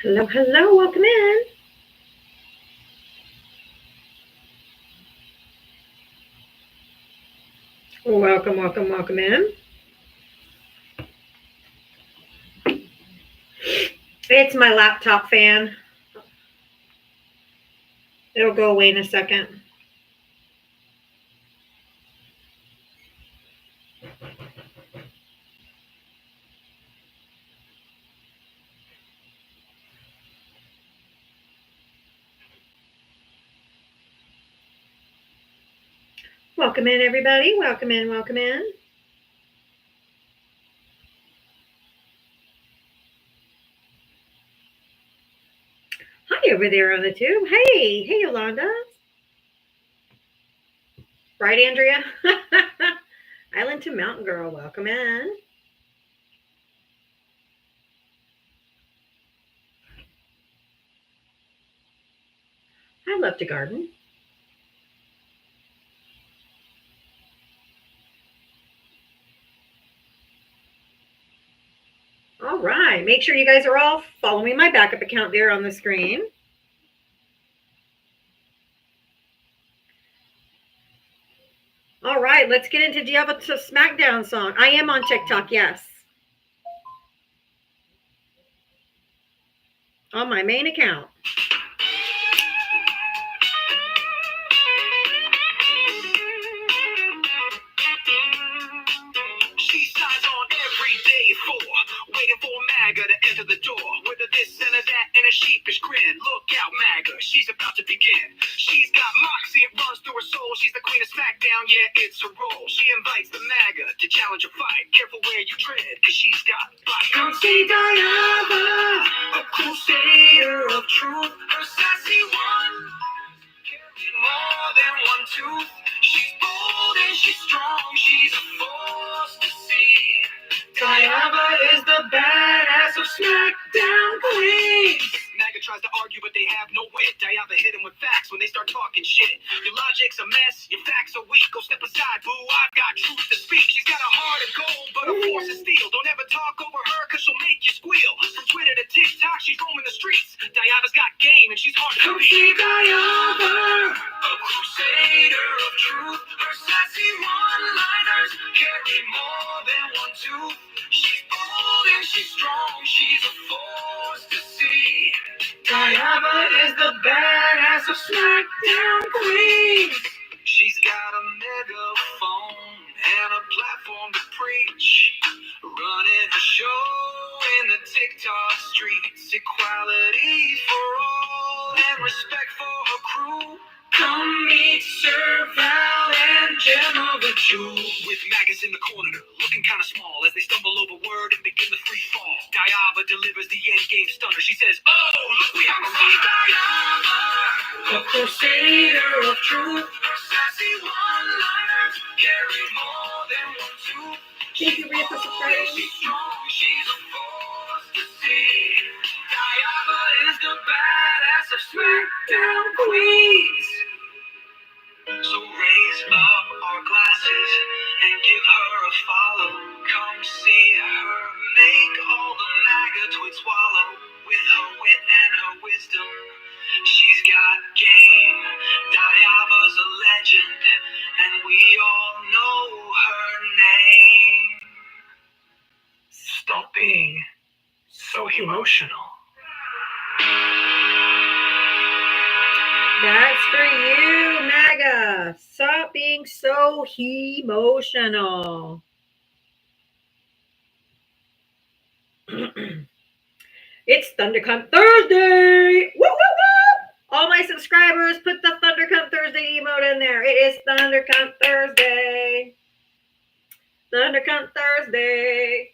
Hello, hello, welcome in. Welcome, welcome, welcome in. It's my laptop fan. It'll go away in a second. Welcome in, everybody. Welcome in, welcome in. Hi over there on the tube. Hey, Yolanda. Right, Andrea? Island to Mountain Girl, welcome in. I love to garden. All right, make sure you guys are all following my backup account there on the screen. All right, let's get into Do you have a SmackDown song? I am on TikTok, yes. On my main account. She signs on every day waiting for MAGA to enter the door. Whether this and that and a sheepish grin. Look out, MAGA, she's about to begin. She's got moxie, it runs through her soul. She's the queen of SmackDown, yeah, it's her role. She invites the MAGA to challenge a fight. Careful where you tread, cause she's got bite. Come see Diana, a crusader of truth. Her sassy one carries more than one tooth. She's bold and she's strong, she's a force to see. Diana is the badass of SmackDown Queens. MAGA tries to argue, but they have no wit. Diana hit him with facts when they start talking shit. Your logic's a mess, your facts are weak. Go step aside, boo, I've got truth to speak. She's got a heart of gold, but a force of steel. Don't ever talk over her, cause she'll make you squeal. From Twitter to TikTok, she's roaming the streets. Diana's got game, and she's hard to beat. Come see Diana, a crusader of truth. Her sassy one-liners carry more than one tooth. She's bold and she's strong, she's a force to see. Diana is the badass of SmackDown Queens. She's got a megaphone and a platform to preach. Running her show in the TikTok streets. Equality for all and respect for her crew. Come meet Sir Val and Gemma the Jew. With Magus in the corner, looking kind of small as they stumble over word and begin the free fall. Diana delivers the end game stunner. She says, oh, look, we have a Diana, a crusader of truth. Her sassy one-liners carry more than one tooth. Thank you, Rhea, for subscribing. She's strong, she's a force to see. Diana is the badass of SmackDown Queens. So raise up our glasses and give her a follow. Come see her make all the MAGA tweets swallow. With her wit and her wisdom, she's got game. Diana's a legend, and we all know her name. Stop being so emotional. That's for you, MAGA. Stop being so emotional. It's ThunderCunt Thursday. Woo, woo, woo. All my subscribers, put the ThunderCunt Thursday emote in there. It is ThunderCunt Thursday. ThunderCunt Thursday.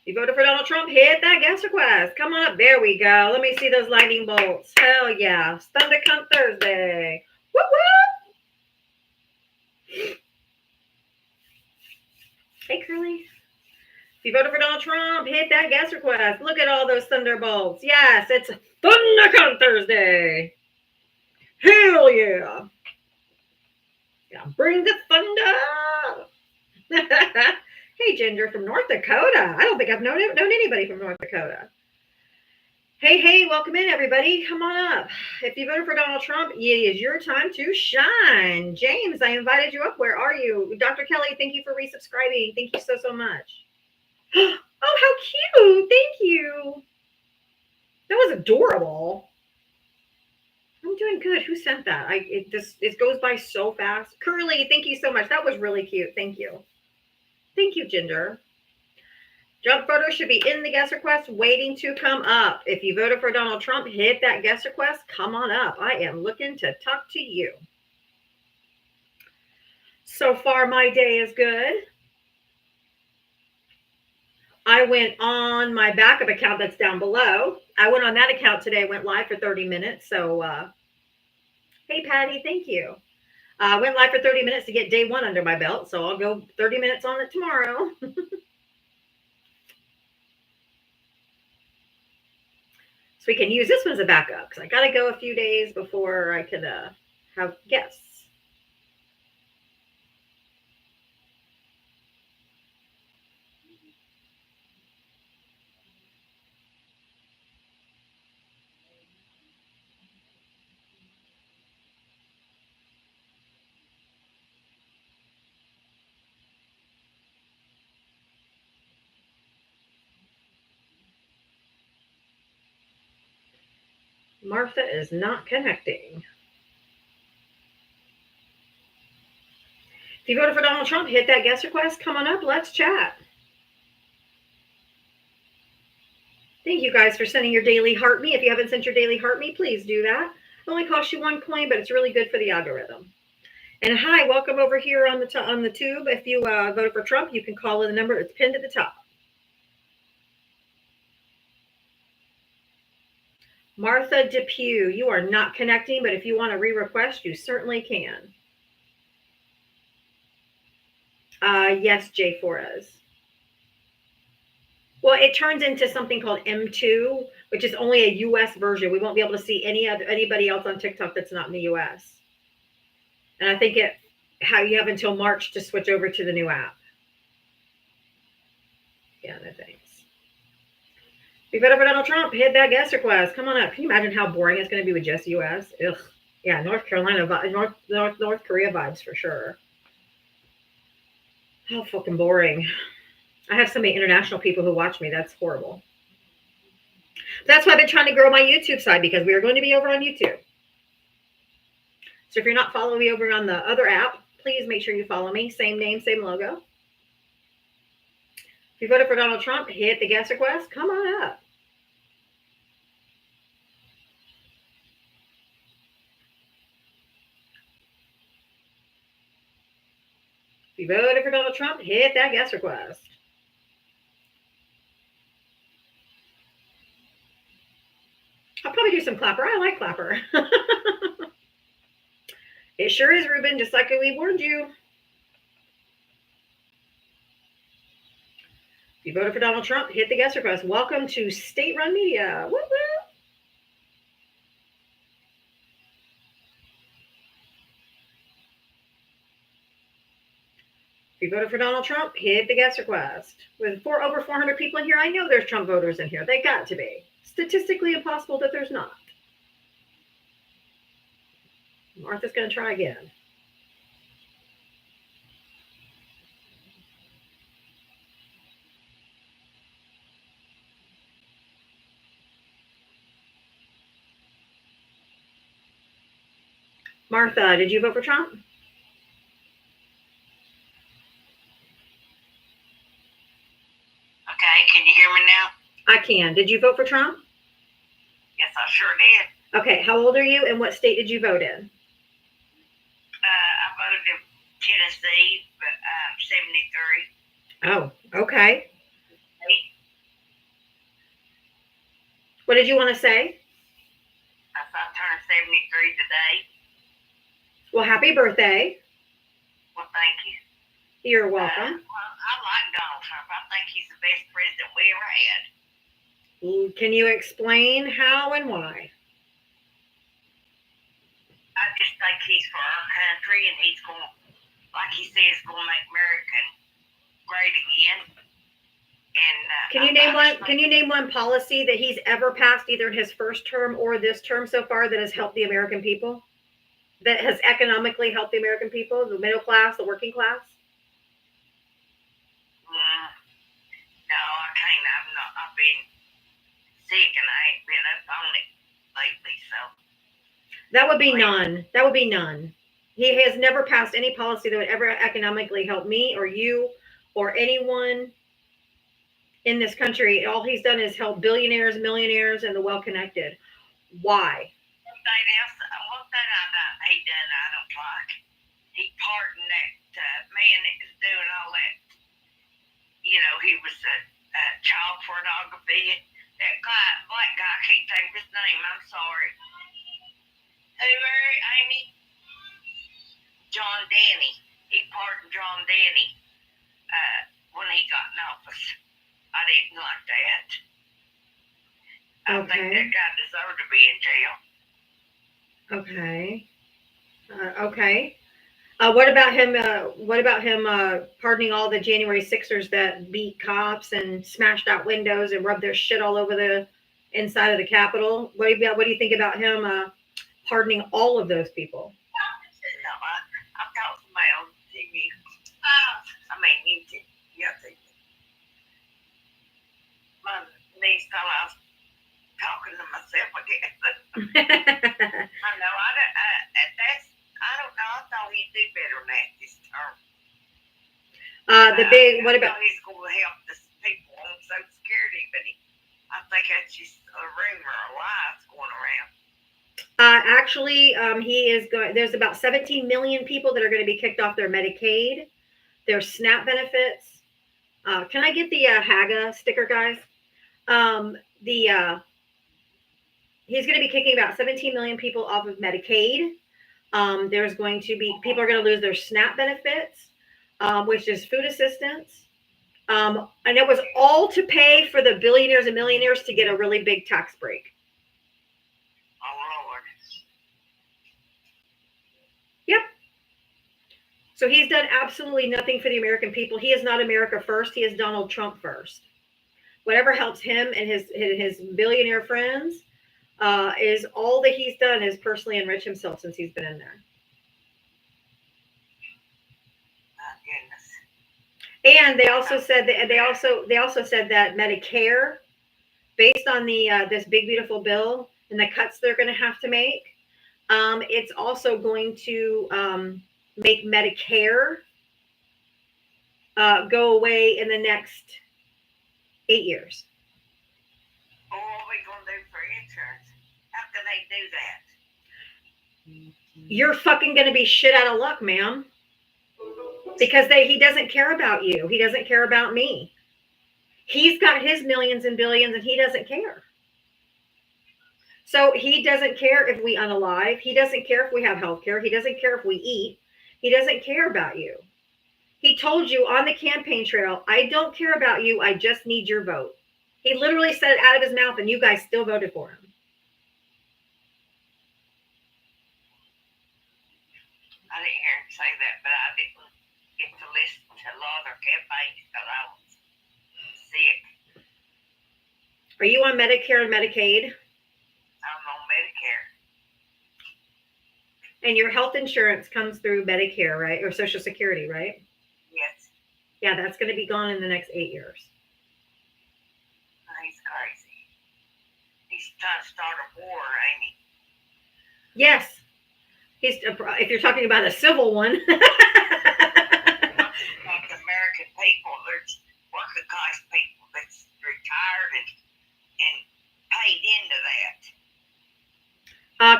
You voted for Donald Trump? Hit that guest request. Come on up. There we go. Let me see those lightning bolts. Hell yeah. It's ThunderCunt Thursday. Woo woo. Hey, Curly. If you voted for Donald Trump, hit that guest request. Look at all those thunderbolts. Yes, it's ThunderCunt Thursday. Hell yeah. Yeah, bring the thunder. Hey, Ginger from North Dakota. I don't think I've known anybody from North Dakota. Hey, welcome in, everybody. Come on up. If you voted for Donald Trump, it is your time to shine. James, I invited you up. Where are you? Dr. Kelly, thank you for resubscribing. Thank you so much. Oh, how cute. Thank you. That was adorable. I'm doing good. Who sent that? It goes by so fast. Curly, thank you so much. That was really cute. Thank you. Thank you, Ginger. Jump photo should be in the guest request waiting to come up. If you voted for Donald Trump, hit that guest request. Come on up. I am looking to talk to you. So far, my day is good. I went on my backup account that's down below. I went on that account today, went live for 30 minutes. So, hey, Patty, thank you. I went live for 30 minutes to get day one under my belt. So I'll go 30 minutes on it tomorrow. So we can use this one as a backup because I got to go a few days before I can have guests. Martha is not connecting. If you voted for Donald Trump, hit that guest request. Come on up. Let's chat. Thank you guys for sending your daily heart me. If you haven't sent your daily heart me, please do that. It only costs you 1 coin, but it's really good for the algorithm. And hi, welcome over here on the tube. If you voted for Trump, you can call in the number. It's pinned at the top. Martha Depew, you are not connecting, but if you want to re-request, you certainly can. Yes, Jay Flores. Well, it turns into something called M2, which is only a US version. We won't be able to see anybody else on TikTok that's not in the US. And I think how you have until March to switch over to the new app. Yeah, no thanks. If you voted for Donald Trump, hit that guest request. Come on up. Can you imagine how boring it's going to be with just US? Ugh. Yeah, North Korea vibes for sure. How fucking boring. I have so many international people who watch me. That's horrible. That's why I've been trying to grow my YouTube side because we are going to be over on YouTube. So if you're not following me over on the other app, please make sure you follow me. Same name, same logo. If you voted for Donald Trump, hit the guest request. Come on up. If you voted for Donald Trump, hit that guest request. I'll probably do some Clapper. I like Clapper. It sure is, Ruben, just like we warned you. If you voted for Donald Trump, hit the guest request. Welcome to State Run Media. Woo woo. If you voted for Donald Trump, hit the guest request. With over 400 people in here, I know there's Trump voters in here. They got to be. Statistically impossible that there's not. Martha's going to try again. Martha, did you vote for Trump? Okay, can you hear me now? I can. Did you vote for Trump? Yes, I sure did. Okay, how old are you and what state did you vote in? I voted in Tennessee, but 73. Oh, okay. What did you want to say? I turned 73 today. Well, happy birthday. Well, thank you. You're welcome. I like Donald Trump. I think he's the best president we ever had. Can you explain how and why? I just think he's for our country, and he's going, like he says, going to make America great again. Can you name one? Can you name one policy that he's ever passed, either in his first term or this term so far, that has helped the American people? That has economically helped the American people, the middle class, the working class? No, I can't. I've been sick and I ain't been up on it lately, so. That would be none. That would be none. He has never passed any policy that would ever economically help me or you or anyone in this country. All he's done is help billionaires, millionaires, and the well-connected. Why? One thing he done I don't like. He pardoned that man that was doing all that. You know, he was child pornography. That guy, black guy, I can't think of his name. I'm sorry. Hey, Mary, Amy. John Danny. He pardoned John Danny when he got in office. I didn't like that. I think that guy deserved to be in jail. Okay. Okay. What about him? Pardoning all the January 6ers that beat cops and smashed out windows and rubbed their shit all over the inside of the Capitol? What do you think about him pardoning all of those people? No, I've got somebody on TV. I mean, YouTube. Yeah, my knees fell off talking to myself again. I know. I don't know. I thought he'd do better than that this term. What about? He's going to help the people on Social Security, but I think that's just a rumor, a lie that's going around. Actually, he is going. There's about 17 million people that are going to be kicked off their Medicaid, their SNAP benefits. Can I get the HAGA sticker, guys? He's going to be kicking about 17 million people off of Medicaid. There's going to be people are going to lose their SNAP benefits, which is food assistance. And it was all to pay for the billionaires and millionaires to get a really big tax break. Oh, Lord. Yep. So he's done absolutely nothing for the American people. He is not America first. He is Donald Trump first. Whatever helps him and his billionaire friends is all that he's done is personally enrich himself since he's been in there. Goodness. And they also said that Medicare, based on the this big beautiful bill and the cuts they're going to have to make, it's also going to make Medicare go away in the next 8 years. What are we going to do for insurance? How can they do that? You're fucking going to be shit out of luck, ma'am. Because he doesn't care about you. He doesn't care about me. He's got his millions and billions and he doesn't care. So he doesn't care if we unalive. He doesn't care if we have health care. He doesn't care if we eat. He doesn't care about you. He told you on the campaign trail, I don't care about you. I just need your vote. He literally said it out of his mouth and you guys still voted for him. I didn't hear him say that, but I didn't get to listen to a lot of their campaigns because I was sick. Are you on Medicare and Medicaid? I'm on Medicare. And your health insurance comes through Medicare, right? Or Social Security, right? Yes. Yeah, that's going to be gone in the next 8 years. He's crazy. He's trying to start a war, ain't he? Yes. If you're talking about a civil one. Like American people, there's working class people that's retired and paid into that.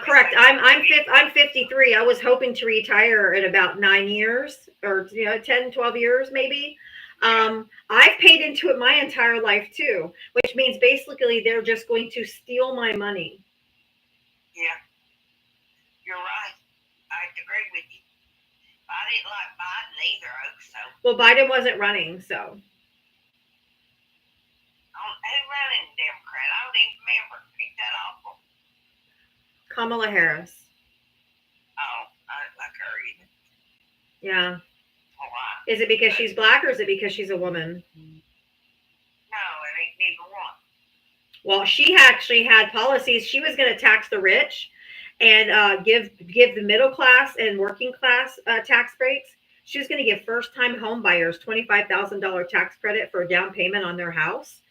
Correct. I'm 53. I was hoping to retire in about 9 years or 10, 12 years maybe. I've paid into it my entire life too, which means basically they're just going to steal my money. Yeah. You're right. I agree with you. I didn't like Biden either, so. Well, Biden wasn't running, so. Who running Democrat? I don't even remember. Ain't that awful? Kamala Harris. Oh, I didn't like her either. Yeah. Oh, why? Is it because she's black or is it because she's a woman? No, neither one. Well, she actually had policies. She was going to tax the rich and give the middle class and working class tax breaks. She was going to give first-time home buyers $25,000 tax credit for a down payment on their house.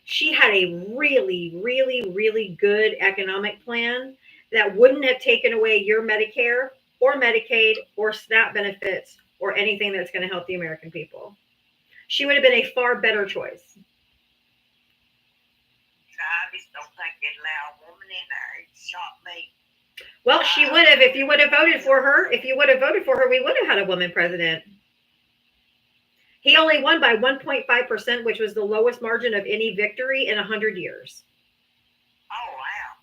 She had a really, really, really good economic plan that wouldn't have taken away your Medicare or Medicaid or SNAP benefits or anything that's going to help the American people. She would have been a far better choice. I just don't think they'd allow a woman in there. It shocked me. Well, she would have if you would have voted for her. If you would have voted for her, we would have had a woman president. He only won by 1.5%, which was the lowest margin of any victory in 100 years. Oh, wow.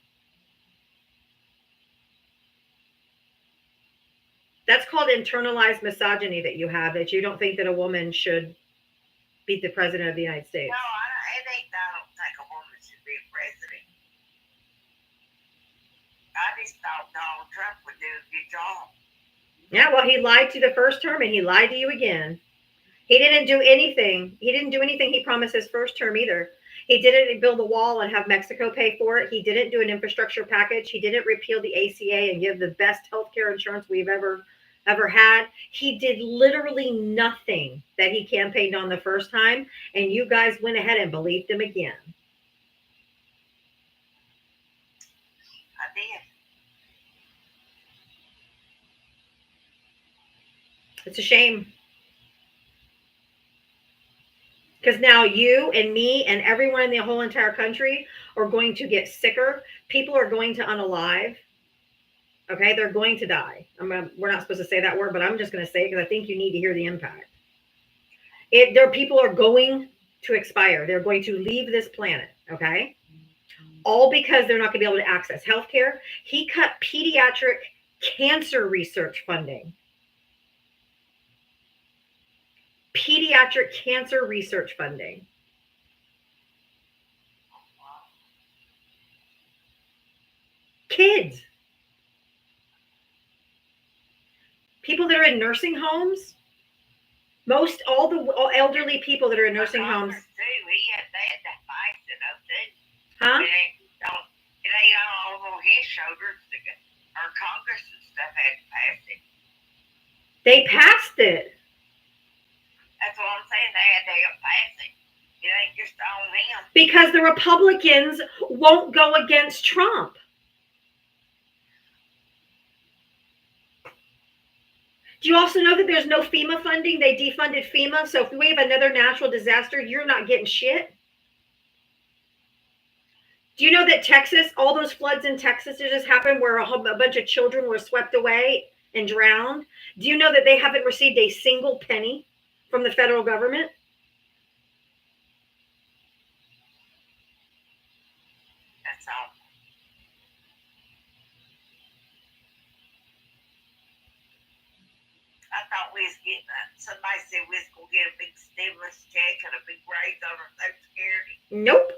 That's called internalized misogyny that you have, that you don't think that a woman should be the president of the United States. No, I don't think a woman should be a president. I just thought Donald Trump would do a good job. Yeah, well, he lied to you the first term and he lied to you again. He didn't do anything. He didn't do anything he promised his first term either. He didn't build a wall and have Mexico pay for it. He didn't do an infrastructure package. He didn't repeal the ACA and give the best healthcare insurance we've ever had. He did literally nothing that he campaigned on the first time, and you guys went ahead and believed him again. I did. It's a shame. Because now you and me and everyone in the whole entire country are going to get sicker. People are going to unalive. Okay, they're going to die. We're not supposed to say that word, but I'm just going to say it because I think you need to hear the impact. People are going to expire. They're going to leave this planet. Okay, all because they're not going to be able to access healthcare. He cut pediatric cancer research funding. Pediatric cancer research funding. Kids. People that are in nursing homes. All elderly people that are in nursing homes. Too. They had to fight it up too. Huh? It ain't all over his shoulders. Our Congress and stuff had to pass it. They passed it. That's what I'm saying. They had to help pass it. It ain't just on them. Because the Republicans won't go against Trump. Do you also know that there's no FEMA funding? They defunded FEMA. So if we have another natural disaster, you're not getting shit. Do you know that Texas, all those floods in Texas that just happened where a bunch of children were swept away and drowned? Do you know that they haven't received a single penny from the federal government? That's all. I thought we was getting somebody said we was going to get a big stimulus check and a big raise on our Social Security. Nope.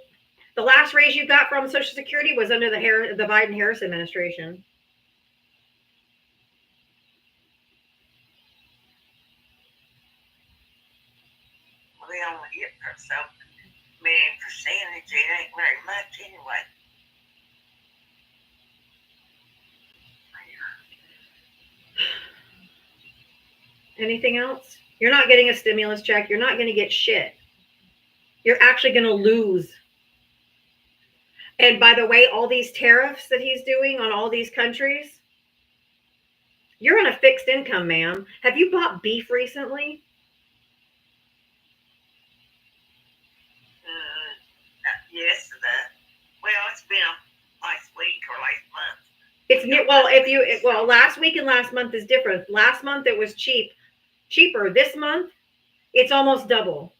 The last raise you got from Social Security was under the Biden-Harris administration. We only get so many percentage. It ain't very much anyway. Anything else? You're not getting a stimulus check. You're not going to get shit. You're actually going to lose. And by the way, all these tariffs that he's doing on all these countries, you're on a fixed income, ma'am. Have you bought beef recently? Yes, well, it's been last week or last month. Last week and last month is different. Last month it was cheaper. This month it's almost double.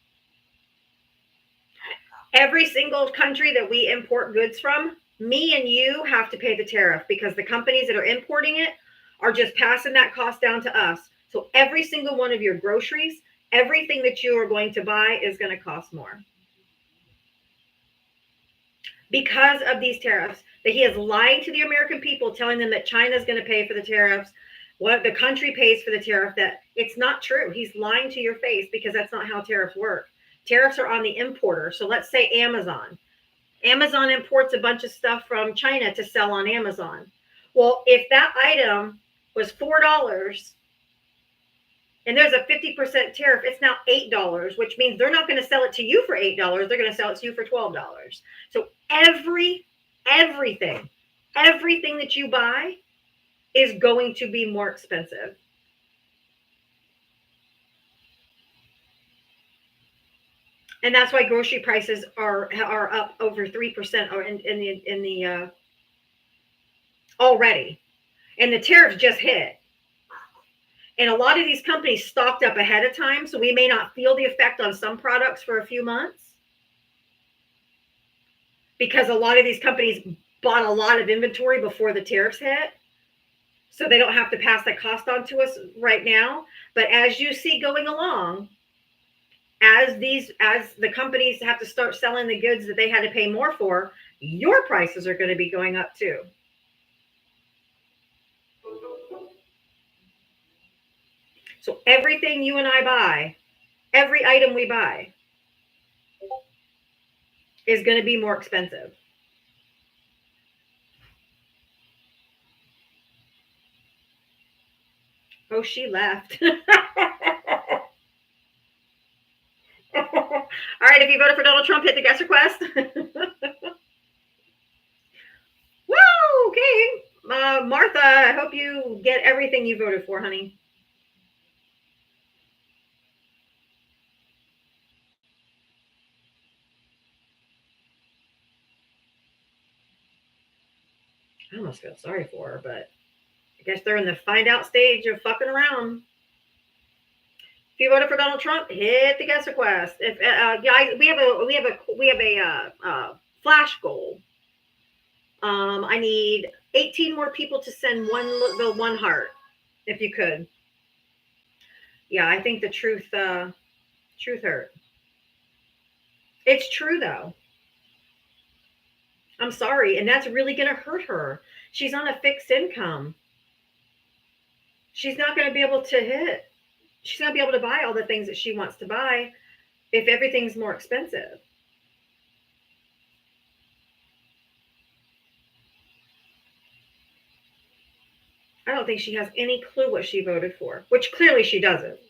Every single country that we import goods from, me and you have to pay the tariff because the companies that are importing it are just passing that cost down to us. So every single one of your groceries, everything that you are going to buy is going to cost more. Because of these tariffs, that he is lying to the American people, telling them that China is going to pay for the tariffs, what the country pays for the tariff, that it's not true. He's lying to your face because that's not how tariffs work. Tariffs are on the importer. So let's say Amazon. Amazon imports a bunch of stuff from China to sell on Amazon. Well, if that item was $4 and there's a 50% tariff, it's now $8, which means they're not going to sell it to you for $8. They're going to sell it to you for $12. So everything that you buy is going to be more expensive. And that's why grocery prices are up over 3% or in the already. And the tariffs just hit. And a lot of these companies stocked up ahead of time, so we may not feel the effect on some products for a few months. Because a lot of these companies bought a lot of inventory before the tariffs hit. So they don't have to pass that cost on to us right now. But as you see going along, as the companies have to start selling the goods that they had to pay more for, your prices are going to be going up too. So everything you and I buy, every item we buy is going to be more expensive. Oh, she left. All right, if you voted for Donald Trump, hit the guest request. Woo, okay. Martha, I hope you get everything you voted for, honey. I almost feel sorry for her, but I guess they're in the find out stage of fucking around. If you voted for Donald Trump, hit the guest request. If guys, we have a flash goal. I need 18 more people to send the one heart, if you could. Yeah, I think the truth hurt. It's true though. I'm sorry, and that's really going to hurt her. She's on a fixed income. She's not going to be able to hit. She's not going to be able to buy all the things that she wants to buy if everything's more expensive. I don't think she has any clue what she voted for, which clearly she doesn't.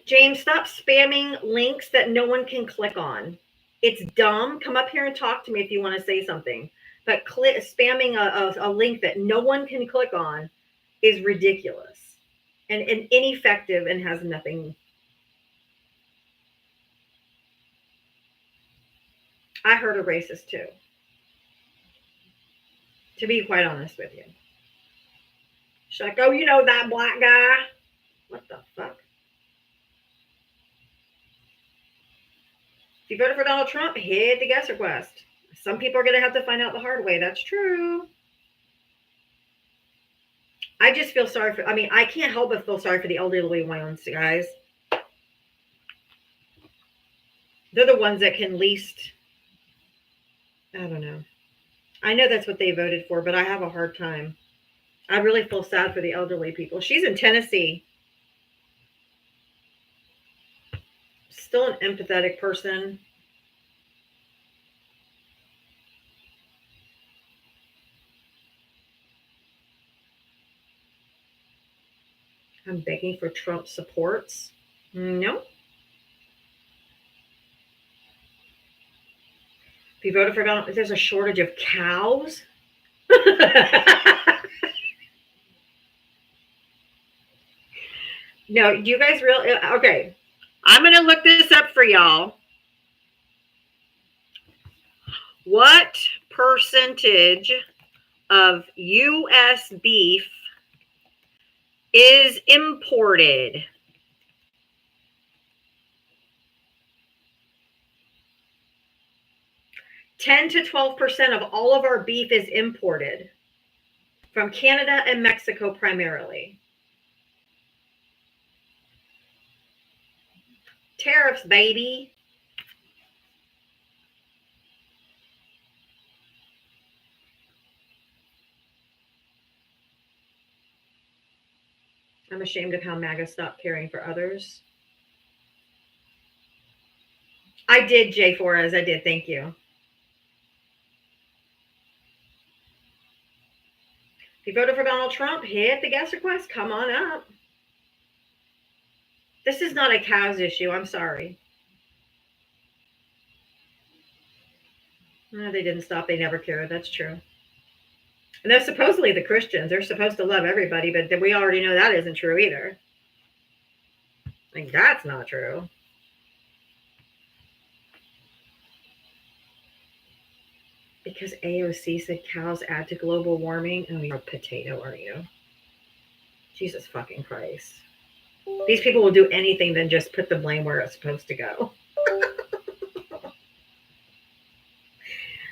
James, stop spamming links that no one can click on. It's dumb. Come up here and talk to me if you want to say something. But spamming a link that no one can click on is ridiculous and ineffective and has nothing. I heard a racist too, to be quite honest with you. She's like, oh, you know that black guy? What the fuck? If you voted for Donald Trump, hit the guest request. Some people are going to have to find out the hard way. That's true. I just feel sorry for, I can't help but feel sorry for the elderly ones, guys. They're the ones that can least, I don't know. I know that's what they voted for, but I have a hard time. I really feel sad for the elderly people. She's in Tennessee. Still an empathetic person. I'm begging for Trump supports. No. If you voted for Donald, there's a shortage of cows. No, you guys really, okay. I'm going to look this up for y'all. What percentage of U.S. beef is imported? $10 to 12% of all of our beef is imported from Canada and Mexico primarily. Tariffs, baby. I'm I'm ashamed of how MAGA stopped caring for others. I did, Jay Flores. I did. Thank you. If you voted for Donald Trump, hit the guest request. Come on up. This is not a cows issue. I'm sorry. No, they didn't stop. They never cared. That's true. And they're supposedly the Christians. They're supposed to love everybody, but we already know that isn't true either. Like, that's not true. Because AOC said cows add to global warming. Oh, you're a potato, are you? Jesus fucking Christ. These people will do anything than just put the blame where it's supposed to go.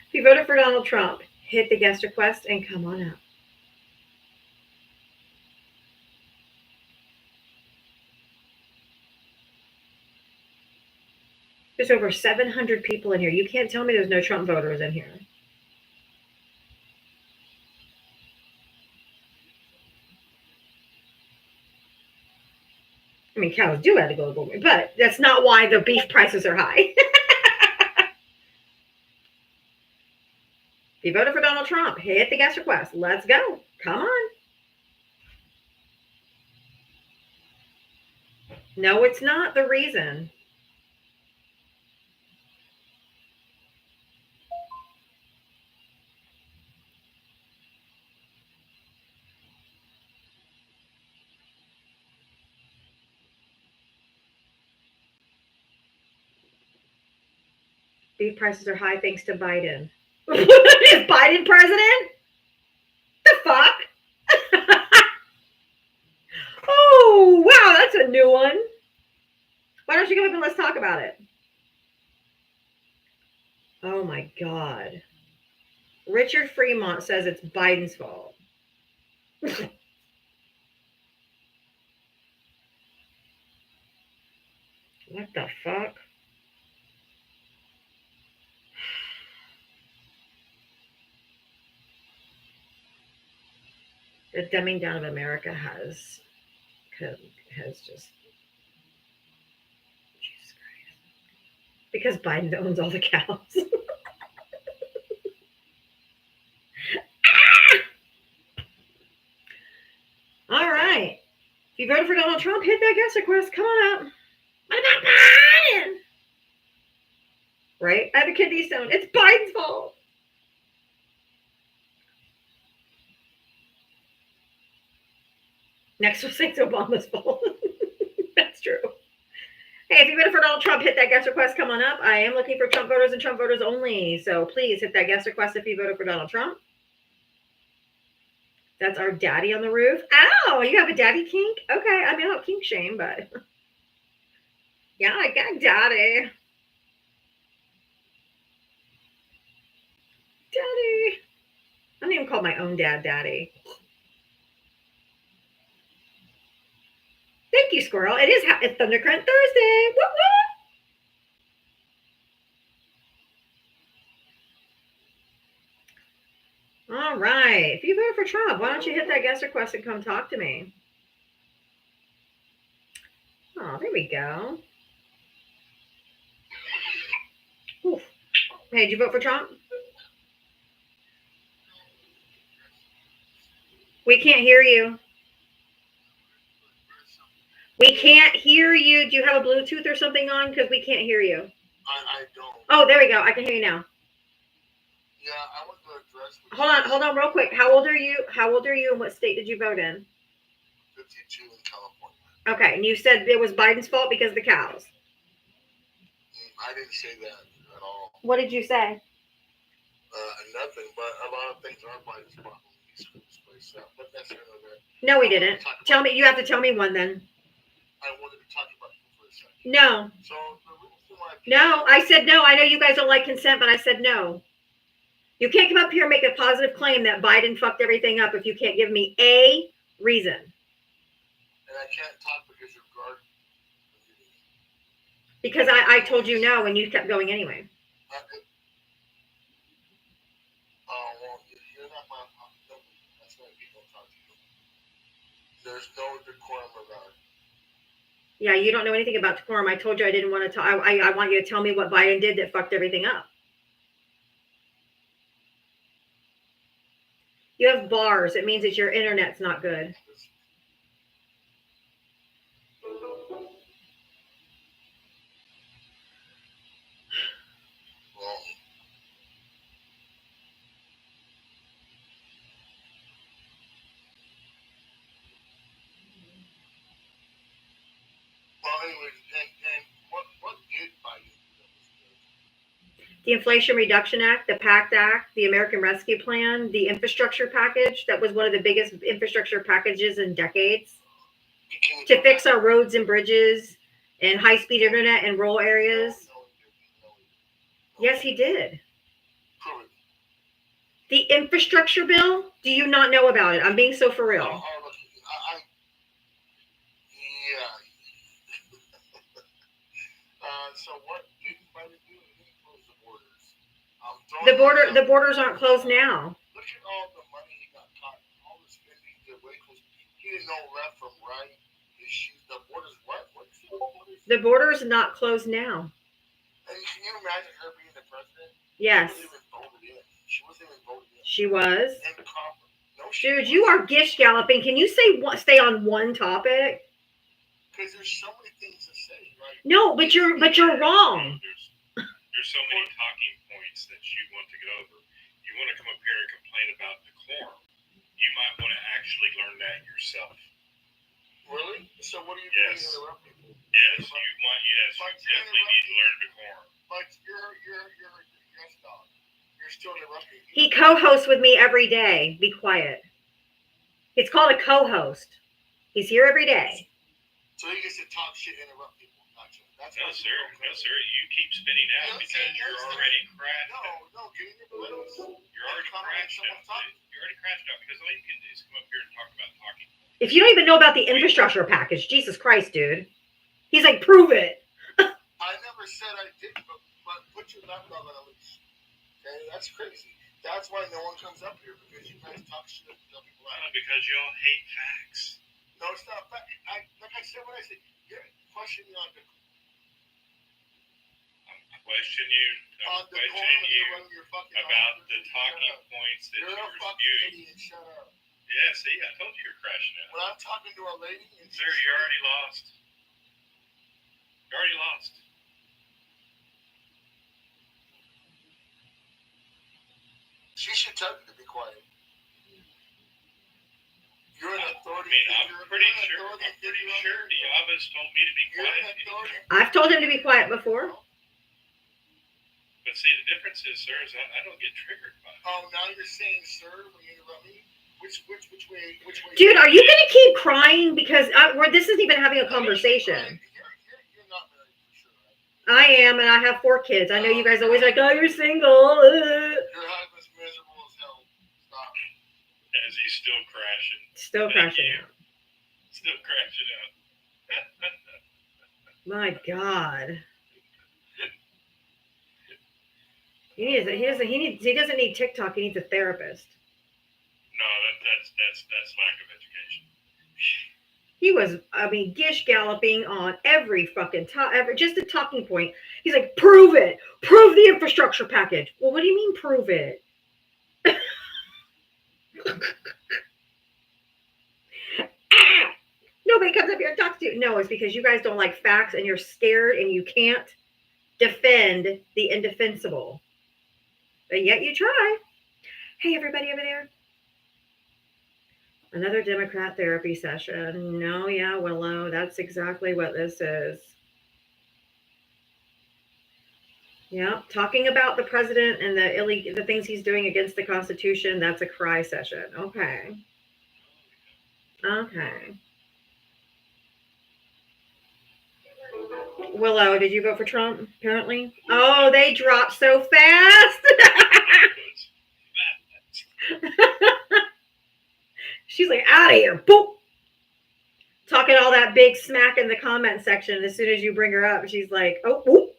If you voted for Donald Trump, hit the guest request and come on up. There's over 700 people in here. You can't tell me there's no Trump voters in here. I mean, cows do add to global warming, but that's not why the beef prices are high. If you voted for Donald Trump, hit the guest request. Let's go. Come on. No, it's not the reason. Beef prices are high thanks to Biden. Is Biden president? The fuck? Oh, wow, that's a new one. Why don't you come up and let's talk about it? Oh my God. Richard Fremont says it's Biden's fault. What the fuck? The dumbing down of America has just, Jesus Christ. Because Biden owns all the cows. All right. If you voted for Donald Trump, hit that guest request. Come on up. What about Biden? Right? I have a kidney stone. It's Biden's fault. Next we'll say it's Obama's fault. That's true. Hey, if you voted for Donald Trump, hit that guest request. Come on up. I am looking for Trump voters and Trump voters only. So please hit that guest request if you voted for Donald Trump. That's our daddy on the roof. Oh, you have a daddy kink? Okay, I mean, I don't kink shame, but yeah, I got daddy. Daddy. I don't even call my own dad daddy. Thank you, Squirrel. It's Thundercrunch Thursday. Woo woo. All right. If you voted for Trump, why don't you hit that guest request and come talk to me? Oh, there we go. Oof. Hey, did you vote for Trump? We can't hear you. We can't hear you. Do you have a Bluetooth or something on? Because we can't hear you. I don't. Oh, there we go. I can hear you now. Yeah, I want to address. Hold on, real quick. How old are you? And what state did you vote in? 52 in California. Okay, and you said it was Biden's fault because of the cows. I didn't say that at all. What did you say? Nothing, but a lot of things are Biden's fault. But that's another. No, we didn't. Tell me. You have to tell me one then. I wanted to talk about you for a second. No. So the reason why. No, I said no. I know you guys don't like consent, but I said no. You can't come up here and make a positive claim that Biden fucked everything up if you can't give me a reason. And I can't talk because you're guarded. Because I told you no and you kept going anyway. Oh, well, you're not my. That's why people talk to you. There's no decorum about it. Yeah, you don't know anything about decorum. I told you I didn't want to talk. I want you to tell me what Biden did that fucked everything up. You have bars. It means that your internet's not good. Well, anyway, and what did Biden do that was good? The Inflation Reduction Act, the PACT Act, the American Rescue Plan, the infrastructure package. That was one of the biggest infrastructure packages in decades Can you to go fix back? our roads and bridges and high-speed internet in rural areas. No, Yes, he did. Prove it. The infrastructure bill? Do you not know about it? I'm being so for real. Look, yeah. So what did Biden do? He didn't close the borders. The borders aren't closed now. Look at all the money he got caught, all the spending, the way he didn't know left from right. The borders, what? What's the borders? The border's not closed now. And can you imagine her being the president? Yes, She wasn't even voted in. She wasn't even voted in. she was. And no, she Dude, you are gish galloping. Can you stay on one topic? Because there's so many things to say, right? No, but you're wrong. There's so many talking points that you want to go over. You want to come up here and complain about decorum. You might want to actually learn that yourself. Really? So what are you Yes. doing to interrupt people? Yes, you definitely need to learn decorum. Like you're yes, dog. You're still interrupting people. He co-hosts with me every day. Be quiet. It's called a co-host. He's here every day. So he gets to talk shit and interrupt people. Gotcha. That's No, what sir. you do. No, sir. You keep spinning out because you're already crashed out. No, get in your balloons. You're already crashed out. You're already crashed out because all you can do is come up here and talk about talking. If you don't even know about the infrastructure package, Jesus Christ, dude. He's like, prove it. I never said I did, but put your laptop on a leash. Okay, that's crazy. That's why no one comes up here because you guys talk shit and tell people out. Because y'all hate facts. No, it's not fact. Like I said, when I said, you're questioning on the I'm questioning you you're running your fucking about mouth. the talking points that You're a you're fucking spewing. idiot. Shut up. Yeah, see, I told you you're crashing out. When I'm talking to a lady and Sir, you're already lost. You're already lost. she should tell you to be quiet. You're an authority. I'm pretty sure Diava's told me to be You're an quiet. authority. I've told him to be quiet before. But see, the difference is, sir, is I don't get triggered by it. Oh, now you're saying, sir, when you interrupt me. Which way? Dude, are you going to keep crying? Because this isn't even having a conversation. You're not married for sure, I right? am, and I have 4 kids. I know you guys always like, oh, you're single. Your husband's miserable as hell. Stop. As he's still crashing. Still crashing out. Still crashing out. My God. He doesn't need TikTok. He needs a therapist. No, that's lack of education. He was, gish galloping on every fucking just a talking point. He's like, prove it. Prove the infrastructure package. Well, what do you mean prove it? Nobody comes up here and talks to you. No, it's because you guys don't like facts and you're scared and you can't defend the indefensible. But yet you try. Hey, everybody over there. Another Democrat therapy session. No, yeah, Willow. That's exactly what this is. Yeah, talking about the president and the things he's doing against the Constitution. That's a cry session. Okay. Willow, did you vote for Trump? Apparently. Oh, they dropped so fast. She's like, out of here. Boop. Talking all that big smack in the comment section. As soon as you bring her up, she's like, oh, whoop.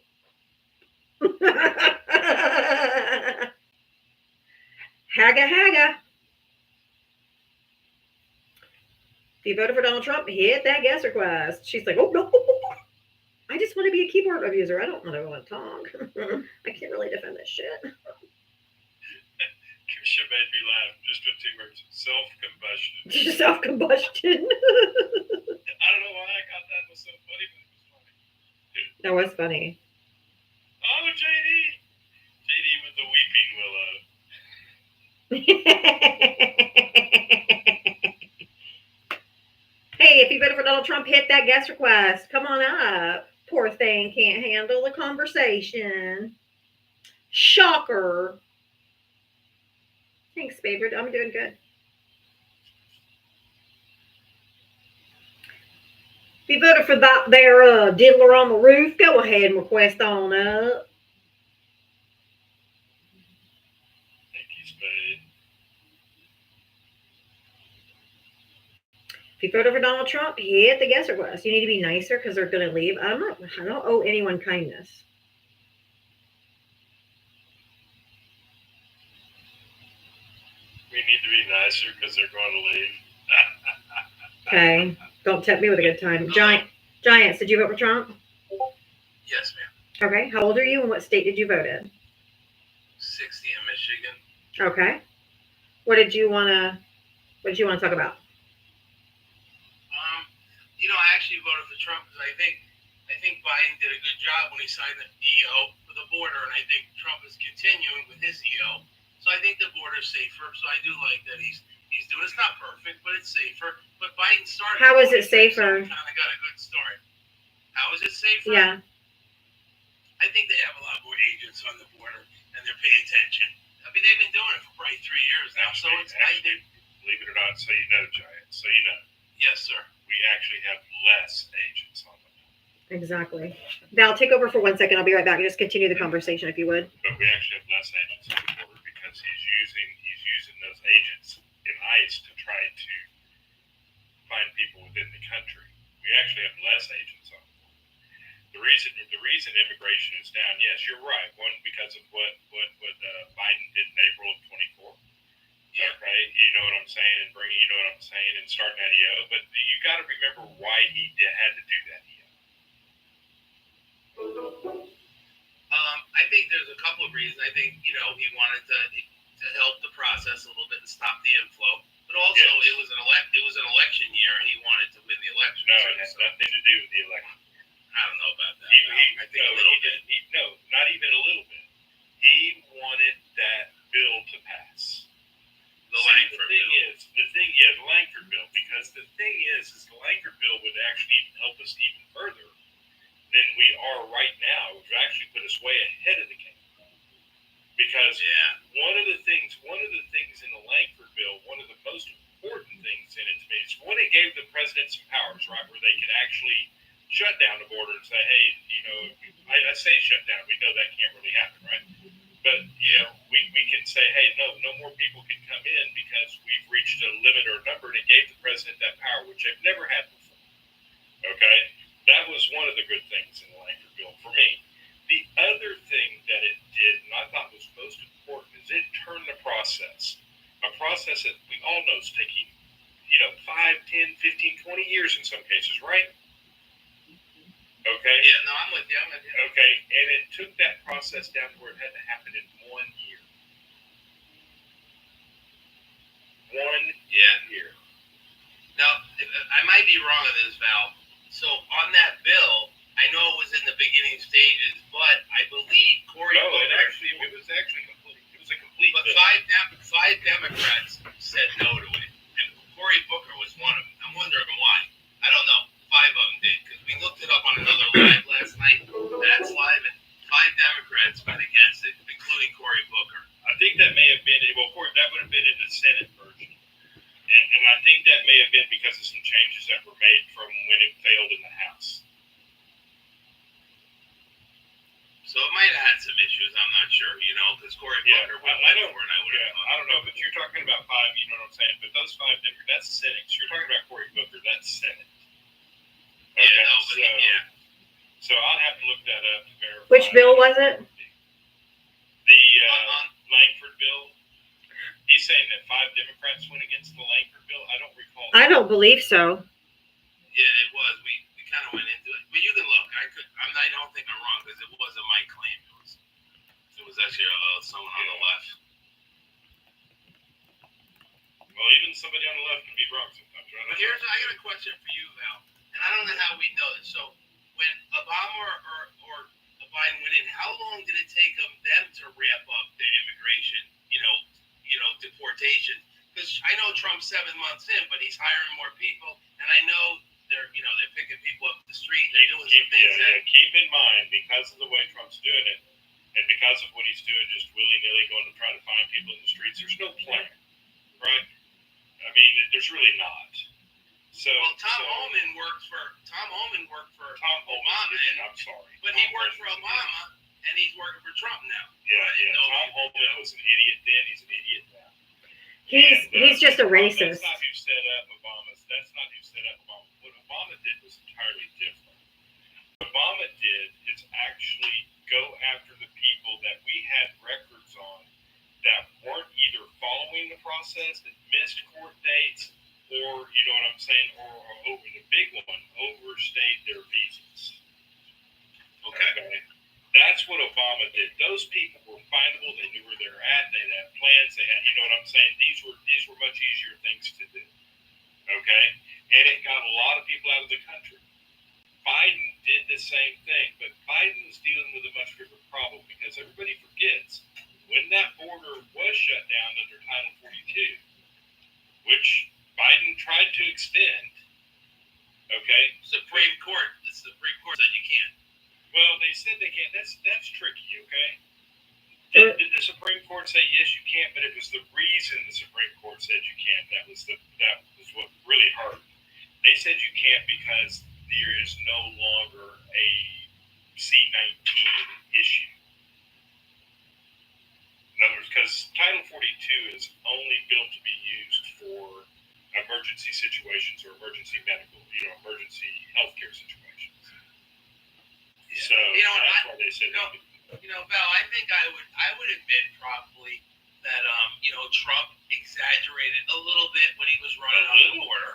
Haga. If you voted for Donald Trump, hit that guest request. She's like, oh no, I just want to be a keyboard abuser. I don't want to talk. I can't really defend this shit. She made me laugh just with 2 words: self-combustion. Self-combustion. I don't know why I got that. It was so funny, but it was funny. That was funny. Oh, JD with the weeping willow. Hey, if you voted for Donald Trump, hit that guest request. Come on up. Poor thing can't handle the conversation. Shocker. Thanks, favorite. I'm doing good. If you voted for that there diddler on the roof, go ahead and request on up. Thank you, Spade. If you voted for Donald Trump, hit the guest request. You need to be nicer because they're going to leave. I don't owe anyone kindness. We need to be nicer because they're going to leave. Okay. Don't tempt me with a good time. Giants, did you vote for Trump? Yes, ma'am. Okay. How old are you and what state did you vote in? 60 in Michigan. Okay. What did you want to talk about? I actually voted for Trump because I think Biden did a good job when he signed the EO for the border, and I think Trump is continuing with his EO. So I think the border's safer. So I do like that he's doing. It's not perfect, but it's safer. But Biden started. How is it safer? Kind of got a good start. How is it safer? Yeah. I think they have a lot more agents on the border, and they're paying attention. I mean, they've been doing it for probably 3 years now. So it's actually, believe it or not, so you know, Giant. So you know. Yes, sir. We actually have less agents on them. Exactly. Val, take over for 1 second. I'll be right back. Just continue the conversation if you would. But we actually have less agents on the border because he's using those agents in ICE to try to find people within the country. We actually have less agents on the border. The reason immigration is down, yes, you're right. One, because of what Biden did in April of 24. Yeah. Okay, you know what I'm saying, and starting that EO. But you got to remember why he had to do that EO. I think there's a couple of reasons. I think he wanted to help the process a little bit and stop the inflow. But also, Yes. it was an election year, and he wanted to win the election. No, it has nothing to do with the election. I don't know about that. I think a little bit. No, not even a little bit. He wanted that bill to pass. The Langford bill. The Langford bill, because the thing is the Langford bill would actually help us even further than we are right now, which would actually put us way ahead of the game. Because one of the things in the Langford bill, one of the most important things in it to me is when it gave the president some powers, right, where they could actually shut down the border and say, hey, I say shut down. We know that can't really happen, right? But, we can say, hey, no more people can come in because we've reached a limit or a number, and it gave the president that power, which they've never had before. Okay? That was one of the good things in the Langford bill for me. The other thing that it did, and I thought was most important, is it turned the process. A process that we all know is taking, 5, 10, 15, 20 years in some cases, right? Okay? Yeah, no, I'm with you. Okay, and it took that process down to where it had to happen in 1 year. 1 year. Now, I might be wrong on this, Val. So on that bill, I know it was in the beginning stages, but I believe Cory Booker. It was actually complete. It was a complete But bill. five Democrats said no to it, and Cory Booker was one of them. I'm wondering why. I don't know. 5 of them did, because we looked it up on another live last night. That's live, and 5 Democrats went against it, including Cory Booker. I think that may have been, that would have been in the Senate version. And I think that may have been because of some changes that were made from when it failed in the House. So it might have had some issues. I'm not sure, because Cory Booker went for it. I don't know, but you're talking about 5, you know what I'm saying? But those 5 different, that's Senate. So you're talking about Cory Booker, that's Senate. Okay, so I'll have to look that up to verify. Which bill was it? The Langford bill. He saying that 5 Democrats went against the Langford bill? I don't recall. I don't believe so. Yeah, it was. We kind of went into it, but you can look. I don't think I'm wrong because it wasn't my claim. It was actually someone on the left. Well, even somebody on the left can be wrong sometimes, right? But I got a question for you, Val, and I don't know how we know this. So when Obama or Biden went in, how long did it take them to ramp up the immigration, deportation? Because I know Trump's 7 months in, but he's hiring more people, and I know they're picking people up the street. They're doing some things. Keep in mind, because of the way Trump's doing it, and because of what he's doing, just willy-nilly going to try to find people in the streets, there's no plan, right? I mean, there's really not. So, Tom Homan worked for Obama, I'm sorry, but he worked for Obama, and he's working for Trump now. Yeah. Tom Homan was an idiot then. He's an idiot now. He's just a racist. That's not who set up Obama. What Obama did was entirely different. What Obama did is actually go after the people that we had records on that weren't either following the process, that missed court dates, or, you know what I'm saying, or over the big one, overstayed their visas. Okay. That's what Obama did. Those people were findable. They knew where they were at. They had plans. They had, you know what I'm saying? These were much easier things to do. Okay? And it got a lot of people out of the country. Biden did the same thing, but Biden was dealing with a much bigger problem because everybody forgets when that border was shut down under Title 42, which Biden tried to extend. Okay? The Supreme Court said you can't. Well, they said they can't. That's tricky, okay? Did the Supreme Court say yes, you can't? But it was the reason the Supreme Court said you can't. That was what really hurt. They said you can't because there is no longer a C-19 issue. In other words, because Title 42 is only built to be used for emergency situations or emergency medical, emergency healthcare situations. So that's why they said. Val, I think I would admit probably that Trump exaggerated a little bit when he was running on the border.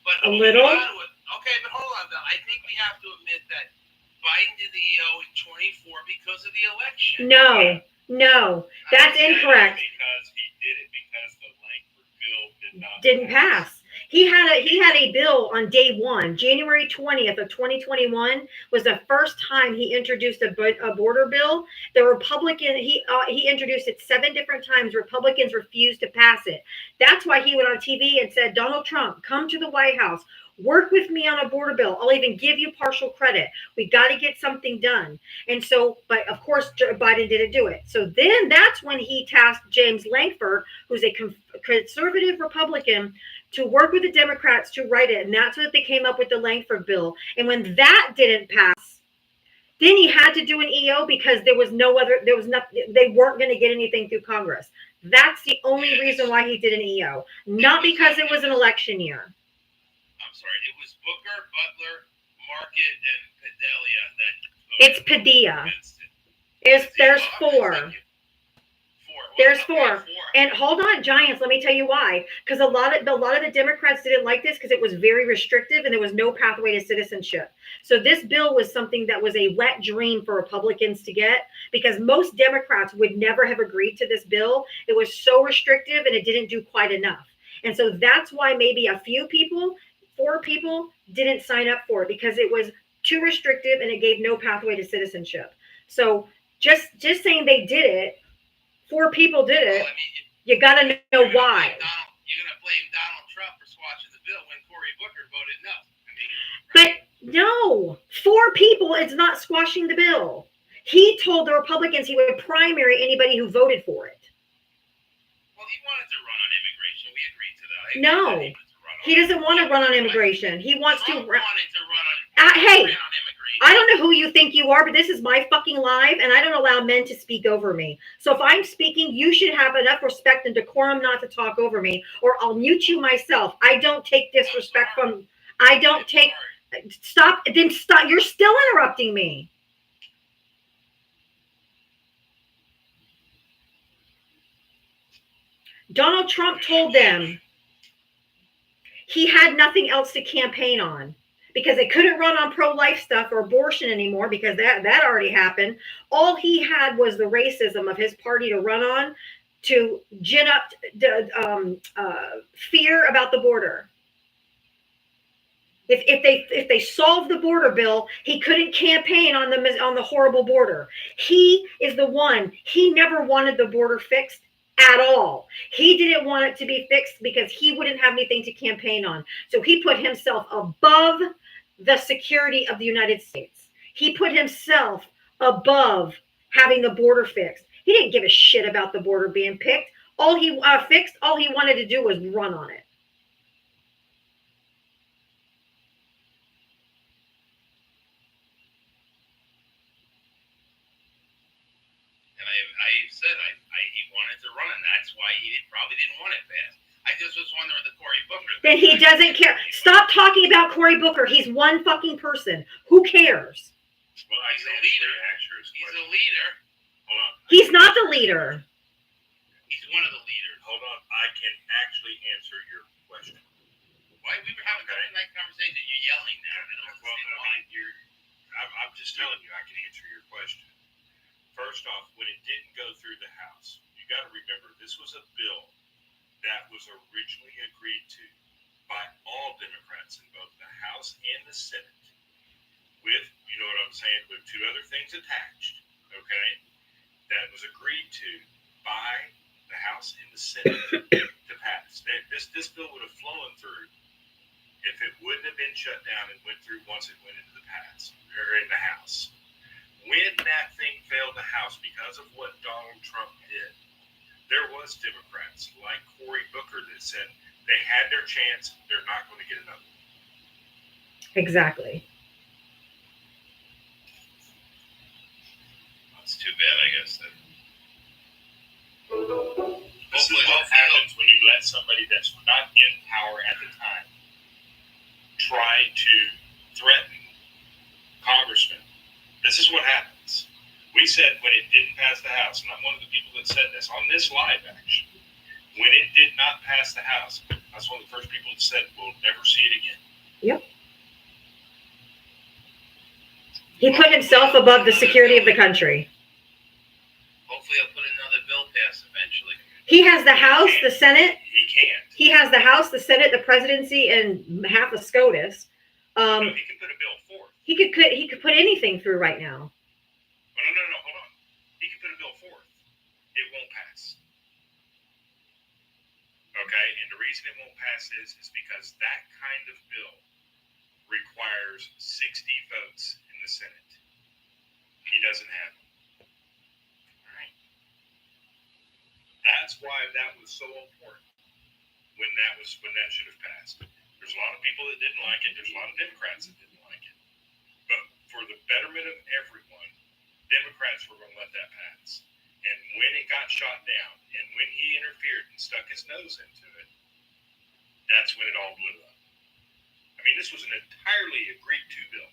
But a little. Okay, but hold on, Val. I think we have to admit that Biden did the EO in 24 because of the election. No, that's incorrect. Because he did it because the Langford bill didn't pass. He had a bill on day one, January 20th of 2021 was the first time he introduced a border bill. The Republican, he introduced it 7 different times. Republicans refused to pass it. That's why he went on TV and said, Donald Trump, come to the White House. Work with me on a border bill. I'll even give you partial credit. We got to get something done. And so, but of course, Biden didn't do it. So then that's when he tasked James Langford, who's a conservative Republican, to work with the Democrats to write it. And that's what they came up with the Langford bill. And when that didn't pass, then he had to do an EO because they weren't going to get anything through Congress. That's the only reason why he did an EO, not because it was an election year. I'm sorry, it was Booker, Butler, Market, and Padilla that. It's Padilla. There's 4. There's 4. And hold on, Giants, let me tell you why. Because a lot of the Democrats didn't like this because it was very restrictive and there was no pathway to citizenship. So this bill was something that was a wet dream for Republicans to get because most Democrats would never have agreed to this bill. It was so restrictive and it didn't do quite enough. And so that's why maybe a few people, 4 people, didn't sign up for it because it was too restrictive and it gave no pathway to citizenship. So just saying they did it, 4 people did it. You got to know why. You're going to blame Donald Trump for squashing the bill when Cory Booker voted no. But no, 4 people, it's not squashing the bill. He told the Republicans he would primary anybody who voted for it. Well, he wanted to run on immigration. We agreed to that. No, he doesn't want to run on immigration. He wants Trump to. wanted to run on. Hey, I don't know who you think you are, but this is my fucking live, and I don't allow men to speak over me. So if I'm speaking, you should have enough respect and decorum not to talk over me, or I'll mute you myself. I don't take disrespect from. I don't take. Stop. Then stop. You're still interrupting me. Donald Trump told them he had nothing else to campaign on because they couldn't run on pro-life stuff or abortion anymore because that already happened. All he had was the racism of his party to run on to gin up fear about the border. If they solved the border bill, he couldn't campaign on the horrible border. He is the one. He never wanted the border fixed at all. He didn't want it to be fixed because he wouldn't have anything to campaign on. So he put himself above the security of the United States. He put himself above having the border fixed. He didn't give a shit about the border being picked. All he fixed, all he wanted to do was run on it. And I said he wanted to run, and that's why he probably didn't want it passed. I just was wondering the Cory Booker. Then he doesn't care. Stop talking about Cory Booker. He's one fucking person. Who cares? Well, He's a leader. He's a leader. Hold on. He's not the leader. He's one of the leaders. Hold on. I can actually answer your question. Why we were having that conversation? You're yelling now. I don't Well, understand I why. mean, I'm just telling you, I can answer your question. First off, when it didn't go through the House, you got to remember this was a bill that was originally agreed to by all Democrats in both the House and the Senate, with, you know what I'm saying, with two other things attached. Okay, that was agreed to by the House and the Senate to pass. This bill would have flown through if it wouldn't have been shut down and went through once it went into the pass or in the House. When that thing failed the House because of what Donald Trump did, there was Democrats like Cory Booker that said they had their chance, they're not going to get another one. Exactly. That's too bad, I guess. This is what happens when you let somebody that's not in power at the time try to threaten congressmen. This is what happens. We said when it didn't pass the House, and I'm one of the people that said this on this live actually, when it did not pass the House, I was one of the first people that said we'll never see it again. Yep. He put himself above the security of the country. Hopefully, I'll put another bill passed eventually. He has the House, the Senate. He can't. He has the House, the Senate, the presidency, and half of SCOTUS. No, he can put a bill forth. He could put anything through right now. Oh, no, hold on. He can put a bill forth. It won't pass. Okay, and the reason it won't pass is because that kind of bill requires 60 votes in the Senate. He doesn't have them. All right. That's why that was so important when that should have passed. There's a lot of people that didn't like it. There's a lot of Democrats that didn't like it. But for the betterment of everyone, Democrats were going to let that pass. And when it got shot down, and when he interfered and stuck his nose into it, that's when it all blew up. I mean, this was an entirely agreed to bill.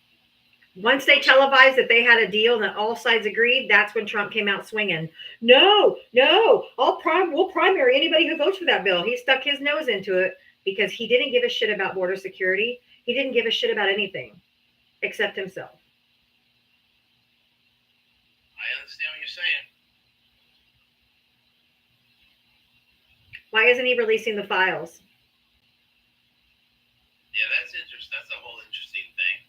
Once they televised that they had a deal and that all sides agreed, that's when Trump came out swinging. No, we'll primary anybody who votes for that bill. He stuck his nose into it because he didn't give a shit about border security. He didn't give a shit about anything except himself. I understand what you're saying. Why isn't he releasing the files? Yeah, that's interesting. That's a whole interesting thing.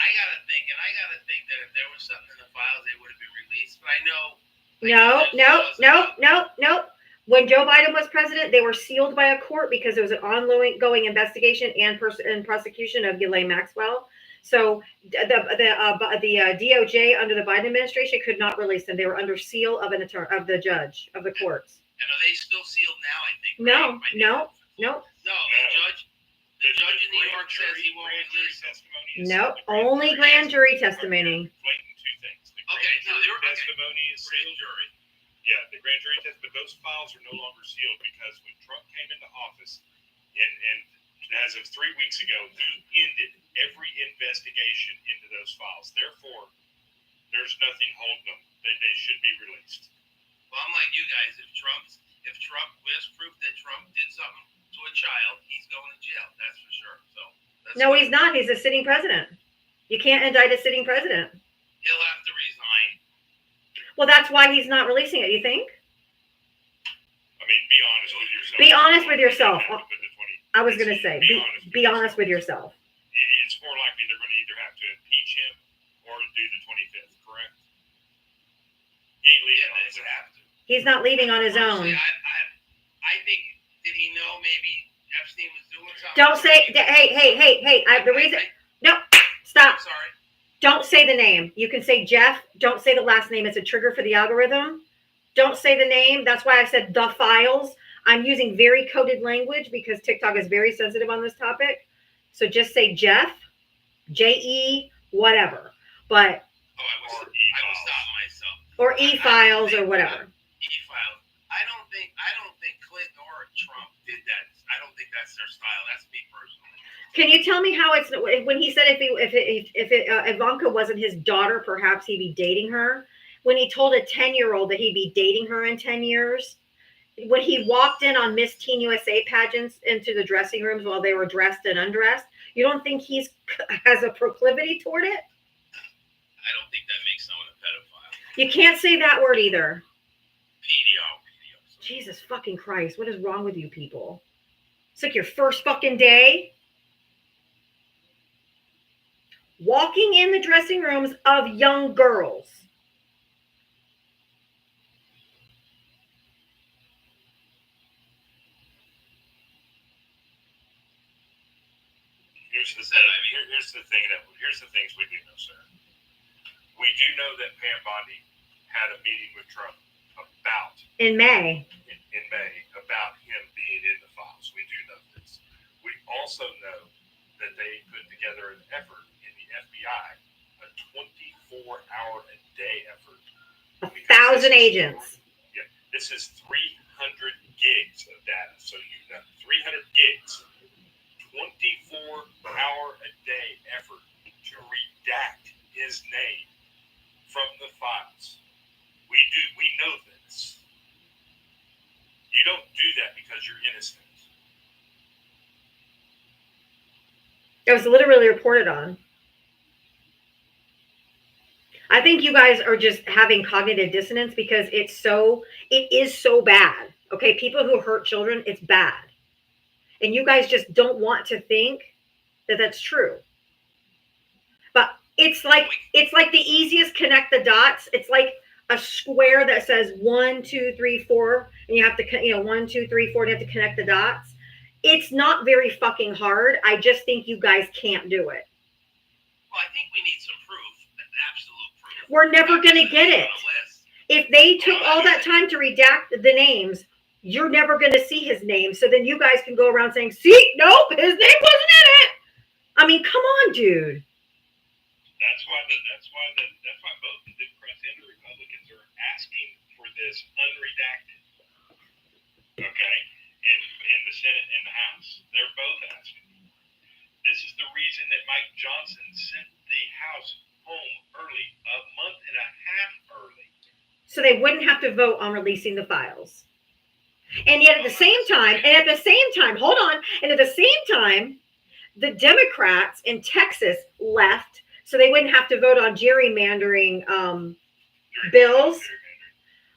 I gotta think that if there was something in the files, they would have been released. But I know. No. When Joe Biden was president, they were sealed by a court because it was an ongoing investigation and prosecution of Ghislaine Maxwell. So the DOJ under the Biden administration could not release them. They were under seal of the judge of the courts. And are they still sealed now? I think. No. The judge in New York says he won't release testimony. Nope, only grand jury testimony. Conflating two things. The Okay, grand no, jury testimony is grand sealed. jury. Yeah, the grand jury test, but those files are no longer sealed because when Trump came into office, and as of 3 weeks ago, he ended every investigation into those files. Therefore, there's nothing holding them. They should be released. Well, I'm like you guys. if Trump there's proof that Trump did something to a child, he's going to jail. That's for sure. So that's No, good. he's not. He's a sitting president. You can't indict a sitting president. He'll have to resign. Well, that's why he's not releasing it. You think? I mean, be honest with yourself. Be honest with yourself. With the 20 I was going to say, be honest with yourself. It's more likely they're going to either have to impeach him or do the 25th, correct? He ain't leaving on his They would own. have to. He's not leaving on his Honestly, own. I think, did he know maybe Epstein was doing something? Don't say, hey, the reason, no, stop. I'm sorry. Don't say the name. You can say Jeff. Don't say the last name. It's a trigger for the algorithm. Don't say the name. That's why I said the files. I'm using very coded language because TikTok is very sensitive on this topic. So just say Jeff, J-E, whatever. But, Oh, I was stopping myself. or E-files or whatever. E-files. I don't think Clinton or Trump did that. I don't think that's their style. That's me personally. Can you tell me how it's, when he said if Ivanka wasn't his daughter, perhaps he'd be dating her? When he told a 10-year-old that he'd be dating her in 10 years? When he walked in on Miss Teen USA pageants into the dressing rooms while they were dressed and undressed, you don't think he's has a proclivity toward it? I don't think that makes someone a pedophile. You can't say that word either. PDO. Jesus fucking Christ. What is wrong with you people? It's like your first fucking day. Walking in the dressing rooms of young girls. Here's the things we do know, sir. We do know that Pam Bondi had a meeting with Trump about In May. in May about him being in the files. We do know this. We also know that they put together an effort in the FBI, a 24-hour-a-day effort. 1,000 agents. This is 300 gigs of data. So you've got 300 gigs, 24-hour-a-day effort to redact his name from the files. We know this. You don't do that because you're innocent. It was literally reported on. I think you guys are just having cognitive dissonance because it is so bad. Okay, people who hurt children, it's bad. And you guys just don't want to think that that's true. But it's like the easiest connect the dots. It's like a square that says 1, 2, 3, 4, and you have to 1, 2, 3, 4, and you have to connect the dots. It's not very fucking hard. I just think you guys can't do it. Well, I think we need some proof, absolute proof. We're never going to get it. If they took all that time to redact the names, you're never going to see his name. So then you guys can go around saying, see, nope, his name wasn't in it. I mean, come on, dude. That's why both the Democrats and the Republicans are asking for this unredacted. Okay? And in the Senate and the House, they're both asking. This is the reason that Mike Johnson sent the House home early, a month and a half early. So they wouldn't have to vote on releasing the files. And yet at the same time, hold on. And at the same time, the Democrats in Texas left so they wouldn't have to vote on gerrymandering bills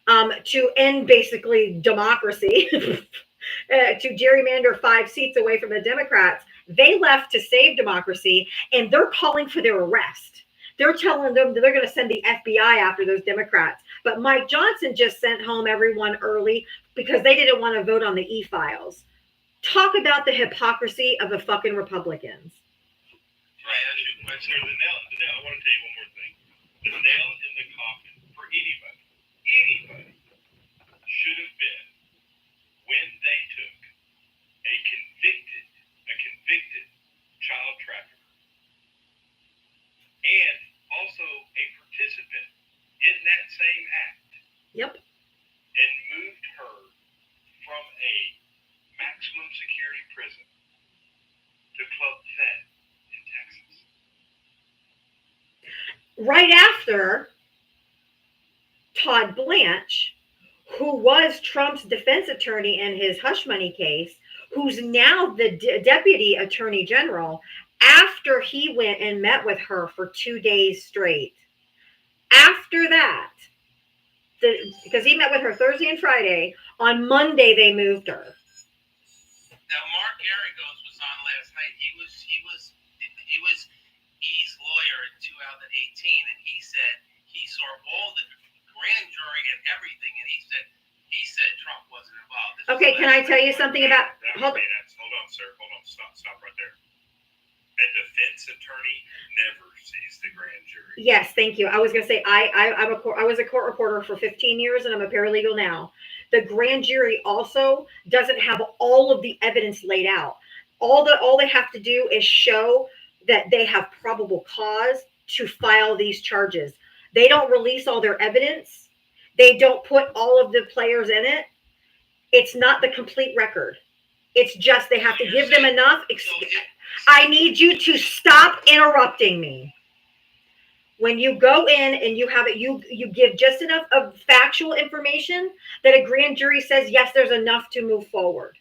to end basically democracy, to gerrymander 5 seats away from the Democrats. They left to save democracy, and they're calling for their arrest. They're telling them that they're going to send the FBI after those Democrats. But Mike Johnson just sent home everyone early because they didn't want to vote on the e-files. Talk about the hypocrisy of the fucking Republicans. Right. I want to tell you one more thing. The nail in the coffin for anybody should have been when they took a convicted child trafficker and also a participant in that same act. Yep. And moved her from a maximum security prison to Club Fed in Texas. Right after Todd Blanche, who was Trump's defense attorney in his hush money case, who's now the deputy attorney general, after he went and met with her for 2 days straight. After that, because he met with her Thursday and Friday, on Monday they moved her. Now, Mark Garagos was on last night. He was E's lawyer in 2018, and he said he saw all the grand jury and everything, and he said Trump wasn't involved. Okay, can I tell you something about? Hold on, sir. Hold on. Stop right there. A defense attorney never sees the grand jury. Yes, thank you. I was going to say I was a court reporter for 15 years, and I'm a paralegal now. The grand jury also doesn't have all of the evidence laid out. All they have to do is show that they have probable cause to file these charges. They don't release all their evidence. They don't put all of the players in it. It's not the complete record. It's just they have to give them enough. I need you to stop interrupting me. When you go in and you have it, you give just enough of factual information that a grand jury says, yes, there's enough to move forward.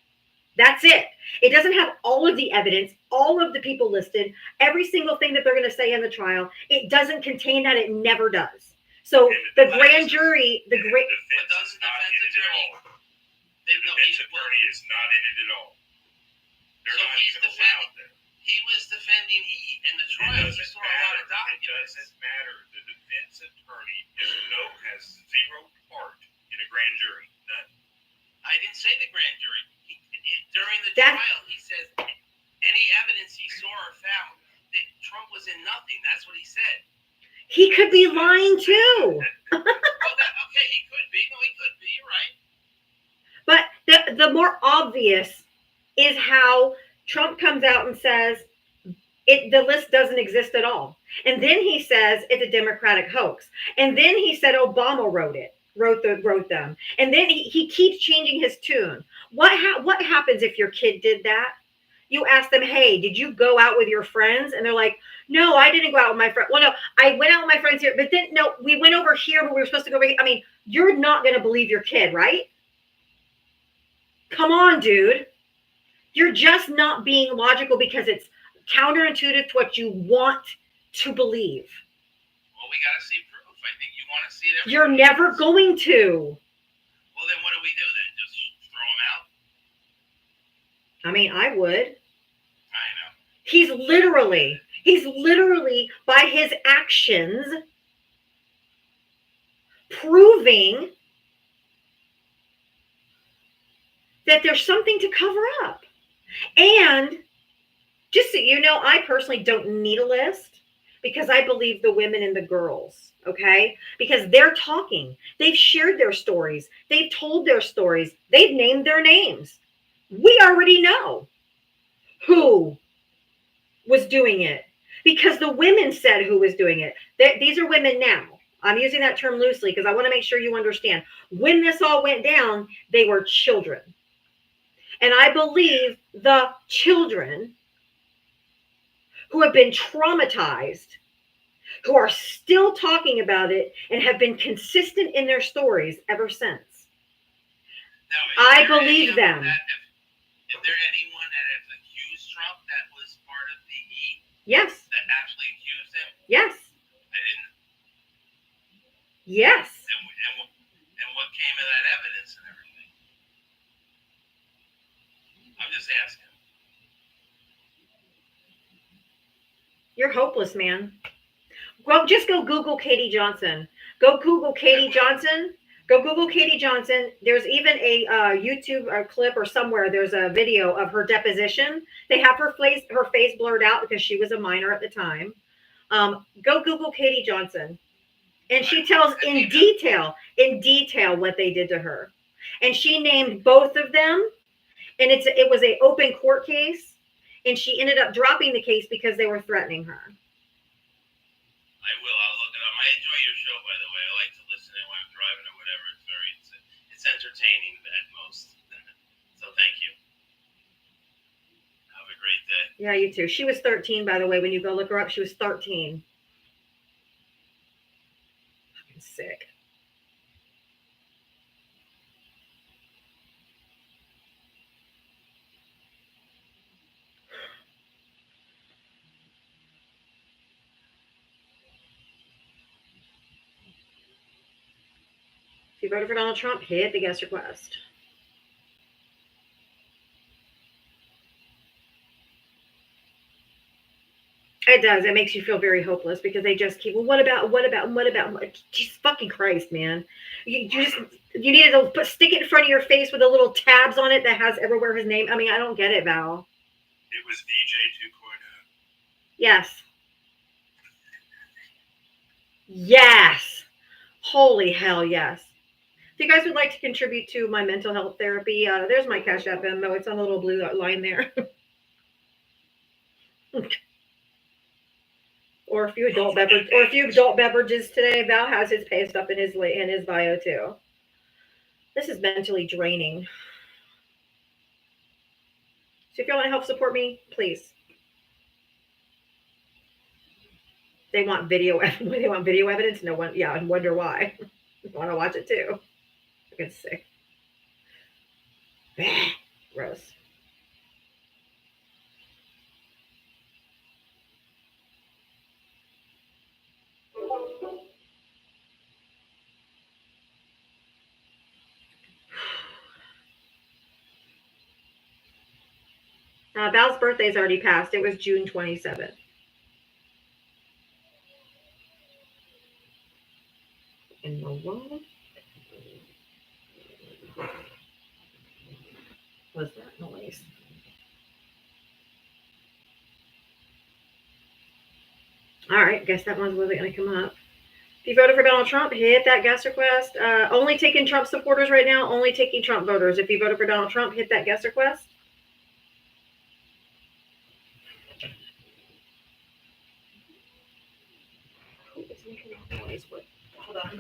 That's it. It doesn't have all of the evidence, all of the people listed, every single thing that they're going to say in the trial. It doesn't contain that. It never does. So the grand jury, The defense is not in it at all. The defense attorney is not in it at all. They're not even allowed there. He was defending E in the trial. He saw a lot of It documents. doesn't matter. The defense attorney has zero part in a grand jury. None. I didn't say the grand jury. During the That- trial, he says any evidence he saw or found that Trump was in nothing. That's what he said. he could be lying too. Okay, he could be. No, he could be. You're right. But the more obvious is how Trump comes out and says the list doesn't exist at all. And then he says it's a Democratic hoax. And then he said Obama wrote them. And then he keeps changing his tune. What happens if your kid did that? You ask them, hey, did you go out with your friends? And they're like, no, I didn't go out with my friend. Well, no, I went out with my friends here, but then no, we went over here, but we were supposed to go over here. I mean, you're not going to believe your kid, right? Come on, dude. You're just not being logical because it's counterintuitive to what you want to believe. Well, we got to see proof. I think you want to see it. You're never going to. Well, then what do we do then? Just throw him out? I mean, I would. I know. He's literally by his actions proving that there's something to cover up. And just so you know, I personally don't need a list because I believe the women and the girls, okay? Because they're talking. They've shared their stories. They've told their stories. They've named their names. We already know who was doing it because the women said who was doing it. These are women now. I'm using that term loosely because I want to make sure you understand. When this all went down, they were children. And I believe the children who have been traumatized, who are still talking about it and have been consistent in their stories ever since. Now, I believe them. Is there anyone that has accused Trump that was part of the E Yes. that actually accused him? Yes. I didn't. Yes. And what came of that evidence and everything? I'm just asking. You're hopeless, man. Well, just go Google Katie Johnson. Go Google Katie Johnson. Go Google Katie Johnson. There's even a YouTube clip or somewhere. There's a video of her deposition. They have her face blurred out because she was a minor at the time. Go Google Katie Johnson. And she tells in detail what they did to her. And she named both of them. And it was an open court case. And she ended up dropping the case because they were threatening her. I will. I'll look it up. I enjoy your show, by the way. I like to listen to it when I'm driving or whatever. It's entertaining at most. So thank you. Have a great day. Yeah, you too. She was 13, by the way. When you go look her up, she was 13. Fucking sick. If you voted for Donald Trump, hit the guest request. It does. It makes you feel very hopeless because they just keep, well, what about? Jesus fucking Christ, man. You needed to stick it in front of your face with the little tabs on it that has everywhere his name. I mean, I don't get it, Val. It was VJ 2.0. Yes. Yes. Holy hell, yes. If you guys would like to contribute to my mental health therapy, there's my Cash App Venmo. It's on the little blue line there. Or a few adult beverages today. Val has his pay stuff in his bio too. This is mentally draining. So if you want to help support me, please. They want video. They want video evidence. No one. Yeah, and wonder why. I want to watch it too. I get sick. Gross. Val's birthday's already passed. It was June 27th. In the world was that noise? All right, guess that one wasn't going to come up. If you voted for Donald Trump, hit that guest request. Only taking Trump supporters right now. Only taking Trump voters. If you voted for Donald Trump, hit that guest request. It's making a noise. Hold on. You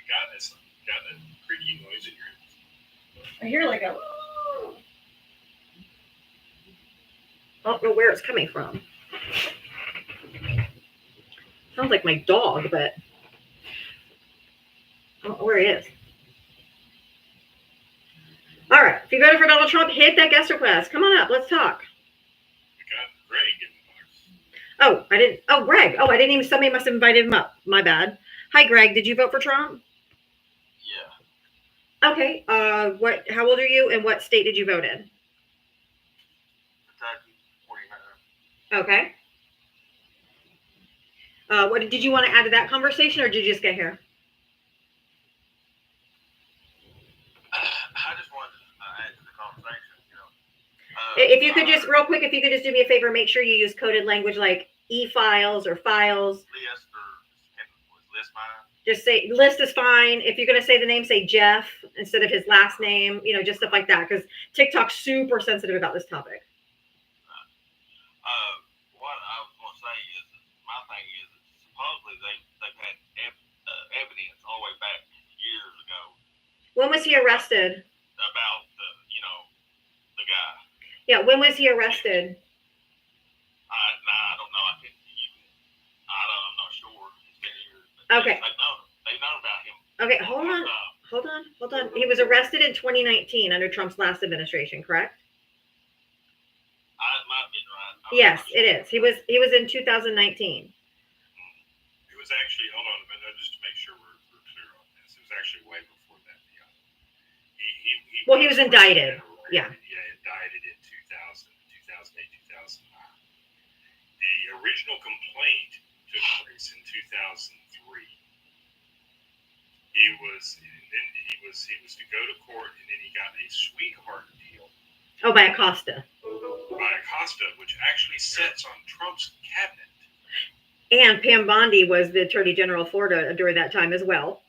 got that creaky noise in your ears. I hear like a. I don't know where it's coming from. Sounds like my dog, but I don't know where he is. All right. If you voted for Donald Trump, hit that guest request. Come on up. Let's talk. We got Greg in the box. Oh, I didn't. Oh, Greg. Oh, I didn't even. Somebody must have invited him up. My bad. Hi, Greg. Did you vote for Trump? Yeah. Okay. What? How old are you, and what state did you vote in? Kentucky, 49. Okay. What did you want to add to that conversation, or did you just get here? I just wanted to add to the conversation, If you could just, real quick, if you could just do me a favor, make sure you use coded language like e-files or files. List or list mine. Just say list is fine. If you're going to say the name, say Jeff instead of his last name, just stuff like that. Because TikTok's super sensitive about this topic. What I was going to say is, my thing is, supposedly they've had evidence all the way back years ago. When was he arrested? About the guy. Yeah, when was he arrested? I don't know. I'm not sure. It's been years. But Okay. They've known about him. Okay, hold on. He was arrested in 2019 under Trump's last administration, correct? It might be right. Yes, it is. He was in 2019. It was actually, hold on a minute, just to make sure we're clear on this. It was actually way before that. He was indicted. Yeah. Yeah, indicted in 2000, 2008, 2009. The original complaint took place in 2003. He was to go to court, and then he got a sweetheart deal Oh, by Acosta. by Acosta, which actually sits on Trump's cabinet. And Pam Bondi was the Attorney General of Florida during that time as well.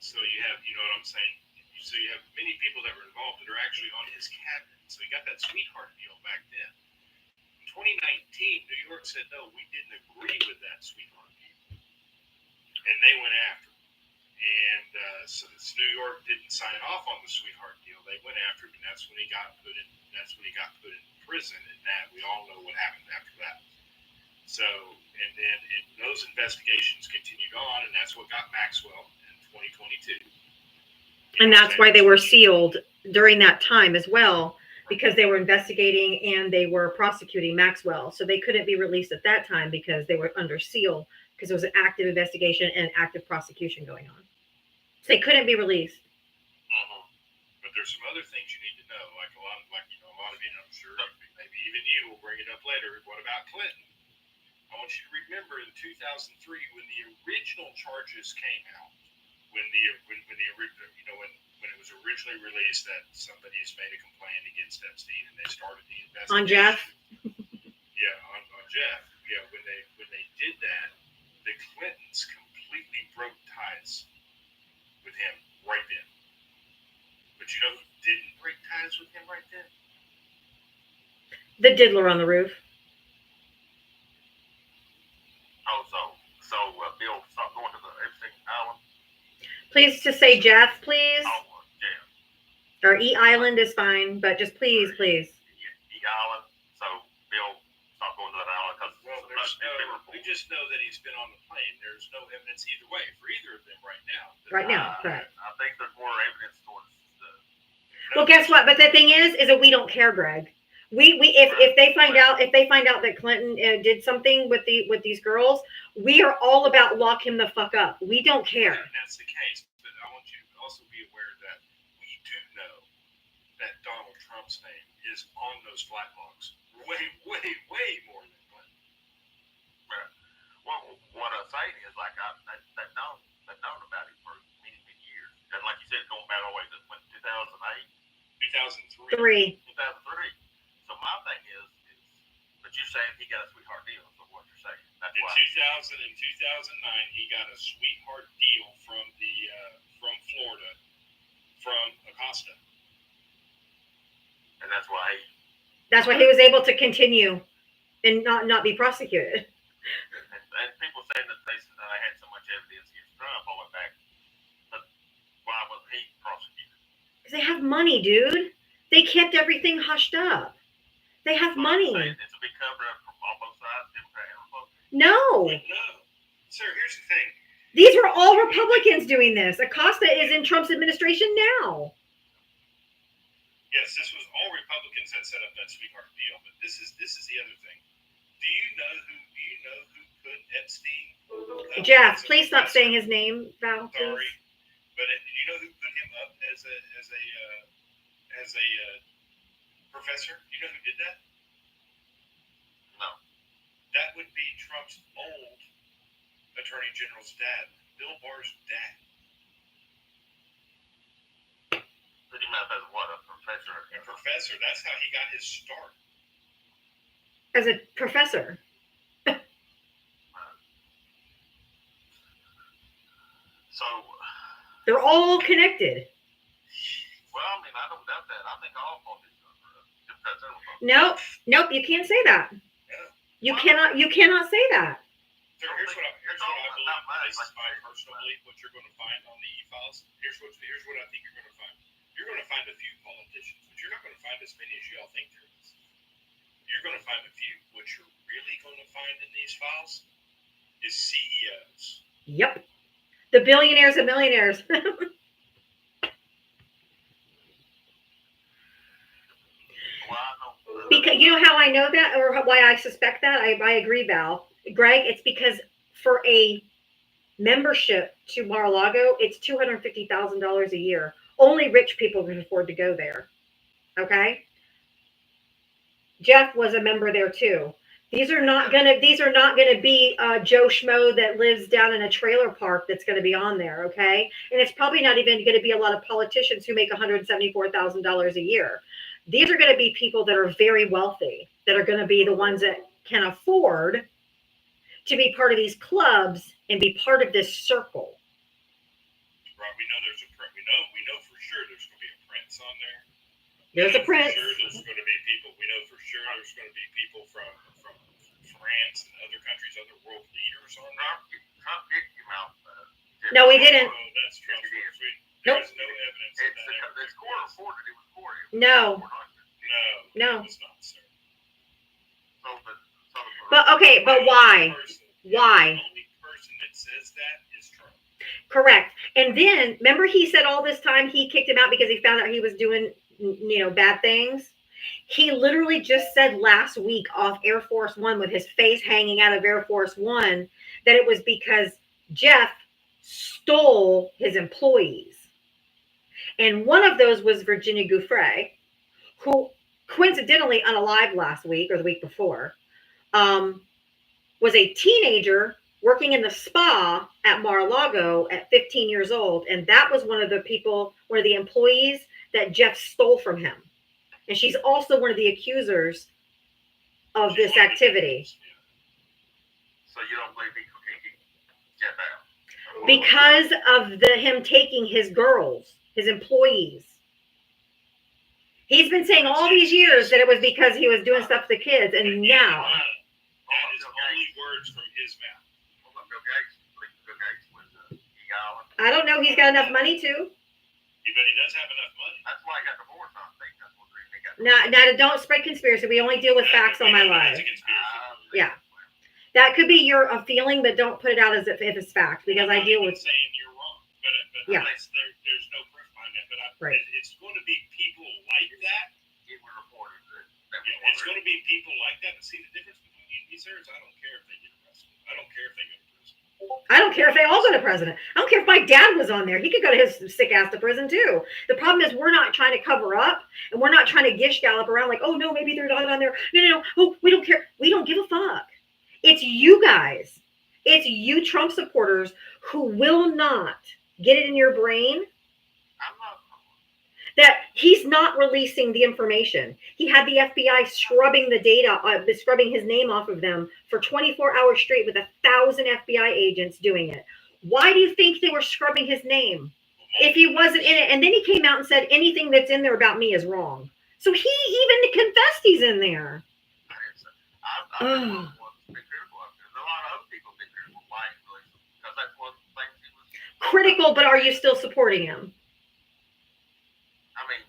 So you have, you know what I'm saying? So you have many people that were involved that are actually on his cabinet. So he got that sweetheart deal back then. In 2019, New York said, no, we didn't agree with that sweetheart deal. And they went after him. And since New York didn't sign off on the sweetheart deal, they went after him, and that's when he got put in prison. And that we all know what happened after that. So, and those investigations continued on, and that's what got Maxwell in 2022. And that's why they were sealed during that time as well, because they were investigating and they were prosecuting Maxwell. So they couldn't be released at that time because they were under seal because there was an active investigation and active prosecution going on. So they couldn't be released. But there's some other things you need to know, like a lot of you, I'm sure, maybe even you will bring it up later. What about Clinton? I want you to remember in 2003 when the original charges came out, when it was originally released that somebody has made a complaint against Epstein and they started the investigation. On Jeff? Yeah, on Jeff. Yeah, when they did that, the Clintons completely broke ties with him right then. But you know who didn't break ties with him right then? The diddler on the roof. So Bill, stop going to the Epstein Island. Please just say Jeff, please. Oh, yeah. Or E Island is fine, but just please. E Island. So Bill, stop going to that island because we just know that he's been on the plane. There's no evidence either way for either of them right now. Right now, correct. I think there's more evidence towards the. Well, guess what? But the thing is that we don't care, Greg. If they find out that Clinton did something with these girls, we are all about lock him the fuck up. We don't care. And that's the case, but I want you to also be aware that we do know that Donald Trump's name is on those flight logs way more than Clinton. Right. Well, what I'm saying is like they've known about it for many years, and like you said, going back all the way to 2008, 2003. 2003. So my thing is, but you're saying he got a sweetheart deal. So what you're saying? That's In why. 2009, he got a sweetheart deal from Florida, from Acosta. And that's why. That's why he was able to continue and not be prosecuted. And people saying that they had so much evidence against Trump all the way back, but why wasn't he prosecuted? Because they have money, dude. They kept everything hushed up. They have money. It's a big cover up from all both sides, Democrat and Republican. No. No. Sir, here's the thing. These were all Republicans doing this. Acosta is in Trump's administration now. Yes, this was all Republicans that set up that sweetheart deal, but this is the other thing. Do you know who put Epstein? Jeff, please stop saying his name, Val. Please. Sorry, but do you know who put him up as a professor? You know who did that? No. That would be Trump's old Attorney General's dad, Bill Barr's dad. Put him up as what? A professor? A professor. That's how he got his start. As a professor. So. They're all connected. Well, I mean, I don't doubt that. I think all politicians are Democrats and Republicans. Nope, you can't say that. You cannot say that. So here's what I believe. This is my personal belief. What you're going to find on the e-files. Here's what I think you're going to find. You're going to find a few politicians, but you're not going to find as many as y'all think there is. You're going to find a few. What you're really going to find in these files is CEOs. Yep. The billionaires and millionaires. Because you know how I know that, or why I suspect that? I agree, Val. Greg, it's because for a membership to Mar-a-Lago, it's $250,000 a year. Only rich people can afford to go there. Okay. Jeff was a member there too. These are not gonna be Joe Schmo that lives down in a trailer park that's gonna be on there. Okay. And it's probably not even gonna be a lot of politicians who make $174,000 a year. These are going to be people that are very wealthy, that are going to be the ones that can afford to be part of these clubs and be part of this circle. Right. We know there's we know for sure there's going to be a prince on there. There's a prince. For sure there's going to be people. We know for sure there's going to be people from France and other countries, other world leaders on there. Trump kicked him out. No, he didn't. Oh, that's Trump. Nope. There's no evidence of that. It's court reported it was for him. No. No. It was not, sir. But okay, but why? Why? The only person that says that is Trump. Correct. And then remember he said all this time he kicked him out because he found out he was doing, bad things. He literally just said last week off Air Force One with his face hanging out of Air Force One that it was because Jeff stole his employees. And one of those was Virginia Giuffre, who coincidentally unalived last week or the week before, was a teenager working in the spa at Mar-a-Lago at 15 years old. And that was one of the employees that Jeff stole from him. And she's also one of the accusers of this activity. So you don't believe he can get out? Because of him taking his girls, his employees. He's been saying all these years that it was because he was doing stuff to kids, and now. That is only words from his mouth. Bill Gates was Eagle. I don't know. He's got enough money to. But he does have enough money. That's why he got divorced. I think that's what he got. Now, don't spread conspiracy. We only deal with facts on my live. That's a conspiracy. Yeah. That could be your feeling, but don't put it out as if it's fact, because I deal with. I'm not saying you're wrong, but Yeah. there's no proof behind that. But Right. It's going to be people like that. It was reported that Yeah, it's going to be people like that. But see, the difference between you and me, sir, is I don't care if they get arrested. I don't care if they go to prison. I don't care if they all go to president. I don't care if my dad was on there. He could go to his sick ass to prison too. The problem is we're not trying to cover up, and we're not trying to gish gallop around like, oh no, maybe they're not on there. No. Oh, we don't care. We don't give a fuck. It's you guys. It's you Trump supporters who will not get it in your brain I'm not. that he's not releasing the information. He had the FBI scrubbing the data, scrubbing his name off of them for 24 hours straight with 1,000 FBI agents doing it. Why do you think they were scrubbing his name if he wasn't in it? And then he came out and said anything that's in there about me is wrong. So he even confessed he's in there. I just want to be critical of it. There's a lot of other people be critical of Biden because that's one of the things he was. Critical, but are you still supporting him? I mean,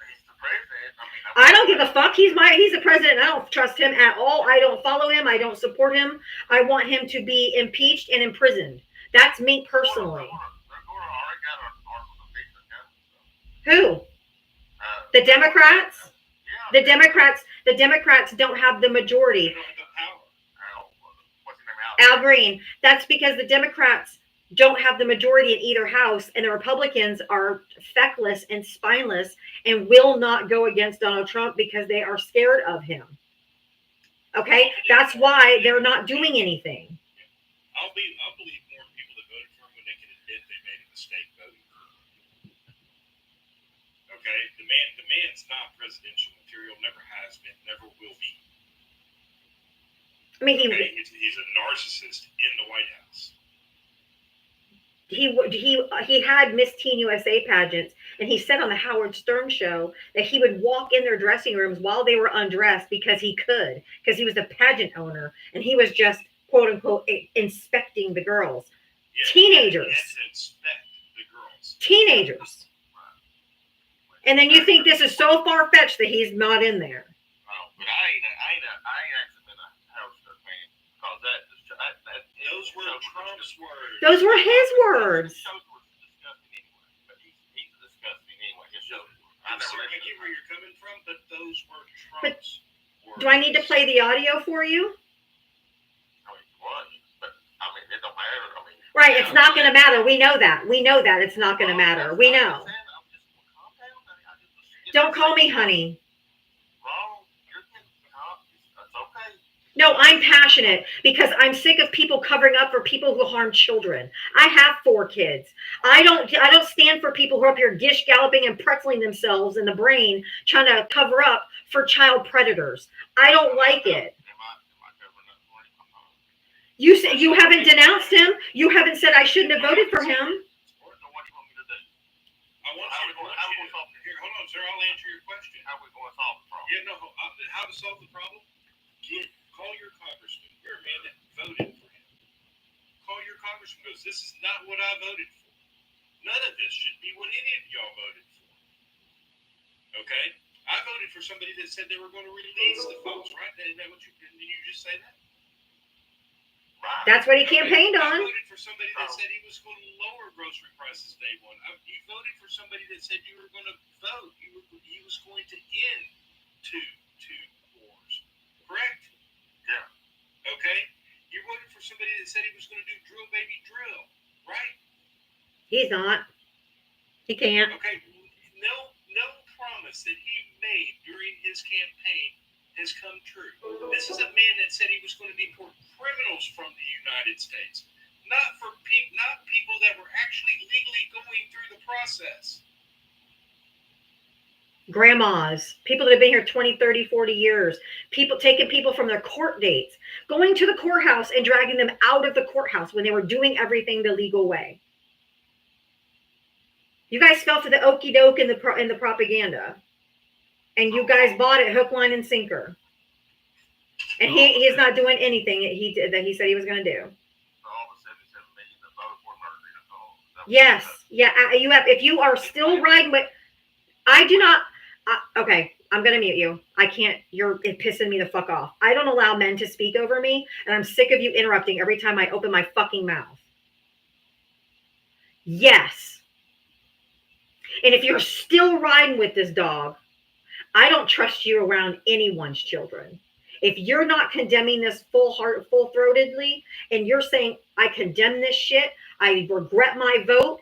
he's the president. I don't give a fuck. He's the president. I don't trust him at all. I don't follow him. I don't support him. I want him to be impeached and imprisoned. That's me personally. Who? The Democrats? The Democrats don't have the majority. They don't have the power. What's his name? Al Green. That's because the Democrats don't have the majority in either house, and the Republicans are feckless and spineless and will not go against Donald Trump because they are scared of him. Okay? That's why they're not doing anything. I'll believe more people that voted for him when they can admit they made a mistake voting for him. Okay? The man's not presidential material, never has been, never will be. I mean, Okay? He's a narcissist in the White House. he had Miss Teen USA pageants, and he said on the Howard Stern show that he would walk in their dressing rooms while they were undressed because he was the pageant owner, and he was just quote unquote inspecting the girls. Yeah, Teenagers. He has to inspect the girls. Teenagers. And then you think this is so far-fetched that he's not in there. Oh, but I ain't actually been a Howard Stern fan because that Those were Trump's words. Those were his words. His shows were disgusting anyway. But he's disgusting anyway. His shows were. I get where you're coming from, but those were Trump's words. Do I need to play the audio for you? I mean, what? But I mean, it don't matter. I mean, Right, it's not going to matter. We know that. We know that it's not going to matter. We know. Don't call me honey. Wrong. You're that's okay. No, I'm passionate because I'm sick of people covering up for people who harm children. I have 4 kids. I don't stand for people who are up here gish galloping and pretzeling themselves in the brain trying to cover up for child predators. I don't like it. You say you haven't denounced him. You haven't said I shouldn't have voted for him. Here, hold on, sir. I'll answer your question. How we going to solve the problem? Yeah, no. How to solve the problem? Call your congressman. You're a man that voted for him. Call your congressman. Goes, this is not what I voted for. None of this should be what any of y'all voted for. Okay? I voted for somebody that said they were going to release the phones, right? Isn't that what did you just say that? Right. That's what he campaigned I on. voted for somebody that said he was going to lower grocery prices day one. You voted for somebody that said you were going to vote. He was going to end two wars. Correct? Yeah. Okay? You voted for somebody that said he was going to do drill, baby, drill. Right? He's not. He can't. Okay? No promise that he made during his campaign has come true. This is a man that said he was going to deport criminals from the United States, not people that were actually legally going through the process. Grandmas, people that have been here 20, 30, 40 years, people taking people from their court dates, going to the courthouse and dragging them out of the courthouse when they were doing everything the legal way. You guys fell for the okie doke in the propaganda, and you guys bought it hook, line, and sinker. And he is not doing anything that he said he was going to do. All the 77 million that voted for Murphy. That's all. Yes, yeah. You have. If you are still riding with, I do not. Okay, I'm going to mute you. I can't. You're pissing me the fuck off. I don't allow men to speak over me, and I'm sick of you interrupting every time I open my fucking mouth. Yes. And if you're still riding with this dog, I don't trust you around anyone's children. If you're not condemning this full-throatedly, and you're saying, I condemn this shit, I regret my vote,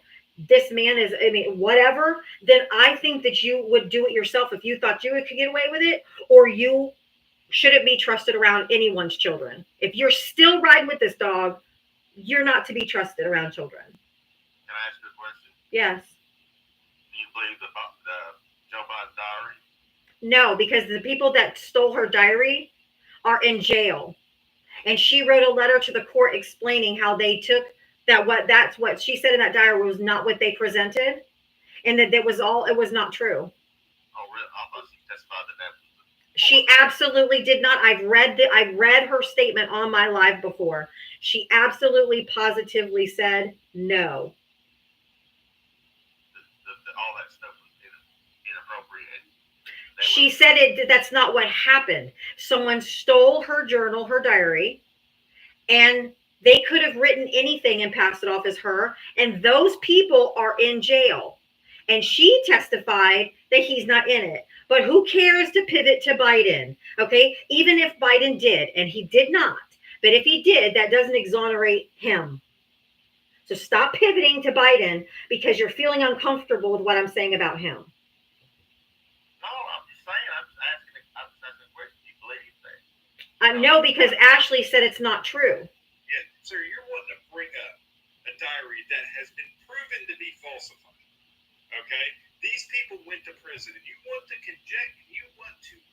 this man is, whatever, then I think that you would do it yourself if you thought you could get away with it, or you shouldn't be trusted around anyone's children. If you're still riding with this dog, you're not to be trusted around children. Can I ask you a question? Yes. Do you believe the Joe Biden diary? No, because the people that stole her diary are in jail. And she wrote a letter to the court explaining how they took that's what she said in that diary was not what they presented, and that it was not true. Oh, really? I thought she testified that was She absolutely did not. I've read her statement on my live before. She absolutely positively said no. all that stuff was inappropriate. She said that's not what happened. Someone stole her journal, her diary, and they could have written anything and passed it off as her. And those people are in jail. And she testified that he's not in it. But who cares to pivot to Biden? Okay, even if Biden did, and he did not. But if he did, that doesn't exonerate him. So stop pivoting to Biden because you're feeling uncomfortable with what I'm saying about him. No, I'm just saying. I'm just asking a question. Do you believe that? No, because Ashley said it's not true. Yeah, sir, you're wanting to bring up a diary that has been proven to be falsified. Okay? These people went to prison, and you want to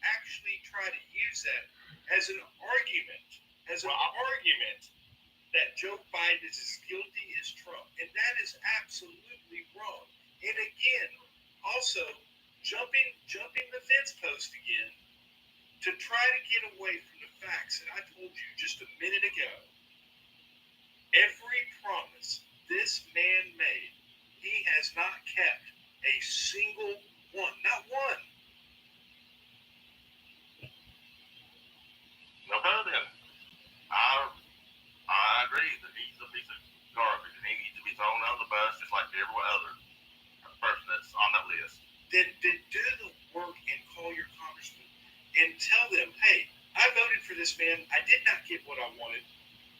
actually try to use that as an argument, that Joe Biden is as guilty as Trump. And that is absolutely wrong. And again, also jumping the fence post again to try to get away from the facts that I told you just a minute ago. Every promise this man made, he has not kept a single one. Not one. Okay, then. I agree that he's a piece of garbage and he needs to be thrown under the bus just like every other person that's on that list. Then do the work and call your congressman and tell them, hey, I voted for this man. I did not get what I wanted.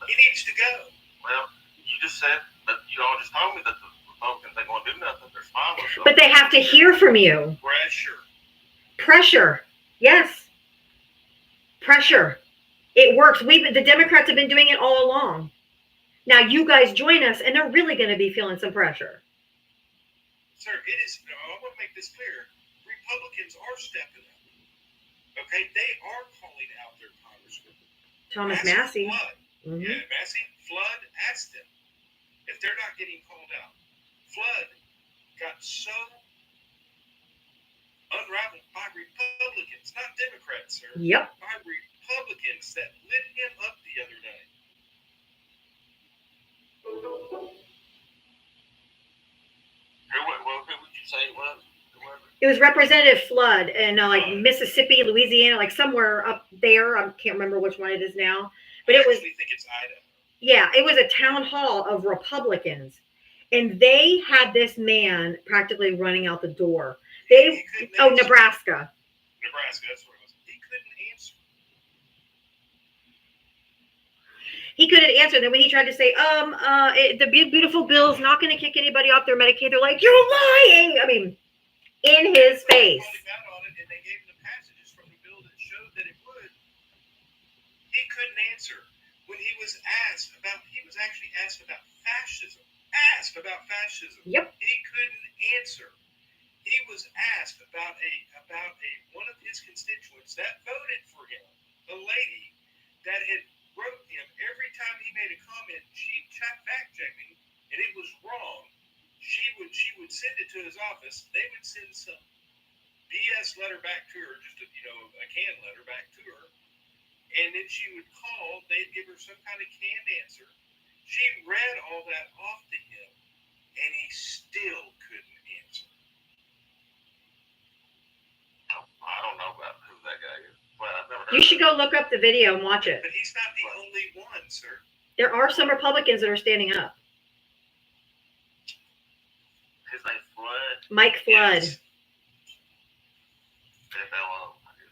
He needs to go. Well, you just said that you all just told me that the Republicans ain't going to do nothing. They're spineless. But they have to hear from you. Pressure. Yes. Pressure. It works. The Democrats have been doing it all along. Now you guys join us, and they're really going to be feeling some pressure. Sir, I want to make this clear. Republicans are stepping up. Okay? They are calling out their congressman. Thomas Massie. Flood. Mm-hmm. Yeah, Massie, Flood, asked them if they're not getting called out. Flood got so unraveled by Republicans, not Democrats, sir. Yep. By Republicans that lit him up the other day. Who would you say it was? It was Representative Flood in Mississippi, Louisiana, like somewhere up there. I can't remember which one it is now. But it was. I actually think it's Idaho. Yeah, it was a town hall of Republicans, and they had this man practically running out the door. Nebraska. Nebraska. Nebraska, that's what it He couldn't answer. Then when he tried to say, the beautiful bill's not going to kick anybody off their Medicaid, they're like, you're lying. I mean, in his face. Calling out on it, and they gave him the passages from the bill that showed that it would. He couldn't answer when he was asked about. He was actually asked about fascism. Yep. He couldn't answer. He was asked about a one of his constituents that voted for him, the lady that had wrote him every time he made a comment. She fact checking, and it was wrong. She would send it to his office. They would send some BS letter back to her, just a canned letter back to her, and then she would call. They'd give her some kind of canned answer. She read all that off to him, and he still couldn't answer. I don't know about who that guy is. Well, I've never heard You should go look up the video and watch it. But he's not the only one, sir. There are some Republicans that are standing up. His name's Flood. Mike Flood. Yes.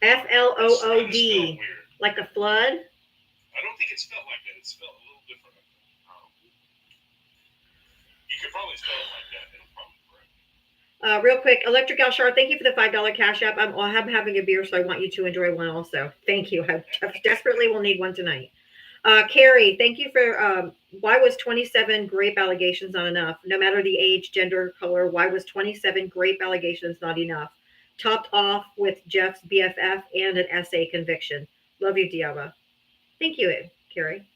F-L-O. FLOOD. It's spelled weird. Like a flood. I don't think it's spelled like that. It's spelled a little different. You could probably spell it like that. It'll probably correct. Real quick, Electric Alshar, thank you for the $5 cash app. I'm having a beer, so I want you to enjoy one also. Thank you. I desperately will need one tonight. Carrie, thank you for why was 27 grape allegations not enough? No matter the age, gender, color, why was 27 grape allegations not enough? Topped off with Jeff's BFF and an essay conviction. Love you, Diaba. Thank you, Carrie.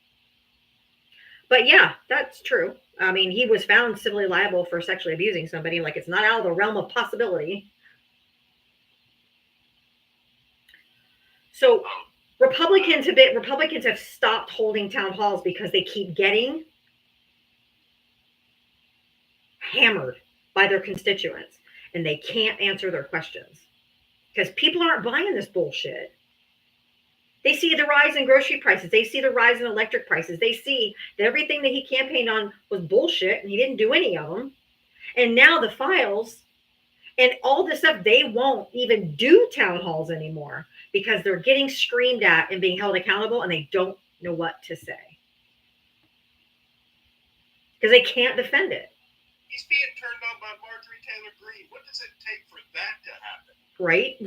But yeah, that's true. I mean, he was found civilly liable for sexually abusing somebody. Like, it's not out of the realm of possibility. So Republicans have stopped holding town halls because they keep getting hammered by their constituents and they can't answer their questions because people aren't buying this bullshit. They see the rise in grocery prices. They see the rise in electric prices. They see that everything that he campaigned on was bullshit and he didn't do any of them. And now the files and all this stuff, they won't even do town halls anymore because they're getting screamed at and being held accountable and they don't know what to say. Because they can't defend it. He's being turned on by Marjorie Taylor Greene. What does it take for that to happen? Right?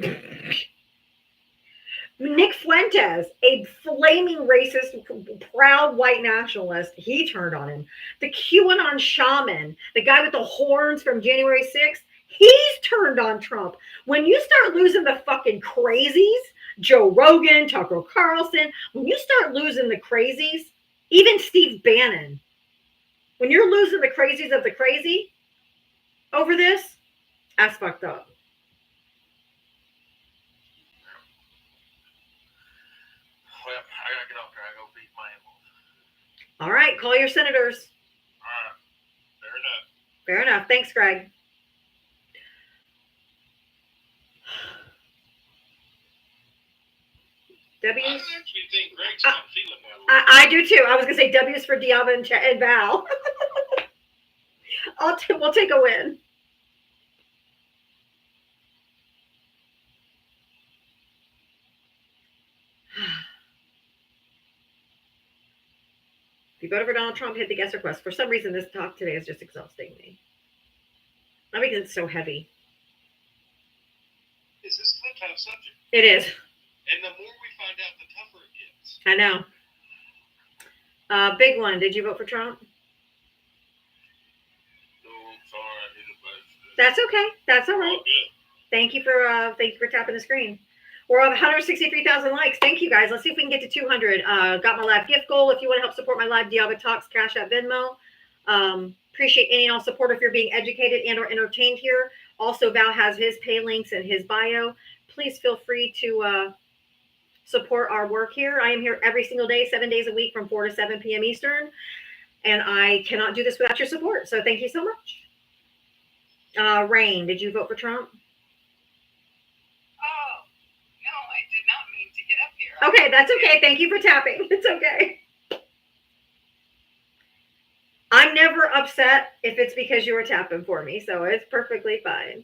Nick Fuentes, a flaming racist, proud white nationalist, he turned on him. The QAnon shaman, the guy with the horns from January 6th, he's turned on Trump. When you start losing the fucking crazies, Joe Rogan, Tucker Carlson, when you start losing the crazies, even Steve Bannon, when you're losing the crazies of the crazy over this, that's fucked up. Well, I gotta get off there. I go feed my animals. All right, call your senators. All right. Fair enough. Fair enough. Thanks, Greg. I W's. actually think Greg's not feeling well. I do too. I was gonna say W's for Diaba and Val. We'll take a win. If you voted for Donald Trump, hit the guest request. For some reason, this talk today is just exhausting me. Not because it's so heavy. Is this a tough subject? It is. And the more we find out, the tougher it gets. I know. Big one. Did you vote for Trump? Oh, sorry, I didn't vote. That's okay. That's all right. All good. Thank you for tapping the screen. We're on 163,000 likes. Thank you guys. Let's see if we can get to 200. Got my live gift goal. If you want to help support my live Diaba Talks, Cash App, Venmo. Appreciate any and all support if you're being educated and or entertained here. Also, Val has his pay links in his bio. Please feel free to support our work here. I am here every single day, 7 days a week from 4 to 7 p.m. Eastern. And I cannot do this without your support. So thank you so much. Rain, did you vote for Trump? Oh, no, I did not mean to get up here. Okay, that's okay. Thank you for tapping. It's okay. I'm never upset if it's because you were tapping for me, so it's perfectly fine.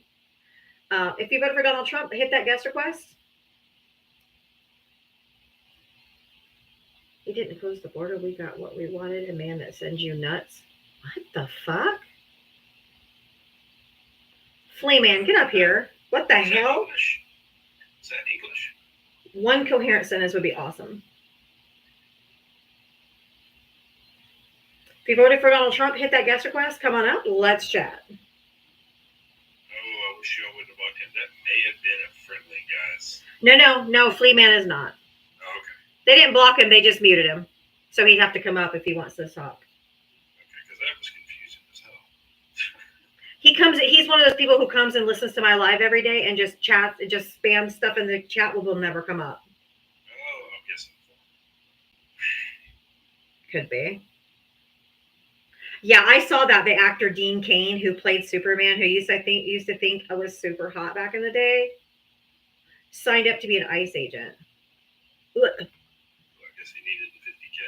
If you voted for Donald Trump, hit that guest request. We didn't close the border. We got what we wanted. A man that sends you nuts. What the fuck? Flea man, get up here. What the Is that hell? English? Is that English? One coherent sentence would be awesome. If you voted for Donald Trump, hit that guest request. Come on up. Let's chat. Oh, I wish I would have bought him. That may have been a friendly guys. No. Flea man is not. Oh, okay. They didn't block him. They just muted him. So he'd have to come up if he wants to talk. Okay, because that was confusing as hell. He's one of those people who comes and listens to my live every day and just chats, just spams stuff in the chat will never come up. Oh, I'm guessing. Could be. Yeah, I saw that the actor Dean Cain, who played Superman, who used to think I was super hot back in the day, signed up to be an ICE agent. Look, Well, I guess he needed the 50K.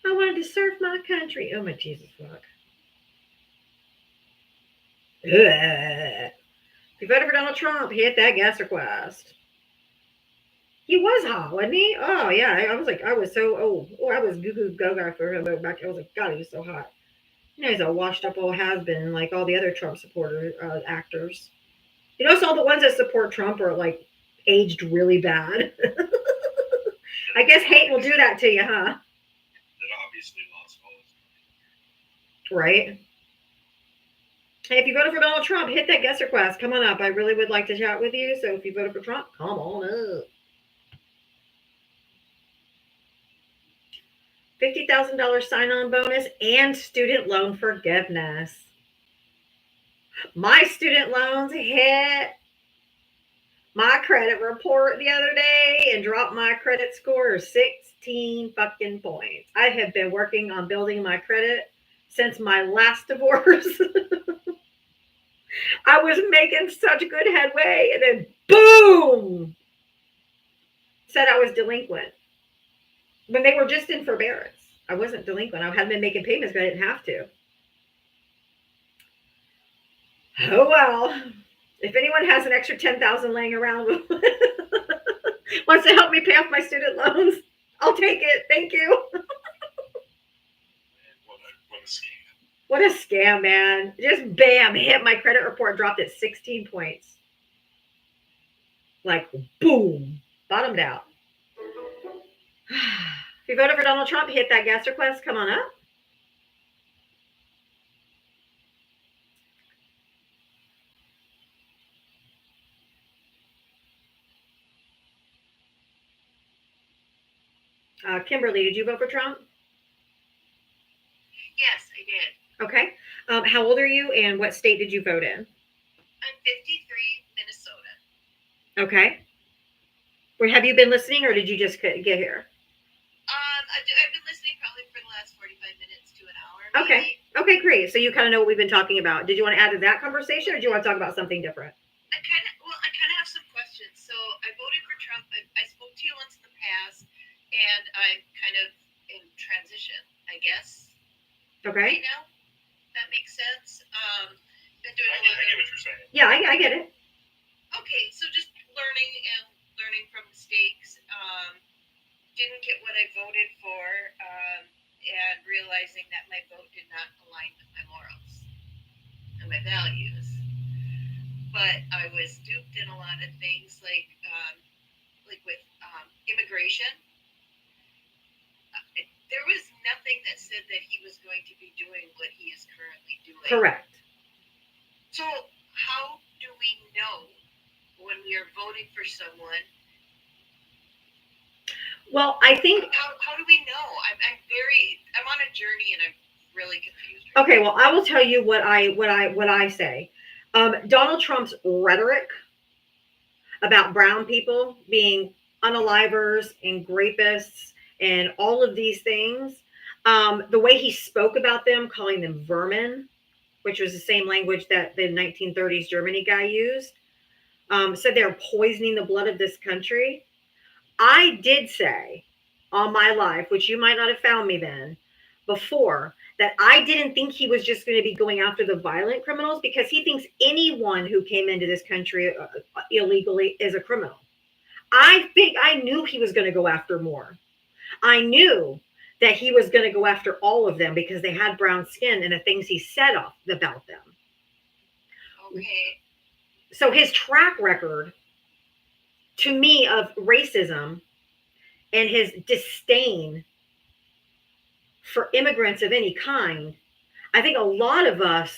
I wanted to serve my country. Oh my Jesus fuck. Ugh. If you voted for Donald Trump, hit that guest request. He was hot, wasn't he? Oh yeah, I was so I was goo goo gaga for him back. I was like, God, he was so hot. You know, he's a washed up old has been like all the other Trump supporter actors. You notice all the ones that support Trump are like aged really bad. I guess hate will do that to you, huh? That obviously lost all his money. Right? Hey, if you voted for Donald Trump, hit that guest request. Come on up. I really would like to chat with you. So if you voted for Trump, come on up. $50,000 sign-on bonus and student loan forgiveness. My student loans hit my credit report the other day and dropped my credit score 16 fucking points. I have been working on building my credit since my last divorce. I was making such good headway, and then boom, said I was delinquent. When they were just in forbearance. I wasn't delinquent. I hadn't been making payments, but I didn't have to. Oh well. If anyone has an extra $10,000 laying around wants to help me pay off my student loans, I'll take it. Thank you. Man, what a scam. What a scam, man. Just bam, hit my credit report, dropped at 16 points. Like boom, bottomed out. If you voted for Donald Trump, hit that guest request. Come on up. Kimberly, did you vote for Trump? Yes, I did. Okay. How old are you and what state did you vote in? I'm 53, Minnesota. Okay. Where have you been listening or did you just get here? I've been listening probably for the last 45 minutes to an hour. Okay. Maybe. Okay, great. So you kind of know what we've been talking about. Did you want to add to that conversation or do you want to talk about something different? I kind of have some questions. So I voted for Trump. I spoke to you once in the past, and I'm kind of in transition, I guess. Okay. Right now, that makes sense. Been doing I a lot get of. what you're saying. Yeah, I get it. Okay, so just learning from mistakes. Didn't get what I voted for, and realizing that my vote did not align with my morals and my values. But I was duped in a lot of things, like with immigration. There was nothing that said that he was going to be doing what he is currently doing. Correct. So how do we know when we are voting for someone? Well, I think How do we know? I'm on a journey and I'm really confused. okay, well, I will tell you what I say. Donald Trump's rhetoric about brown people being unalivers and rapists and all of these things, the way he spoke about them, calling them vermin, which was the same language that the 1930s Germany guy used, said they're poisoning the blood of this country. I did say on my life, which you might not have found me then, before, that I didn't think he was just going to be going after the violent criminals because he thinks anyone who came into this country illegally is a criminal. I think I knew he was going to go after more. I knew that he was going to go after all of them because they had brown skin and the things he said about them. Okay. So his track record, to me, of racism and his disdain for immigrants of any kind, I think a lot of us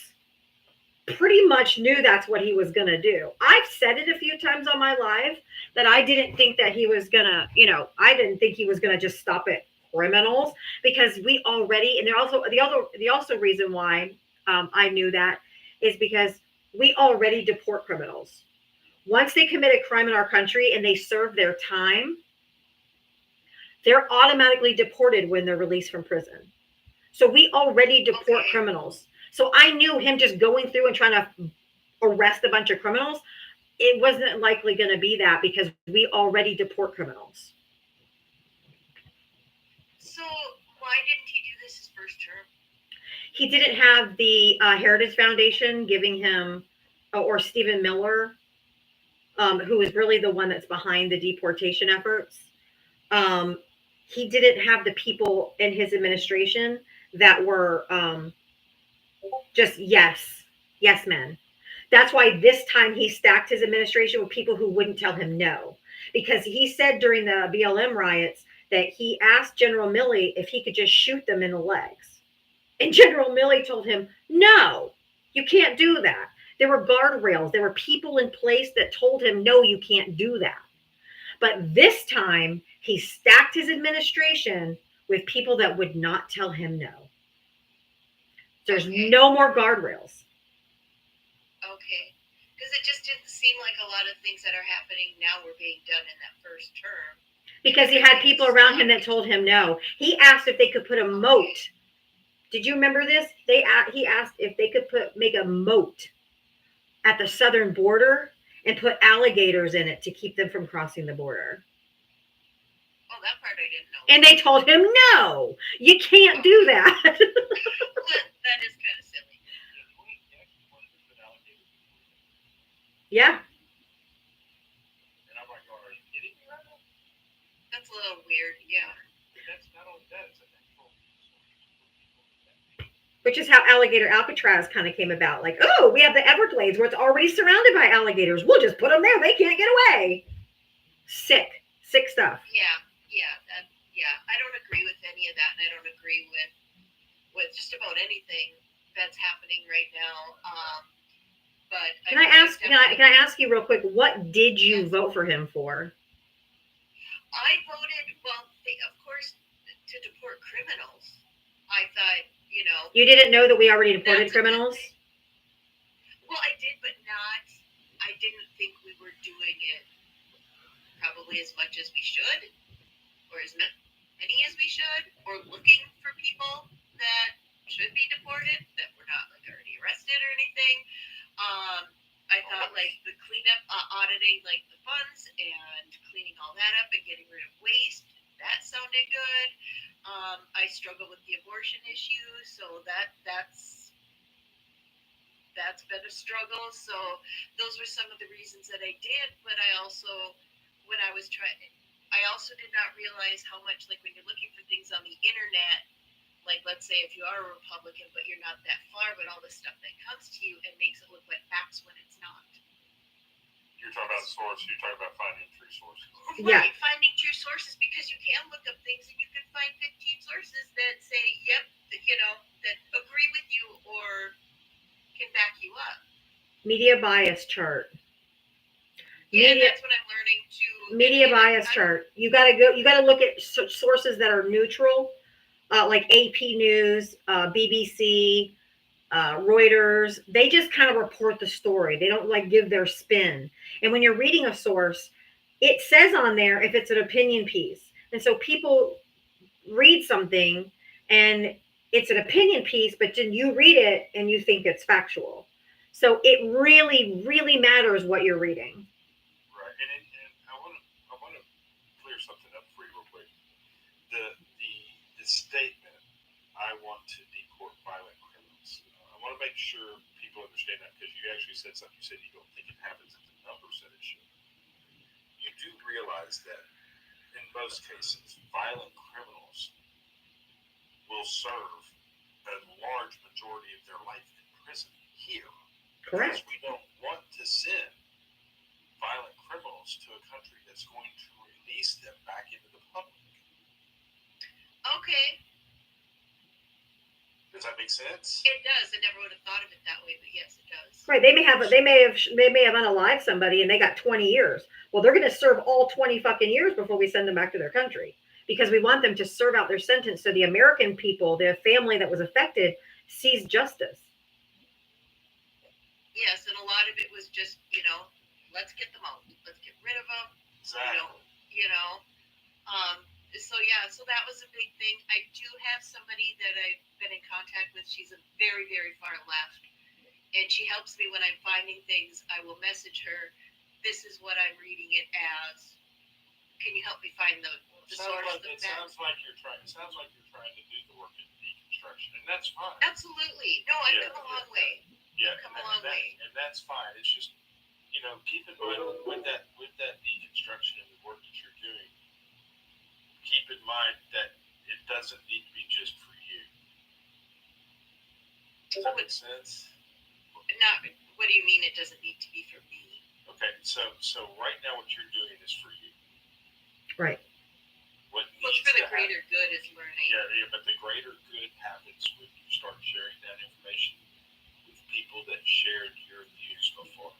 pretty much knew that's what he was going to do. I've said it a few times on my live that I didn't think that he was going to, I didn't think he was going to just stop at criminals, because we already, and the also reason why I knew that is because we already deport criminals. Once they commit a crime in our country and they serve their time, they're automatically deported when they're released from prison. So we already deport criminals. So I knew him just going through and trying to arrest a bunch of criminals, it wasn't likely going to be that, because we already deport criminals. So why didn't he do this his first term? He didn't have the Heritage Foundation giving him, or Stephen Miller, who is really the one that's behind the deportation efforts. He didn't have the people in his administration that were just yes men. That's why this time he stacked his administration with people who wouldn't tell him no. Because he said during the BLM riots that he asked General Milley if he could just shoot them in the legs. And General Milley told him, no, you can't do that. There were guardrails. There were people in place that told him, no, you can't do that. But this time he stacked his administration with people that would not tell him no. There's no more guardrails. Okay. Because it just didn't seem like a lot of things that are happening now were being done in that first term. Because he had people around him that told him no. He asked if they could put a moat. Did you remember this? He asked if they could make a moat at the southern border and put alligators in it to keep them from crossing the border. Oh, that part I didn't know. And they told him, no, you can't do that. That is kind of silly. Yeah. And I'm like, are you kidding me right now? That's a little weird, yeah. That's not only that, it's a natural. Which is how alligator Alcatraz kind of came about. Like, oh, we have the Everglades where it's already surrounded by alligators. We'll just put them there. They can't get away. Sick stuff. Yeah. I don't agree with any of that, and I don't agree with just about anything that's happening right now. But Can I ask you real quick? What did you vote for him for? I voted, of course, to deport criminals. I thought, You didn't know that we already deported criminals? Well, I did, but I didn't think we were doing it probably as much as we should, or as many as we should, or looking for people that should be deported, that were not already arrested or anything. I thought the cleanup, auditing the funds and cleaning all that up and getting rid of waste, that sounded good. I struggle with the abortion issue, so that's been a struggle. So those were some of the reasons that I did. But I also, when I was I also did not realize how much, when you're looking for things on the internet, let's say if you are a Republican, but you're not that far, but all the stuff that comes to you and makes it look like facts when it's not. You're talking about source. You're talking about finding true sources. Yeah. Right, finding true sources, because you can look up things and you can find 15 sources that say, yep, that agree with you or can back you up. Media bias chart. Yeah, that's what I'm learning too. Media bias chart. You gotta look at sources that are neutral, like AP News, BBC, Reuters. They just kind of report the story. They don't give their spin. And when you're reading a source, it says on there if it's an opinion piece. And so people read something and it's an opinion piece, but then you read it and you think it's factual. So it really, really matters what you're reading. Right, and I want to clear something up for you real quick. The statement, I want to deport violent criminals. I want to make sure people understand that, because you actually said something. You said you don't think it happens, and the number said it should. You do realize that in most cases, violent criminals will serve a large majority of their life in prison here. Correct. Because we don't want to send violent criminals to a country that's going to release them back into the public. Okay, Does that make sense? it does. I never would have thought of it that way, but yes, it does. Right. They may have unalived somebody and they got 20 years. Well, they're going to serve all 20 fucking years before we send them back to their country, because we want them to serve out their sentence so the American people, the family that was affected, sees justice. Yes, and a lot of it was just, let's get them out. Let's get rid of them. Exactly. So yeah, so that was a big thing. I do have somebody that I've been in contact with. She's a very, very far left, and she helps me when I'm finding things. I will message her. This is what I'm reading it as. Can you help me find the source of that? It sounds like you're trying to do the work in deconstruction, and that's fine. Absolutely. No, I've come a long way. Yeah, come a long way. and that's fine. It's just, keep in mind with that deconstruction and the work that you're doing, keep in mind that it doesn't need to be just for you. Does that make sense? What do you mean it doesn't need to be for me? Okay, so right now what you're doing is for you. Right. What Well, needs it's for the to greater happen, good is learning. yeah, but the greater good happens when you start sharing that information with people that shared your views before.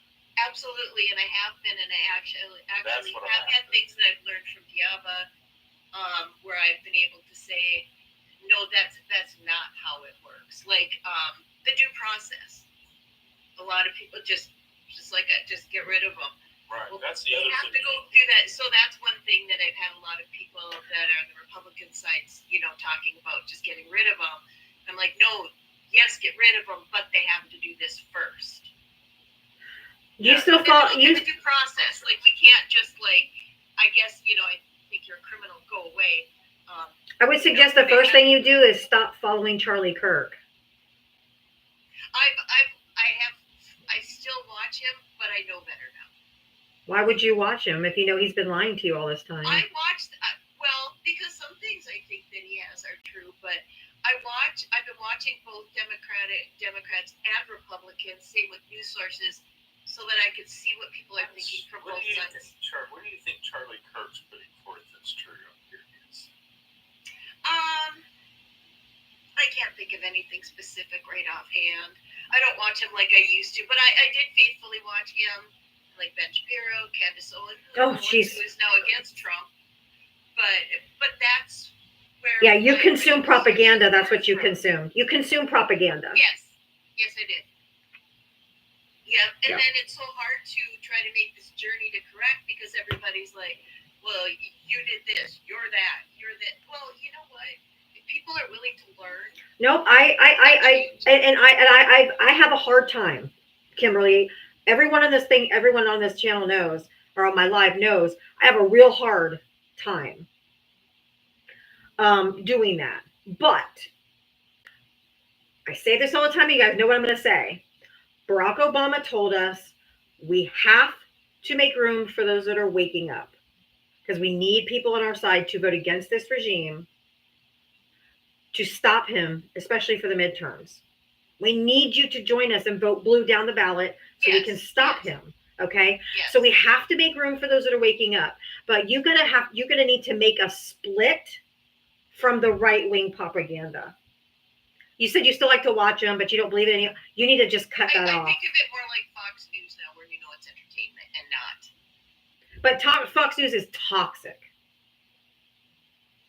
Absolutely, and I have been, and I actually That's what I'm have had after. things that I've learned from Diaba, where I've been able to say, no, that's not how it works. Like the due process. A lot of people just get rid of them. Right. Well, That's the they other have thing. to go through that. So that's one thing that I've had a lot of people that are the Republican sides, talking about just getting rid of them. I'm like, no, yes, get rid of them, but they have to do this first. You Yeah. still And fall. then You the due process. Like we can't just I guess I think you're a criminal, go away. I would suggest the first thing you do is stop following Charlie Kirk. I still watch him, but I know better now. Why would you watch him if you know he's been lying to you all this time? I watched because some things I think that he has are true, but I've been watching both Democrats and Republicans, same with news sources, so that I could see what people are thinking from both sides. What do you think Charlie Kirk's putting forth that's true here is? I can't think of anything specific right offhand. I don't watch him like I used to, but I did faithfully watch him, like Ben Shapiro, Candace Owens, Oh, jeez. who is now against Trump. But that's where. Yeah, you my consume original propaganda. sources That's what you were from. consume. You consume propaganda. Yes, I did. Yeah, and Yeah. then it's so hard to try to make this journey to correct because everybody's like, well, you did this, you're that, you're that. Well, you know what? If people are willing to learn. Nope. I have a hard time, Kimberly. Everyone on this channel knows, or on my live knows, I have a real hard time doing that. But I say this all the time. You guys know what I'm going to say. Barack Obama told us we have to make room for those that are waking up, because we need people on our side to vote against this regime, to stop him, especially for the midterms. We need you to join us and vote blue down the ballot so we can stop him. Okay. Yes. So we have to make room for those that are waking up, but you're going to need to make a split from the right wing propaganda. You said you still like to watch them, but you don't believe in any. You need to just cut that I off. think of it more like Fox News now, where it's entertainment and not. But Fox News is toxic.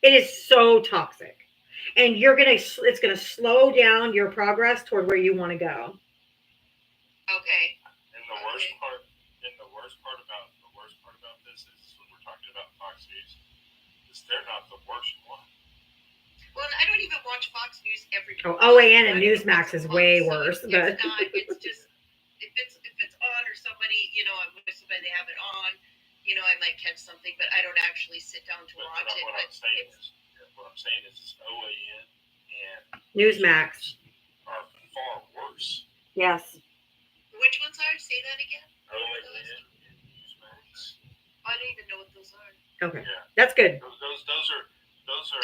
It is so toxic, and it's gonna slow down your progress toward where you want to go. Okay. And the worst part about this is when we're talking about Fox News, is they're not the worst one. Well, I don't even watch Fox News every day. Oh, OAN and Newsmax is way worse. It's But not. It's just if it's on or somebody, I'm with somebody, they have it on. I might catch something, but I don't actually sit down to watch it. What I'm saying is OAN and Newsmax. are far worse. Yes. Which ones are? Say that again. OAN and Newsmax. I don't even know what those are. Okay, Yeah. that's good. Those are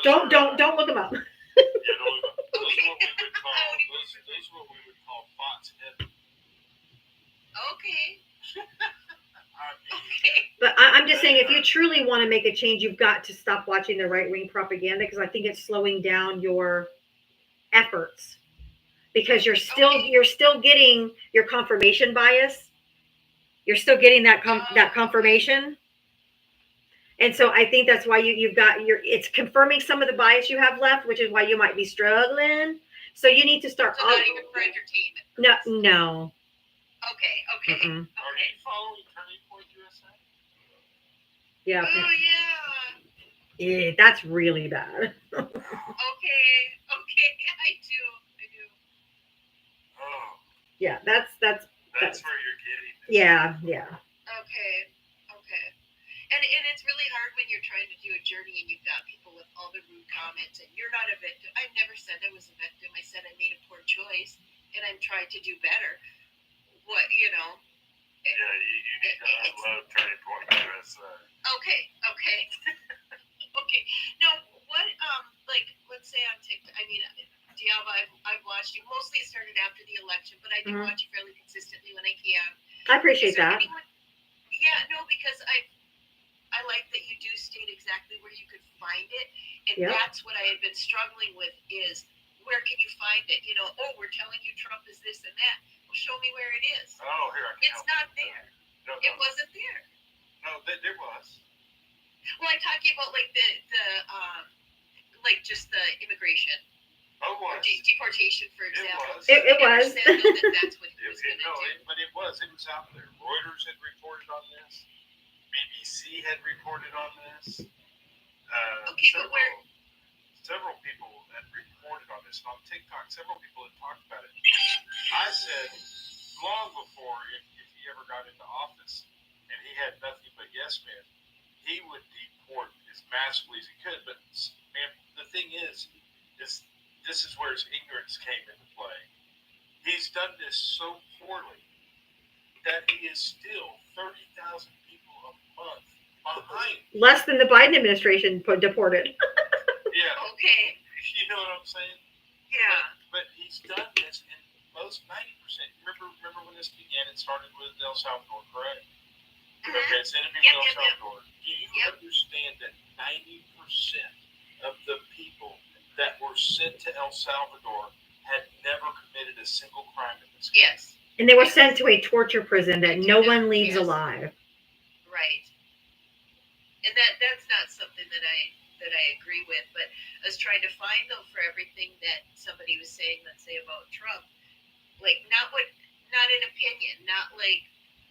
Don't look them up. Yeah, those are what we would call those are what we would call bots heaven. Okay. I mean, Okay. But I'm just saying, if you truly want to make a change, you've got to stop watching the right-wing propaganda, because I think it's slowing down your efforts. Because you're still getting your confirmation bias. You're still getting that confirmation. And so I think that's why you've got it's confirming some of the bias you have left, which is why you might be struggling. So you need to start. So not even for entertainment. No. Okay. Mm-mm. are Okay. you following Turning Point USA? Yeah. Oh yeah. Yeah, that's really bad. Okay. I do. Oh, Yeah, that's that's where you're getting this. yeah. Okay. And it's really hard when you're trying to do a journey and you've got people with all the rude comments and you're not a victim. I've never said I was a victim. I said I made a poor choice and I'm trying to do better. What Yeah, you need to unload Turning Point USA. Okay. Okay. Now, what like let's say on TikTok. I mean, Dialva, I've watched you. Mostly it started after the election, but I do Mhm. watch you fairly consistently when I can. I appreciate Is there that. anyone- Yeah, no, because I like that you do state exactly where you could find it, and Yeah. that's what I had been struggling with is where can you find it? You know, oh, we're telling you Trump is this and that. Well, show me where it is. Oh, here I can It's help. not there. No, It wasn't there. no, there was. Well, I'm talking about like the like just the immigration Oh, or was. deportation, for example. was. It You never was. said, though, that that's what he was going to No, do. but it was. It was out there. Reuters had reported on this. BBC had reported on this. Okay, but Several people had reported on this. And on TikTok, several people had talked about it. I said long before, if he ever got into office and he had nothing but yes men, he would deport as massively as he could. But man, the thing is this is where his ignorance came into play. He's done this so poorly that he is still 30,000 people a month behind. Less than the Biden administration deported. Yeah, Okay. you know what I'm saying? Yeah. But he's done this in most 90%. Remember when this began? It started with El Salvador, correct? Mhm. Okay, it's ended with Yep, El yep, yep. Salvador. Do you Yep. understand that 90% of the people that were sent to El Salvador had never committed a single crime in this country? Yes. And they were sent to a torture prison that no one leaves Yes. alive. Right. And that's not something that I agree with, but I was trying to find though for everything that somebody was saying, let's say about Trump, like not an opinion, not like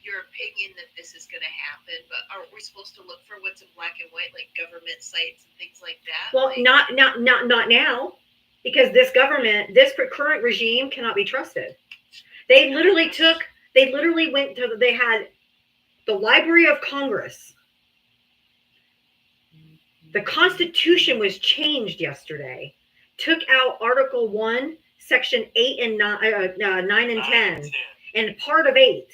your opinion that this is going to happen, but aren't we supposed to look for what's in black and white, like government sites and things like that? Well, like, not now, because this government, this current regime cannot be trusted. They literally went to, they had the Library of Congress. The Constitution was changed yesterday. Took out Article 1, Section 8 and 9 and 10, and part of 8,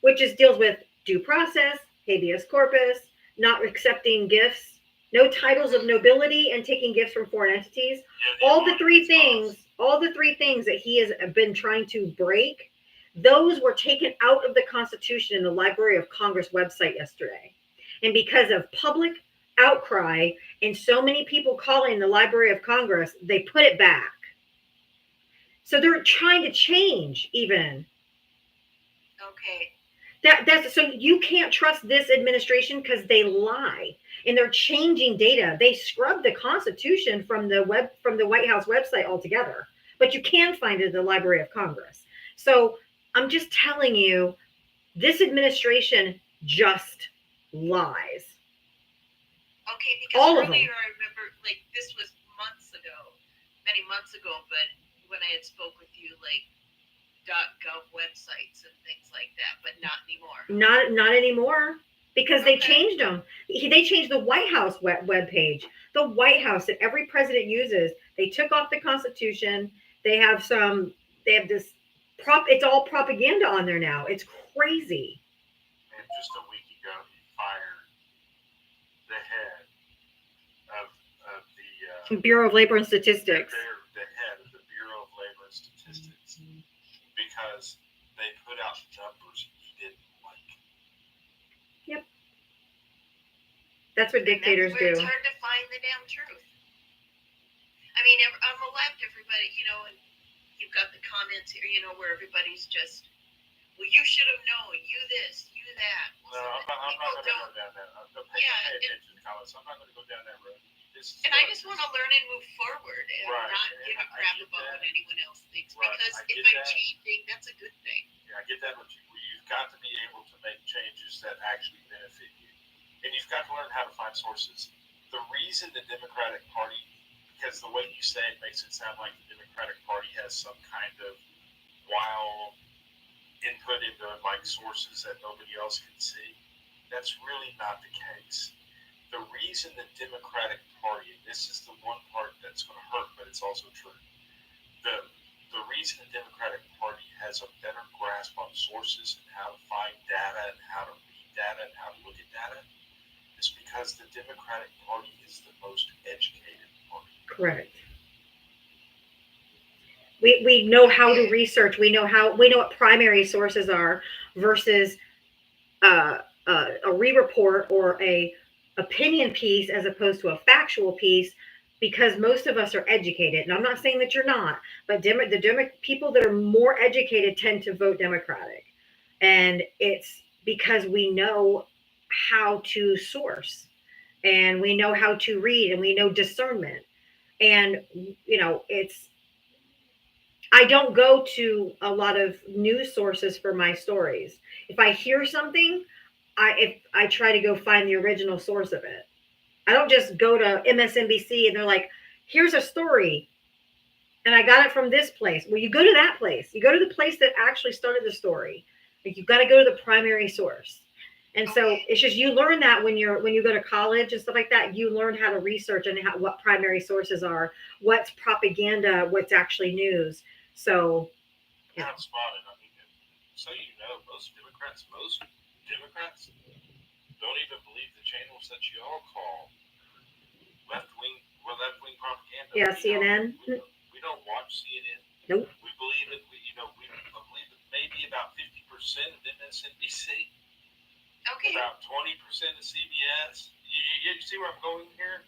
which deals with due process, habeas corpus, not accepting gifts, no titles of nobility, and taking gifts from foreign entities. All the three things that he has been trying to break, those were taken out of the Constitution in the Library of Congress website yesterday. And because of public outcry and so many people calling the Library of Congress, they put it back. So they're trying to change even. Okay. That's so you can't trust this administration because they lie and they're changing data. They scrubbed the Constitution from the White House website altogether, but you can find it at the Library of Congress. So I'm just telling you, this administration just lies. Okay, because All of them. earlier I remember, like, this was many months ago, but when I had spoke with you, like, .gov websites and things like that, but not anymore. Not anymore, because they Okay. changed them. They changed the White House web page. The White House that every president uses. They took off the Constitution. They have this it's all propaganda on there now. It's crazy. And just a week ago, he fired Bureau of Labor and Statistics. They're the head of the Bureau of Labor and Statistics because they put out numbers he didn't like. That's what dictators That's where do. It's hard to find the damn truth. I mean, on the left, everybody, and you've got the comments here, where everybody's just, well, you should have known, you this, you that. No, I'm not going to go down that. Pay attention, Colin. I'm not going to go down that road. I just want to learn and move forward and Right, not and give a I crap get about that. what anyone else thinks. Right, Because I if get I'm that. changing, that's a good thing. Yeah, I get that, but you've got to be able to make changes that actually benefit you. And you've got to learn how to find sources. The reason the Democratic Party, because the way you say it makes it sound like the Democratic Party has some kind of wild input into like sources that nobody else can see. That's really not the case. The reason the Democratic Party, and this is the one part that's going to hurt, but it's also true. The reason the Democratic Party has a better grasp on sources and how to find data and how to read data and how to look at data is because the Democratic Party is the most educated party. Correct. We know how to research. We know what primary sources are versus a re-report or a opinion piece as opposed to a factual piece, because most of us are educated. And I'm not saying that you're not, but the people that are more educated tend to vote Democratic. And it's because we know how to source and we know how to read and we know discernment. And, I don't go to a lot of news sources for my stories. If I hear something, I try to go find the original source of it. I don't just go to MSNBC and they're like, here's a story and I got it from this place. Well, you go to that place. You go to the place that actually started the story. Like, you've got to go to the primary source. And so it's just, you learn that when you go to college and stuff like that, you learn how to research and what primary sources are, what's propaganda, what's actually news. So Yeah, I'm spotted. I mean, so most Democrats don't even believe the channels that you all call left wing propaganda. Yeah, CNN. We don't watch CNN. Nope. We believe it. We believe it maybe about 50% of MSNBC. Okay. About 20% of CBS. You see where I'm going here?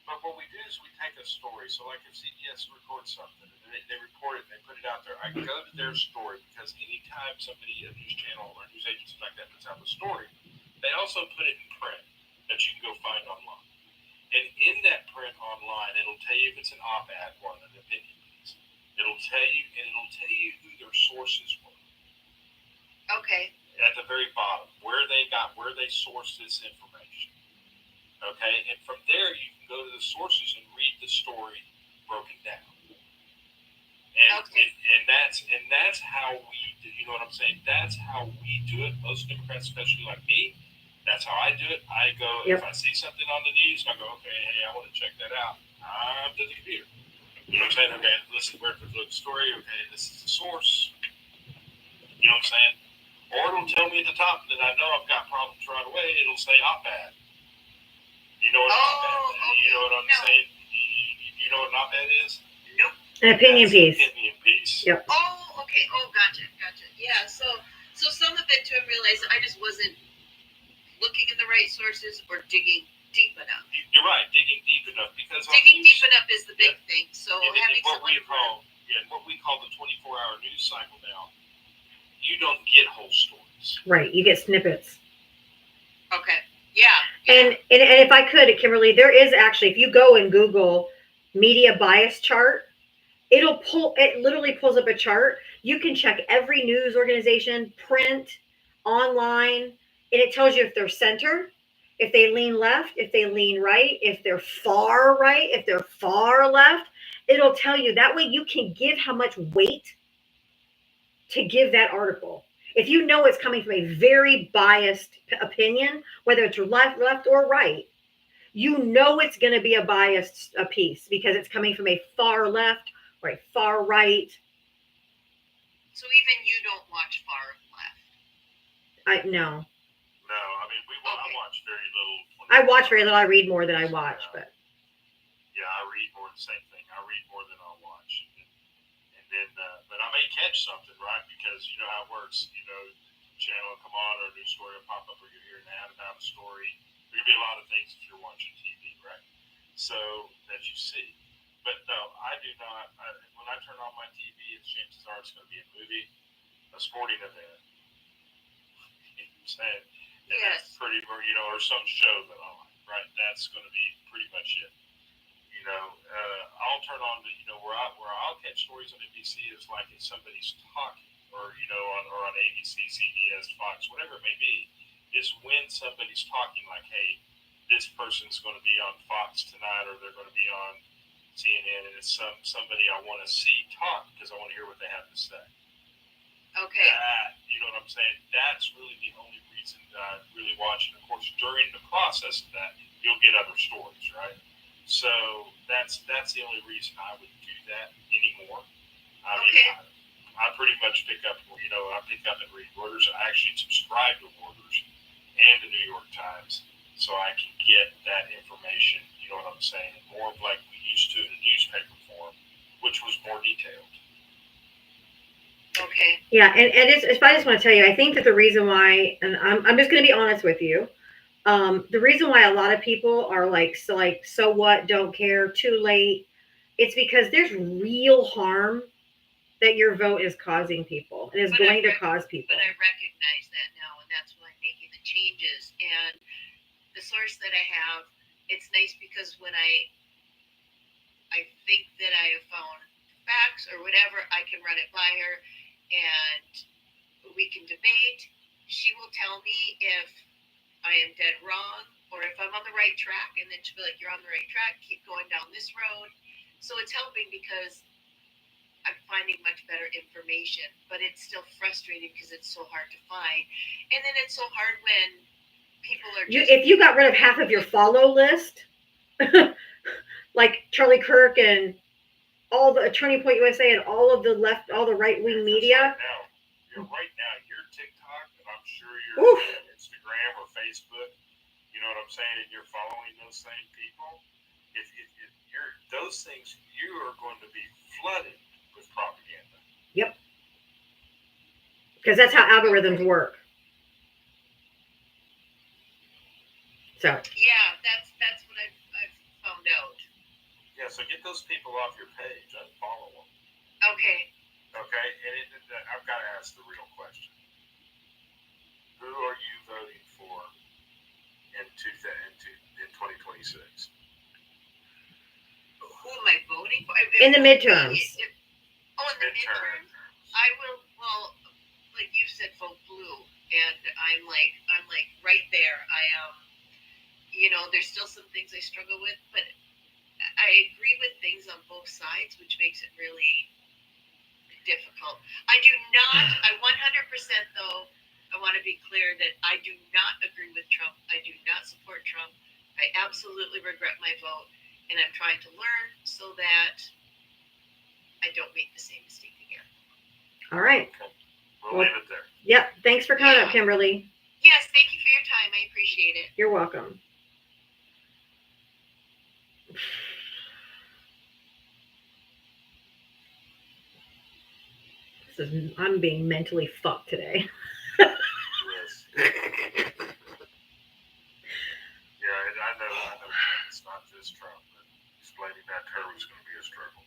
But what we do is we take a story. So like if CBS records something, and they report it and they put it out there, I go to their story, because anytime somebody, a news channel or a news agency like that puts out a story, they also put it in print that you can go find online. And in that print online, it'll tell you if it's an op-ed or an opinion piece. It'll tell you who their sources were. Okay. At the very bottom, where they sourced this information. Okay, and from there you can go to the sources and read the story broken down. And that's how we do. You know what I'm saying? That's how we do it. Most Democrats, especially like me, that's how I do it. I go, if I see something on the news, I go, okay, hey, I want to check that out. I'm to the computer. You know what I'm saying? Okay, listen, where to look the story. Okay, this is the source. You know what I'm saying? Or it'll tell me at the top that I know I've got problems right away. It'll say op-ed. You know what I'm saying? You know what an op-ed is? Nope. An opinion piece. Opinion piece. Yep. Oh, okay. Oh, gotcha. Yeah. So some of it to realize I just wasn't looking in the right sources or digging deep enough. You're right, digging deep enough, because digging deep enough is the big thing. So having what we call the 24-hour news cycle now, you don't get whole stories. Right. You get snippets. Okay. Yeah. And if I could, Kimberly, there is actually, if you go and Google media bias chart, it literally pulls up a chart. You can check every news organization, print, online, and it tells you if they're center, if they lean left, if they lean right, if they're far right, if they're far left. It'll tell you. That way you can give how much weight to give that article. If you know it's coming from a very biased opinion, whether it's left or right, you know it's going to be a biased piece because it's coming from a far left or a far right. So even you don't watch far left? No. No, I mean, I watch very little. I watch very little. I read more than I watch, but. Yeah, I read more the same thing. I read more than I'll watch. And then, but I may catch something, right? Because you know how it works. You know, channel will come on or a new story will pop up or you hear an ad about a story. There can be a lot of things if you're watching TV, right? So that you see. But no, I do not. When I turn on my TV, chances are it's going to be a movie, a sporting event. You know what I'm saying? And that's Yes. pretty, or some show that I like, right? That's going to be pretty much it. I'll turn on where I'll catch stories on NBC is like if somebody's talking, or on ABC, CBS, Fox, whatever it may be, is when somebody's talking like, hey, this person's going to be on Fox tonight, or they're going to be on CNN, and it's somebody I want to see talk because I want to hear what they have to say. Okay. You know what I'm saying? That's really the only reason that I really watch it. Of course, during the process of that, you'll get other stories, right? So that's the only reason I would do that anymore. I mean, I pretty much pick up and read Reuters. I actually subscribe to Reuters and the New York Times so I can get that information, you know what I'm saying, more of like we used to in the newspaper form, which was more detailed. Okay. Yeah, and I just want to tell you, I think that the reason why, and I'm just going to be honest with you, the reason why a lot of people are so what, don't care, too late, it's because there's real harm that your vote is causing people and is going to cause people. But I recognize that now, and that's why I'm making the changes. And the source that I have, it's nice because when I think that I have found facts or whatever, I can run it by her and we can debate. She will tell me if I am dead wrong or if I'm on the right track, and then she'll be like, you're on the right track, keep going down this road. So it's helping because I'm finding much better information, but it's still frustrating because it's so hard to find. And then it's so hard when people are just... If you got rid of half of your follow list, like Charlie Kirk and all the Turning Point USA and all the right-wing media. Right now, your TikTok, and I'm sure you're on Instagram or Facebook, you know what I'm saying, and you're following those same people, if you're those things, you are going to be flooded with propaganda. Yep. Because that's how algorithms work. So. Yeah, that's what I've found out. Yeah, so get those people off your page and follow them. Okay. Okay, and I've got to ask the real question. Who are you voting for in 2026? Who am I voting for? In the midterms. In the midterms. I will, well, like you said, vote blue. And I'm like right there. I there's still some things I struggle with, but I agree with things on both sides, which makes it really difficult. I do not, I 100% though, I want to be clear that I do not agree with Trump. I do not support Trump. I absolutely regret my vote, and I'm trying to learn so that I don't make the same mistake again. All right. We'll leave it there. Yep. Thanks for coming up, Kimberly. Yes, thank you for your time. I appreciate it. You're welcome. I'm being mentally fucked today. Yes. Yeah, I know. It's not just Trump, but explaining that to her was going to be a struggle.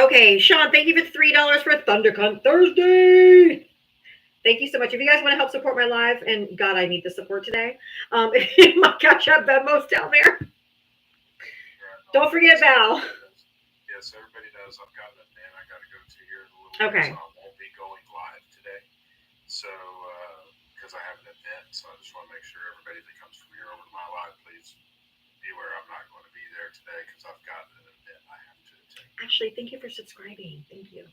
Okay, Sean, thank you for $3 for ThunderCon Thursday. Thank you so much. If you guys want to help support my live, and God, I need the support today. My Cash App Venmo's down there. Don't forget Val. Yes, everybody knows I've got an event I got to go to here in a little bit, so I won't be going live today. So, because I have an event, so I just want to make sure everybody that comes from here over to my live, please be aware I'm not going to be there today because I've got an event I have to attend. Actually, thank you for subscribing. Thank you.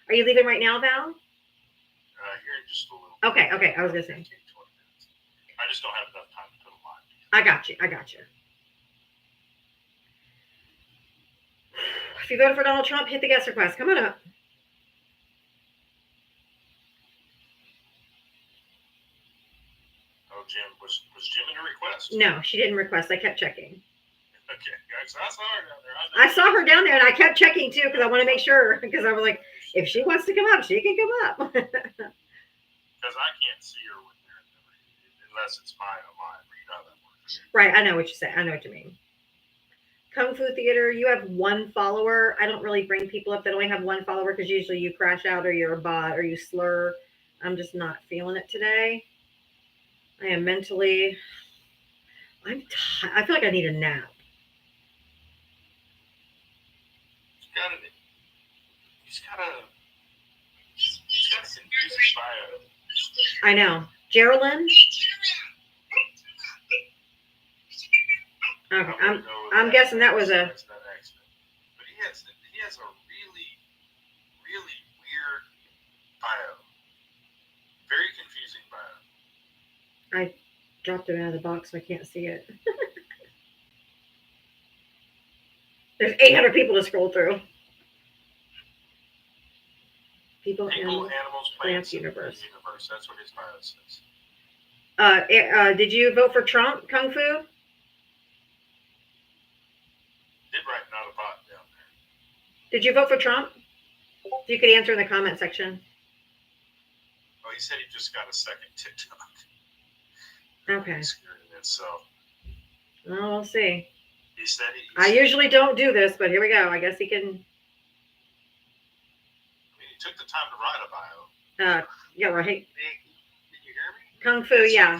Are you leaving right now, Val? Here in just a little bit. Okay, I was going to say. 15, 20 minutes. I just don't have enough time to put them on. I got you. If you voted for Donald Trump, hit the guest request. Come on up. Oh, Jim, was Jim in the request? request? No, she didn't request. I kept checking. Okay, guys, I saw her down there. I saw her down there, and I kept checking too because I want to make sure. Because I was like, if she wants to come up, she can come up. Because I can't see her when they're in the, unless it's mine on mine. You know how that works. Right, I know what you say. I know what you mean. Kung Fu Theater, you have one follower. I don't really bring people up that only have one follower because usually you crash out or you're a bot or you slur. I'm just not feeling it today. I am mentally. I feel like I need a nap. He's got a confusing bio. I know. Geraldine? Okay, I'm guessing that was a. But he has a really, really weird bio. Very confusing bio. I dropped it out of the box, so I can't see it. There's 800 people to scroll through. People, animals, plants, universe. That's what his bio says. Did you vote for Trump, Kung Fu? Did write not a bot down there. Did you vote for Trump? If you could answer in the comment section. Oh, he said he just got a second TikTok. Okay. So. Well, we'll see. He said I usually don't do this, but here we go. I guess he can. I mean, he took the time to write a bio. Yeah, right. Hey, did you hear me? Kung Fu, yeah.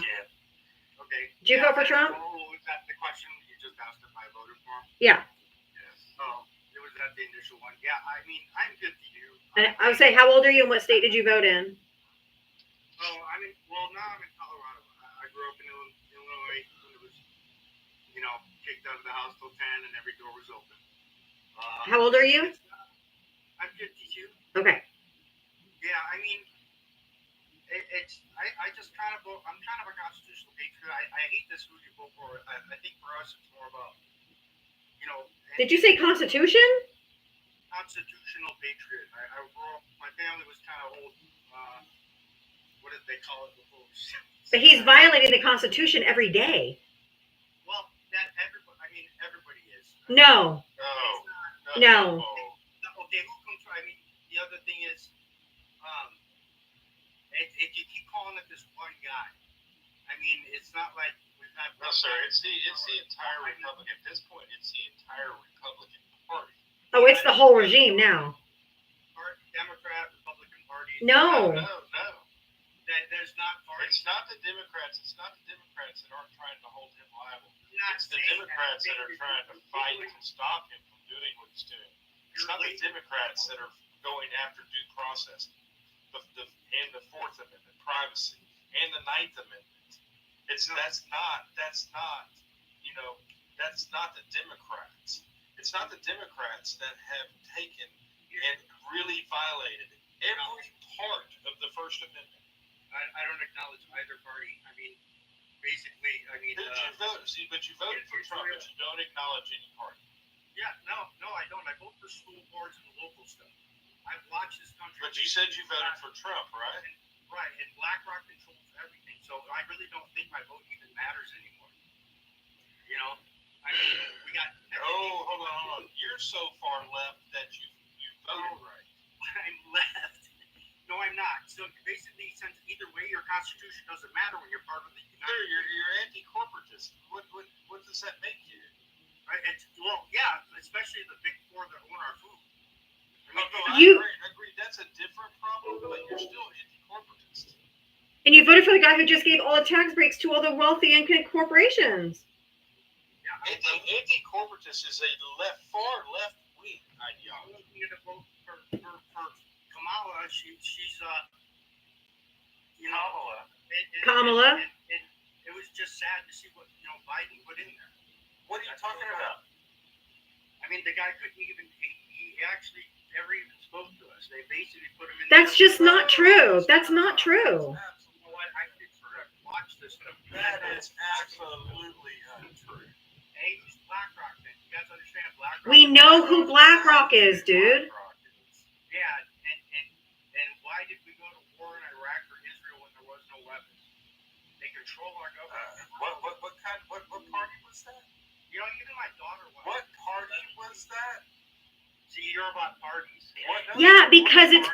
Okay. Did you vote for Trump? Oh, is that the question you just asked if I voted for him? Yeah. Yes. Oh, it was that the initial one. Yeah, I mean, I'm good to you. And I would say, how old are you and what state did you vote in? Oh, now I'm in Colorado. I grew up in Illinois when it was, kicked out of the house till 10 and every door was open. How old are you? I'm 52. Okay. Yeah, I mean, I just kind of vote. I'm kind of a constitutional patriot. I hate this who you vote for. I think for us it's more about, Did you say Constitution? Constitutional patriot. I grew up. My family was kind of old. What did they call it before? But he's violating the Constitution every day. Well, everybody is. No. No. Okay, who comes? I mean, the other thing is, if you keep calling it this one guy, I mean, it's not like we've had. No, sir. It's the entire Republican. At this point, it's the entire Republican Party. Oh, it's the whole regime now. Democrat, Republican Party. No. There's not parties. It's not the Democrats. It's not the Democrats that aren't trying to hold him liable. It's the Democrats that are trying to fight to stop him from doing what he's doing. It's not the Democrats that are going after due process, and the Fourth Amendment, privacy, and the Ninth Amendment. That's not the Democrats. It's not the Democrats that have taken and really violated every part of the First Amendment. I don't acknowledge either party. I mean, basically, But you voted for Trump, but you don't acknowledge any party. Yeah, no, I don't. I vote for school boards and local stuff. I've watched this country. But you said you voted for Trump, right? Right, and BlackRock controls everything, so I really don't think my vote even matters anymore. I mean, we got. Oh, hold on. You're so far left that you voted right. I'm left. No, I'm not. So basically, since either way, your constitution doesn't matter when you're part of the United Sure, you're anti-corporatist. What does that make you? Yeah, especially the big four that own our food. I agree. That's a different problem, but you're still anti-corporatist. And you voted for the guy who just gave all the tax breaks to all the wealthy and corporations. Yeah, anti-corporatist is a far left-wing ideology. I'm going to vote for Kamala. She's Kamala. It was just sad to see what Biden put in there. What are you talking about? I mean, the guy couldn't even. He actually never even spoke to us. They basically put him in. That's just not true. That's not true. You know what? I did watch this. That is absolutely untrue. Hey, who's BlackRock then? You guys understand BlackRock? We know who BlackRock is, dude. Yeah, and why did we go to war in Iraq or Israel when there was no weapons? They control our government. What party was that? You know, even my daughter was. What party was that? See, you're about parties. Yeah, because it's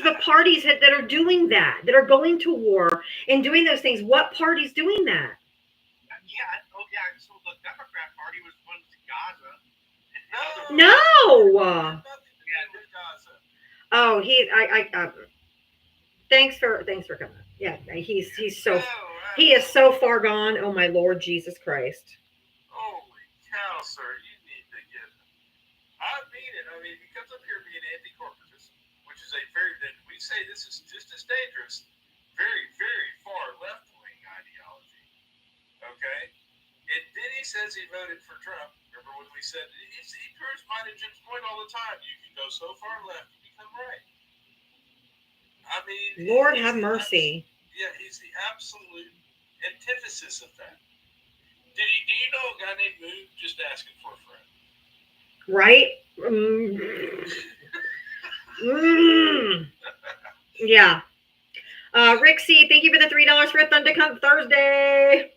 the parties that are doing that are going to war and doing those things. What party's doing that? Yeah. So the Democrat Party was one to Gaza. No. Nothing to do with Gaza. Oh, thanks for coming. Yeah, he is so far gone. Oh my Lord Jesus Christ. Holy cow, sir! You need to get. I mean it. I mean, he comes up here being anti-corporatist, which is we say this is just as dangerous, very, very far left-wing ideology. Okay? And then he says he voted for Trump. Remember when we said, he proves mine and Jim's point all the time. You can go so far left, you become right. I mean, Lord have mercy. He's the absolute antithesis of that. Do you know a guy named Moon just asking for a friend? Right? Yeah. Rick C, thank you for the $3 for a Thunder Cup Thursday.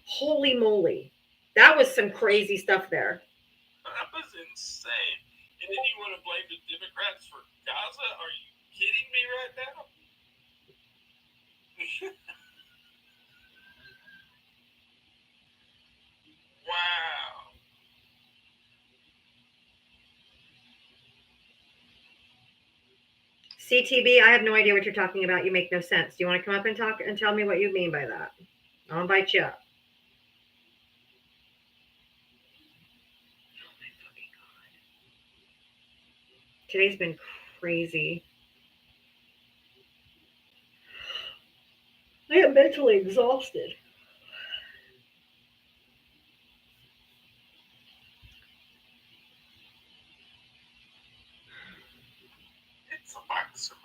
Holy moly. That was some crazy stuff there. That was insane. And then you want to blame the Democrats for Gaza? Are you kidding me right now? Wow. CTB, I have no idea what you're talking about. You make no sense. Do you want to come up and talk and tell me what you mean by that? I'll invite you up. Today's been crazy. I am mentally exhausted. It's a maximum.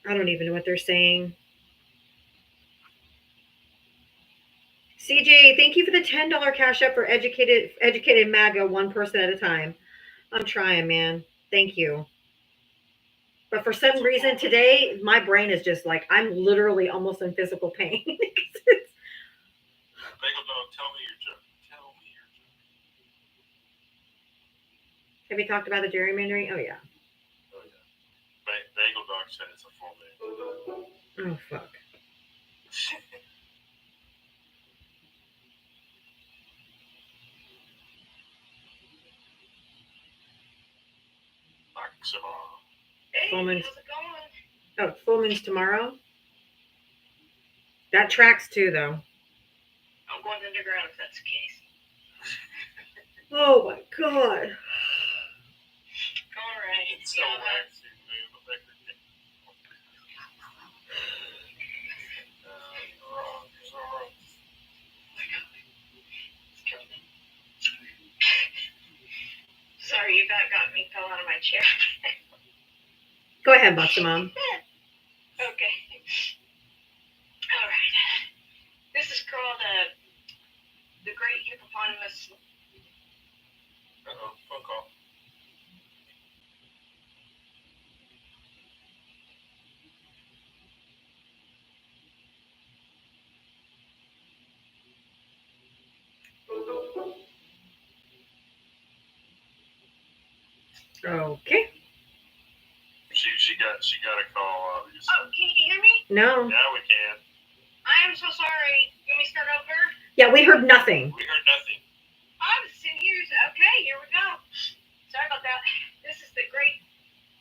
I don't even know what they're saying. CJ, thank you for the $10 cash up for educated MAGA, one person at a time. I'm trying, man. Thank you. But for some reason today, my brain is just like, I'm literally almost in physical pain. Bagel Dog, tell me your joke. Tell me your joke. Have you talked about the gerrymandering? Oh, yeah. Oh, yeah. Bagel Dog said it's a full name. Oh, fuck. Maximum. Hey, Full moon's, how's it going? oh, full moon's tomorrow? That tracks too, though. I'm going underground if that's the case. Oh, my God. All right. It's so waxy, move electric. You're wrong. You're so wrong. Sorry, you got me. Fell out of my chair. Go ahead, Buxom Mom. Okay. All right. This is called the Great Hippopotamus. Uh-oh, phone call. Okay. She got a call. Oh, can you hear me? No. Now we can. I am so sorry. You want me to start over? Yeah, we heard nothing. We heard nothing. I'm sitting here. Okay, here we go. Sorry about that. This is the Great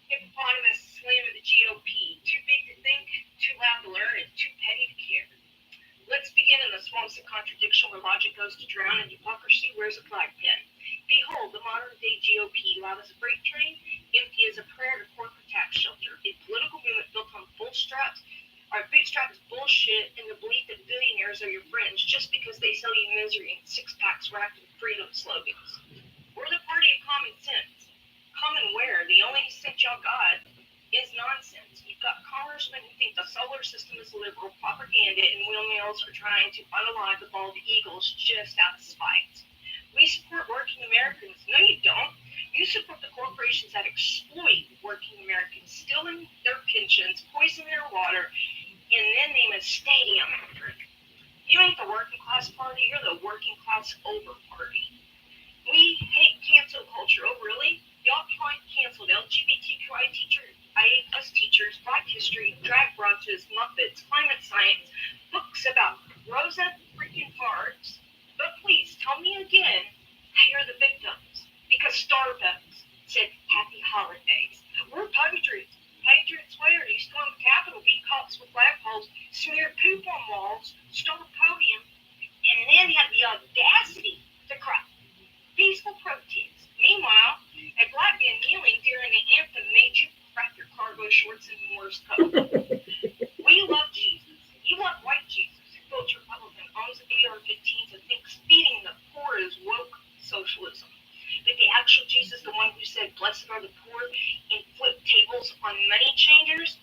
Hippopotamus Slam of the GOP. Too big to think, too loud to learn, and too petty to care. Let's begin in the swamps of contradiction where logic goes to drown and hypocrisy wears a flag pin. Behold, the modern-day GOP, loud as a freight train, empty as a prayer to corporate tax shelter. A political movement built on bootstraps bullshit and the belief that billionaires are your friends just because they sell you misery and six-packs wrapped in freedom slogans. We're the party of common sense. Common where? The only sense y'all got is nonsense. You've got congressmen who think the solar system is liberal propaganda and windmills are trying to unalive the bald eagles just out of spite. We support working Americans. No, you don't. You support the corporations that exploit working Americans, stealing their pensions, poisoning their water, and then name a stadium after it. You ain't the working class party, you're the working class over party. We hate cancel culture. Oh, really? Y'all canceled LGBTQI teachers, IA plus teachers, Black history, drag brunches, Muppets, climate science, books about Rosa freaking Parks. But please tell me again how you're the victims. Because Starbucks said happy holidays. We're patriots. Patriots where? You storm the Capitol, beat cops with flagpoles, smear poop on walls, stole a podium, and then had the audacity to cry. Peaceful protest. Meanwhile, a black man kneeling during the anthem made you crap your cargo shorts and Morse code. We love Jesus. You love white Jesus. Who built your Republican, owns AR-15s, and thinks feeding the poor is woke socialism. But the actual Jesus, the one who said, blessed are the poor, and flipped tables on money changers,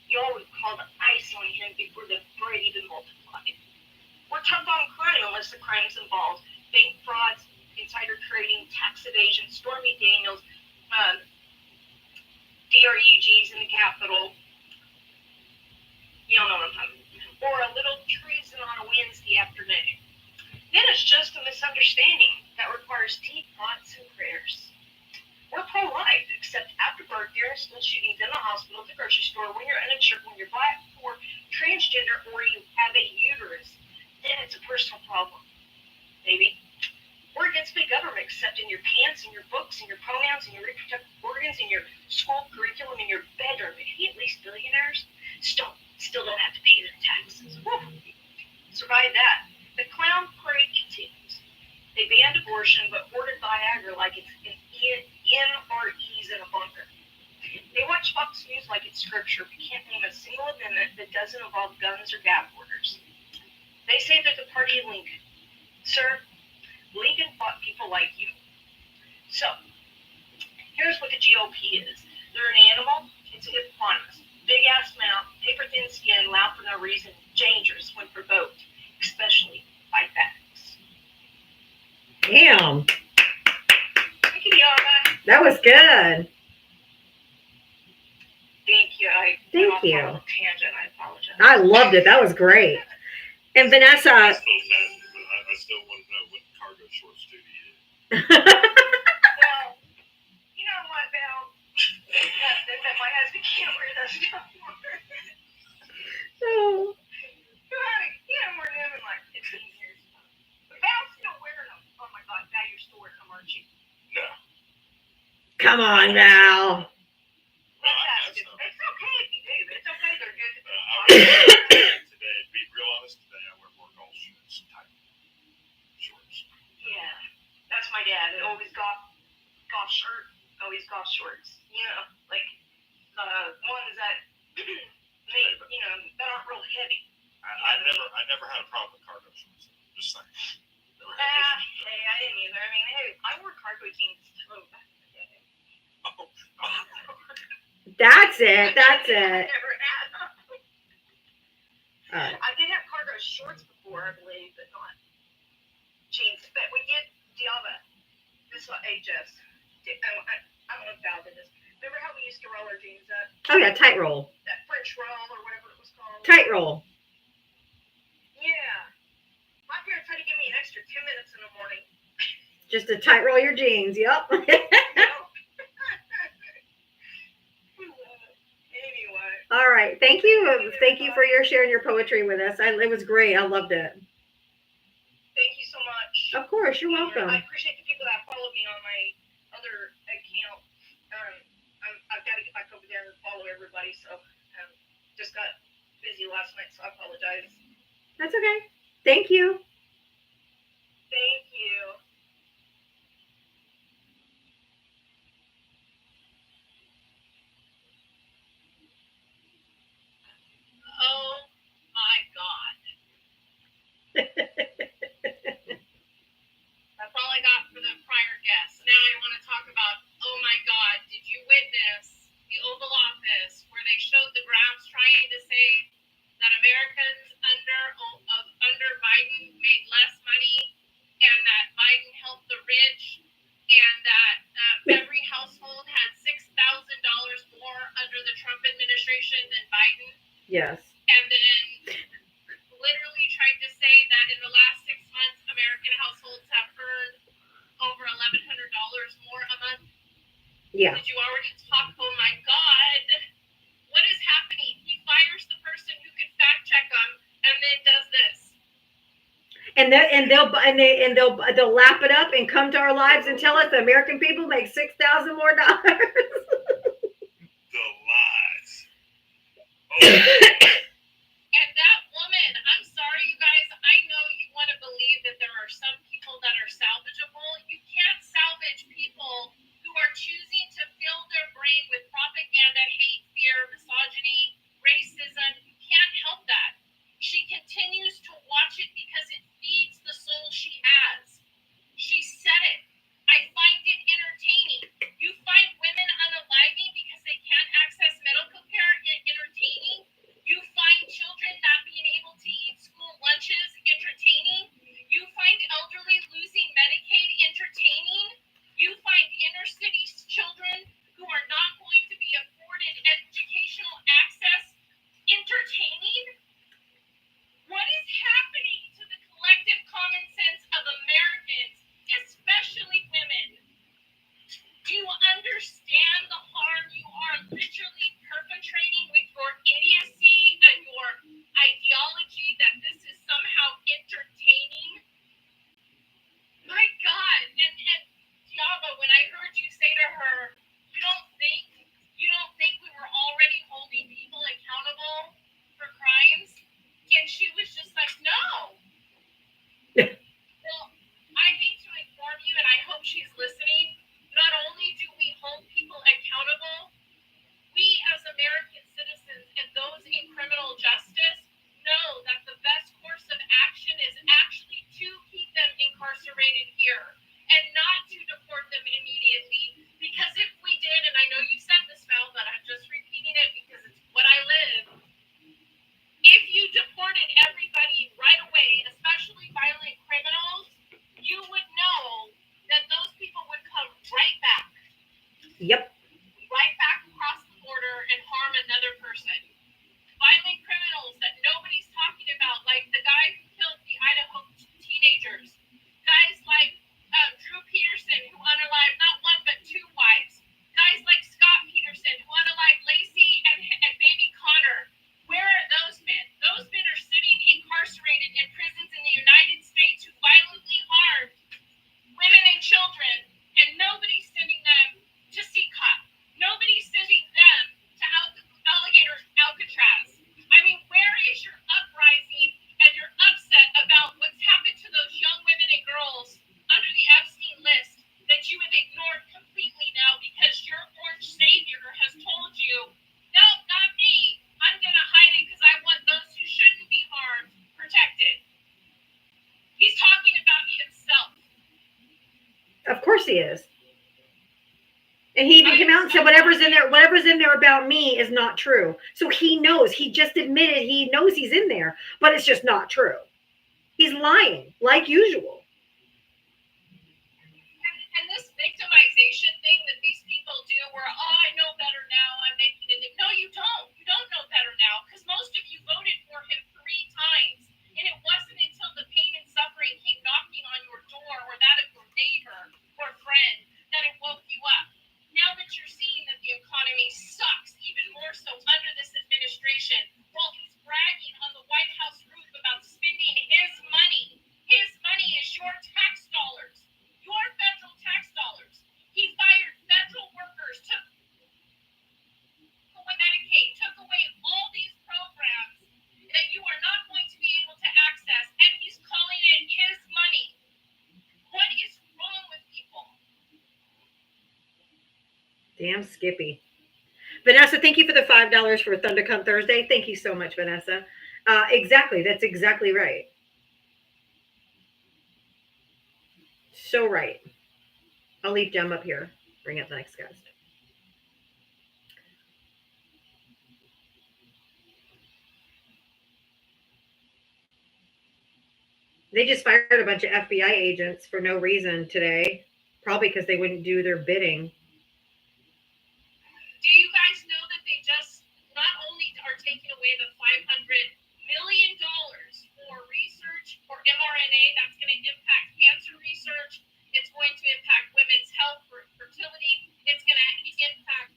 y'all would call the ice on him before the bread even multiplied. We're tough on crime unless the crimes involve bank frauds, insider trading, tax evasion, Stormy Daniels, DRUGs in the Capitol. You don't know what I'm talking about. Or a little treason on a Wednesday afternoon. Then it's just a misunderstanding that requires teapots and prayers. We're pro-life, except after birth, during school shootings, in the hospital, at the grocery store, when you're uninsured, when you're black, poor, transgender, or you have a uterus, then it's a personal problem, baby. We're against big government, except in your pants, and your books, and your pronouns, and your reproductive organs, and your school curriculum, and your bedroom. If you at least billionaires still don't have to pay their taxes. Woo. Survive that. The clown parade continues. They banned abortion, but hoarded Viagra like it's an NREs in a bunker. They watch Fox News like it's scripture, but can't name a single amendment that doesn't involve guns or gag orders. They say they're the party of Lincoln. Sir, Lincoln fought people like you. So, here's what the GOP is. They're an animal. It's a hippopotamus. Big-ass mouth, paper-thin skin, loud for no reason, dangerous when provoked, especially by facts. Damn. Thank you, Diana. That was good. Thank you. Thank you. On a tangent. I apologize. I loved it. That was great. And Vanessa. I still want to know what cargo shorts do to you. Well, you know what, Val? That my husband can't wear that stuff more. Oh. He hasn't worn them in like 15 years. But Val's still wearing them. Oh my God, Val, you're still wearing them, aren't you? No. Come on, Val. It's okay if you do. It's okay. They're good. Today, to be real honest, today I wear more golf shorts, tight shorts. Yeah, that's my dad. Always golf shirt, always golf shorts. You know, like ones that that aren't real heavy. I never had a problem with cargo shorts. Just saying. Hey, I didn't either. I mean, hey, I wore cargo jeans too back in the day. That's it. That's it. I never had them. All right. I did have cargo shorts before, I believe, but not jeans. But we did, Diana, this is what Jess. I don't know if Val did this. Remember how we used to roll our jeans up? Oh, yeah. Tight roll. That French roll or whatever it was called. Tight roll. Yeah. My parents had to give me an extra 10 minutes in the morning. Just to tight roll your jeans. Yep. Anyway. All right. Thank you. Thank you for your sharing your poetry with us. It was great. I loved it. Thank you so much. Of course. You're And welcome. I appreciate the people that follow me on my other account. I've got to get back over there and follow everybody. So just got busy last night, so I apologize. That's okay. Thank you. Thank you. Oh my God. That's all I got for the prior guests. Now I want to talk about, oh my God, did you witness the Oval Office where they showed the graphs trying to say that Americans under Biden the Trump administration than Biden, Yes. and then literally tried to say that in the last 6 months, American households have earned over $1,100 more a month. Yeah. Did you already talk? Oh my God. What is happening? He fires the person who could fact check him and then does this. They'll lap it up and come to our lives and tell us the American people make $6,000 more. The lies. Oh, And that woman, I'm sorry, you guys, I know you want to believe that there are some people that are salvageable. You can't salvage people who are choosing to fill their brain with propaganda, hate, fear, misogyny, racism. You can't help that. She continues to watch it because it feeds the soul she has. She said it. I find it entertaining. You find women unaliving because they can't access medical care entertaining. You find children not being able to eat school lunches entertaining. You find elderly losing Medicaid entertaining. You find inner city children who are not going to be afforded educational access entertaining. What is happening to the collective common sense of Americans, especially women? Do you understand the harm you are literally perpetrating with your idiocy and your ideology that this is somehow entertaining? My God. And Diaba, when I heard you say to her, you don't think we were already holding people accountable for crimes? And she was just like, no. Well, I hate to inform you, and I hope she's listening. Not only do we hold people accountable, we as American citizens and those in criminal justice know that the best course of action is actually to keep them incarcerated here and not to deport them immediately. Because if we did, and I know you said this, Mel, but I'm just repeating it because it's what I live. If you deported everybody right away, especially violent criminals, you would know that those people would come right back. Yep. Right back across the border and harm another person. Violent criminals that nobody's talking about, like the guy who killed the Idaho teenagers. Guys like Drew Peterson, who unalived not one but two wives. Guys like Scott Peterson, who unalived Lacey and baby Connor. Where are those men? Those men are sitting incarcerated in prisons in the United States who violently harmed women and children, and nobody's sending them to CCOP. Nobody's sending them to Alcatraz. I mean, where is your uprising and your upset about what's happened to those young women and girls under the Epstein list that you have ignored completely now because your orange savior has told you, no, not me. I'm going to hide it because I want those who shouldn't be harmed protected. He's talking about himself. Of course he is. And he even came out and said whatever's in there about me is not true. So he knows. He just admitted he knows he's in there, but it's just not true. He's lying, like usual. And this victimization thing that these people do where, oh, I know better now, I'm making it. No, you don't. You don't know better now because most of you voted for him 3 times. And it wasn't until the pain and suffering came knocking on your door or that of your neighbor or friend that it woke you up. Now that you're seeing that the economy sucks even more so under this administration, while he's bragging on the White House roof about spending his money. His money is your tax dollars. Your federal tax dollars. He fired federal workers, took away Medicaid, took away all these programs that you are not going to be able to access, and he's calling it his money. What is wrong with people? Damn Skippy. Vanessa, thank you for the $5 for Thundercunt Thursday. Thank you so much, Vanessa. Exactly. That's exactly right. So right. I'll leave Jem up here. Bring up the next guest. They just fired a bunch of FBI agents for no reason today, probably because they wouldn't do their bidding. Do you guys know that they just away the $500 million for research for mRNA that's going to impact cancer research. It's going to impact women's health for fertility. It's going to impact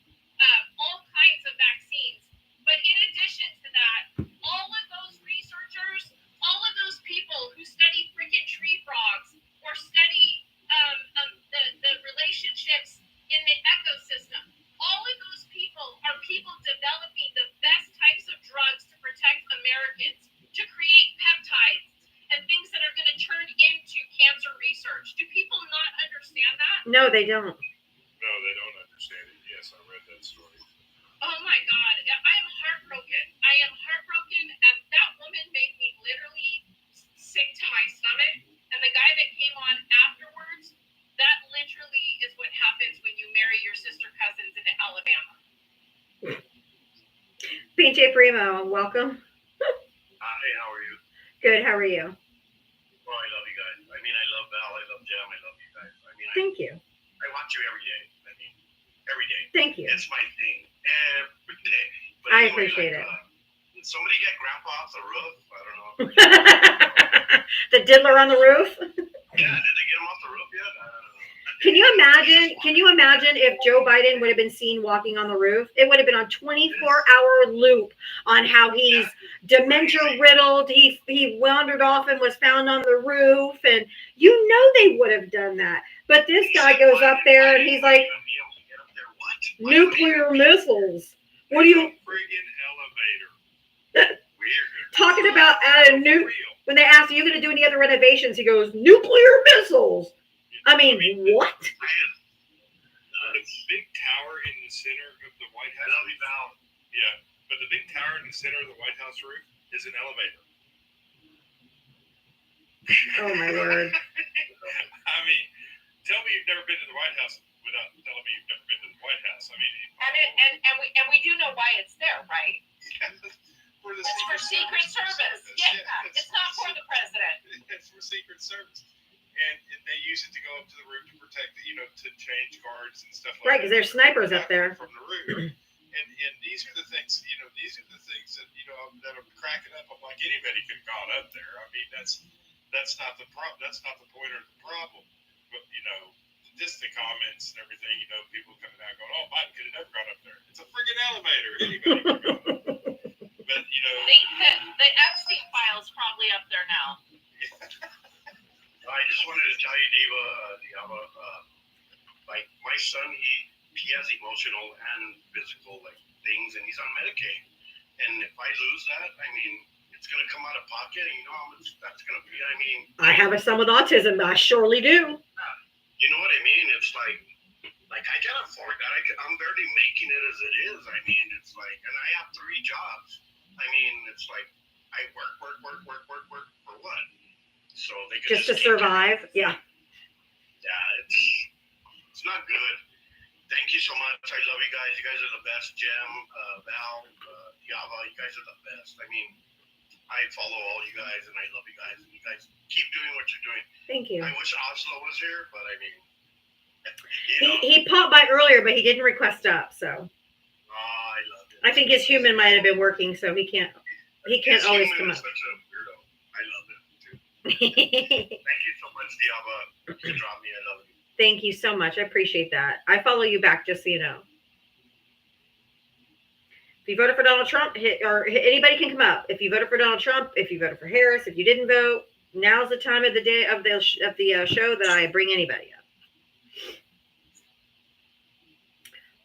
all kinds of vaccines. But in addition to that, all of those researchers, all of those people who study freaking tree frogs or study the relationships in the ecosystem, all of those people are people developing the best types of drugs to protect Americans, to create peptides and things that are going to turn into cancer research. Do people not understand that? No, they don't. No, they don't understand it. Yes, I read that story. Oh my God, I am heartbroken. I am heartbroken, and that woman made me literally sick to my stomach. And the guy that came on afterwards, that literally is what happens when you marry your sister cousins in Alabama. PJ Primo, welcome. Hey, how are you? Good. How are you? Well, I love you guys. I mean, I love Val. I love Jam. I love you guys. I mean, Thank you. I watch you every day. I mean, every day. Thank you. It's my thing every day. But I anyway, appreciate like, it. Did somebody get Grandpa off the roof? I don't know. The diddler on the roof. Yeah, did they get him off the roof yet? I don't know. Can you imagine if Joe Biden would have been seen walking on the roof? It would have been on 24-hour loop on how he's dementia riddled. He wandered off and was found on the roof, and you know they would have done that. But this guy goes up there and he's like, nuclear missiles. What do you Friggin' elevator. Weird. talking about at a new? When they asked, are you going to do any other renovations? He goes, nuclear missiles. I mean, what? The big tower in the center of the White House. I love you, Val. Yeah, but the big tower in the center of the White House roof is an elevator. Oh my word. I mean, tell me you've never been to the White House without telling me you've never been to the White House. I mean, And we do know why it's there, right? For the It's for Secret Service. Yeah, it's not for the president. It's for Secret Service. And they use it to go up to the roof to protect, to change guards and stuff like Right, that. because there's snipers up there. From the roof. And these are the things, that, that are cracking up. I'm like, anybody could have gone up there. I mean, that's not the that's not the point or the problem. But, just the comments and everything, people coming out going, oh, Biden could have never gone up there. It's a friggin' elevator. Anybody can go up. But, The Epstein file's probably up there now. I just wanted to tell you, Diava, like my son, he has emotional and physical things, and he's on Medicaid. And if I lose that, I mean, it's gonna come out of pocket, and how much that's gonna be. I mean, I have a son with autism. I surely do. you know what I mean? It's like I can't afford that. I'm barely making it as it is. I mean, it's like, and I have 3 jobs. I mean, it's like I work for what? So they could Just to survive. Yeah. Yeah, it's not good. Thank you so much. I love you guys. You guys are the best. Jem, Val, Diava, you guys are the best. I mean, I follow all you guys, and I love you guys. And you guys keep doing what you're doing. Thank you. I wish Oslo was here, but I mean, He popped by earlier, but he didn't request up. So I love it. I think his human might have been working, so he can't His always human come is up. such a weirdo. I love it too. Thank you so much, Diava. You dropped me. I love you. Thank you so much. I appreciate that. I follow you back, just so you know. If you voted for Donald Trump, anybody can come up. If you voted for Donald Trump, if you voted for Harris, if you didn't vote, now's the time of the day of the show that I bring anybody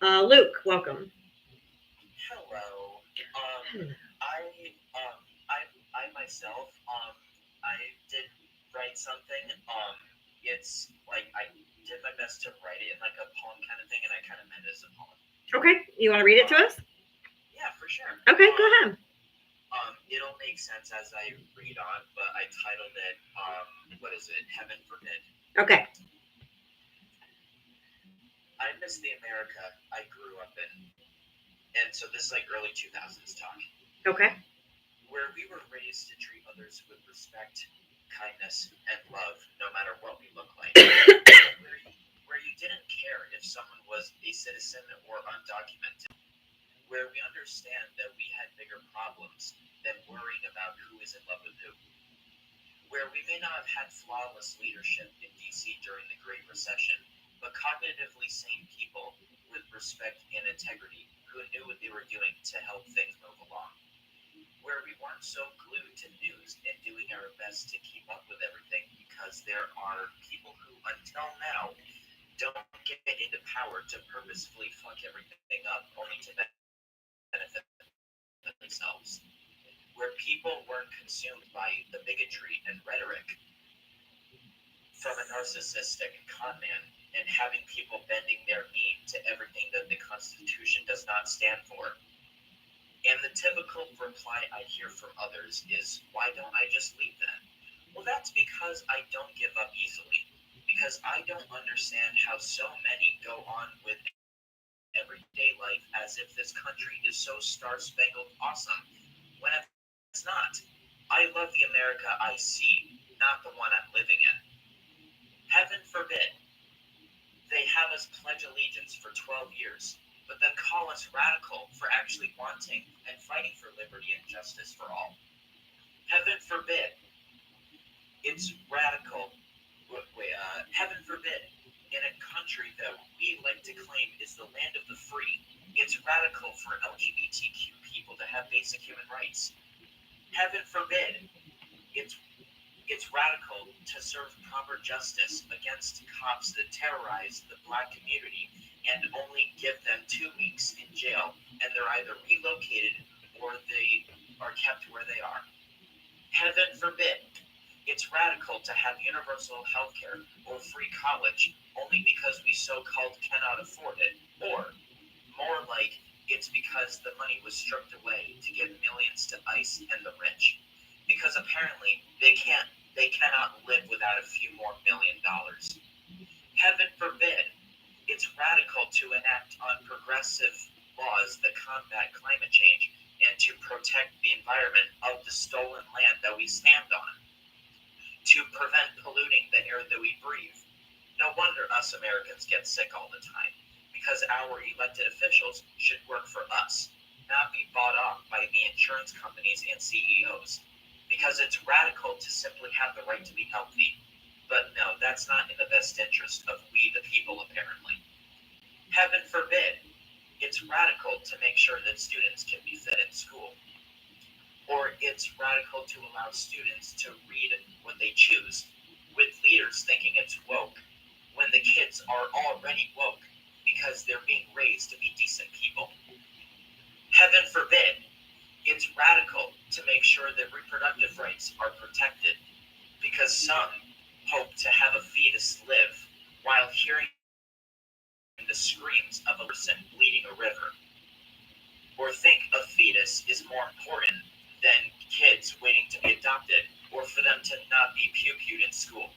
up. Luke, welcome. Hello. I myself, I did write something. It's like I did my best to write it in like a poem kind of thing, and I kind of meant it as a poem. Okay, you want to read it to us? Yeah, for sure. Okay, go ahead. It'll make sense as I read on, but I titled it, Heaven Forbid. Okay. I miss the America I grew up in. And so this is like early 2000s talk. Okay. Where we were raised to treat others with respect, kindness, and love, no matter what we look like. where you didn't care if someone was a citizen or undocumented. where we understand that we had bigger problems than worrying about who is in love with who, where we may not have had flawless leadership in DC during the Great Recession, but cognitively sane people with respect and integrity who knew what they were doing to help things move along, where we weren't so glued to news and doing our best to keep up with everything because there are people who, until now, don't get into power to purposefully fuck everything up only to benefit themselves, where people weren't consumed by the bigotry and rhetoric from a narcissistic con man and having people bending their knee to everything that the Constitution does not stand for. And the typical reply I hear from others is, why don't I just leave then? Well, that's because I don't give up easily, because I don't understand how so many go on with everyday life as if this country is so star-spangled awesome, when it's not. I love the America I see, not the one I'm living in. Heaven forbid they have us pledge allegiance for 12 years, but then call us radical for actually wanting and fighting for liberty and justice for all. Heaven forbid it's radical. Heaven forbid, in a country that we like to claim is the land of the free, it's radical for LGBTQ people to have basic human rights. Heaven forbid it's radical to serve proper justice against cops that terrorize the Black community and only give them 2 weeks in jail, and they're either relocated or they are kept where they are. Heaven forbid it's radical to have universal health care or free college only because we so-called cannot afford it, or more like it's because the money was stripped away to give millions to ICE and the rich, because apparently they cannot live without a few more $1 million. Heaven forbid it's radical to enact on progressive laws that combat climate change and to protect the environment of the stolen land that we stand on, to prevent polluting the air that we breathe. No wonder us Americans get sick all the time, because our elected officials should work for us, not be bought off by the insurance companies and CEOs, because it's radical to simply have the right to be healthy. But no, that's not in the best interest of we the people, apparently. Heaven forbid it's radical to make sure that students can be fed in school, or it's radical to allow students to read what they choose, with leaders thinking it's woke, when the kids are already woke because they're being raised to be decent people. Heaven forbid it's radical to make sure that reproductive rights are protected, because some hope to have a fetus live while hearing the screams of a person bleeding a river, or think a fetus is more important than kids waiting to be adopted, or for them to not be pew-pewed in school,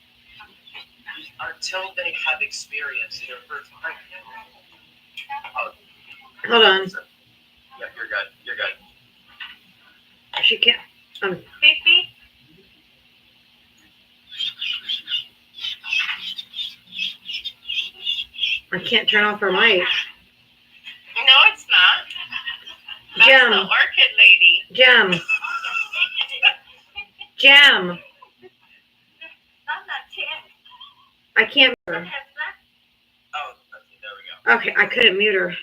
until they have experienced their first pregnancy. Hold on. Yep, you're good. You're good. She can't. Beep beep. I can't turn off her mic. No, it's not. That's Gem. the orchid lady. Gem. Gem. I'm not 10. I can't mute her. Oh, okay, there we go. Okay, I couldn't mute her.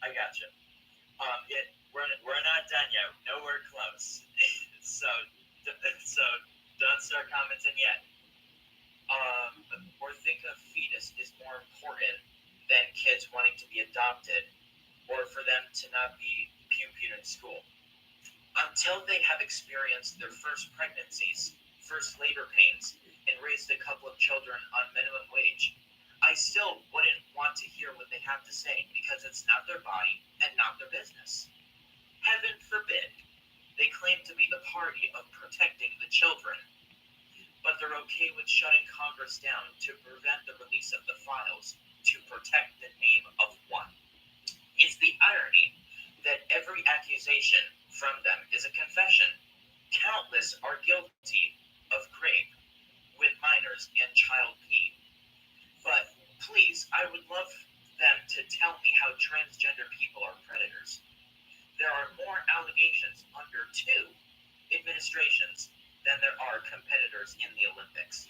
I gotcha. We're not done yet. Nowhere close. so don't start commenting yet. Or think a fetus is more important than kids wanting to be adopted, or for them to not be pew-pewed in school. Until they have experienced their first pregnancies, first labor pains, and raised a couple of children on minimum wage, I still wouldn't want to hear what they have to say, because it's not their body and not their business. Heaven forbid they claim to be the party of protecting the children, but they're okay with shutting Congress down to prevent the release of the files to protect the name of one. It's the irony that every accusation from them is a confession. Countless are guilty of rape with minors and child P. But please, I would love them to tell me how transgender people are predators. allegations under 2 administrations than there are competitors in the Olympics.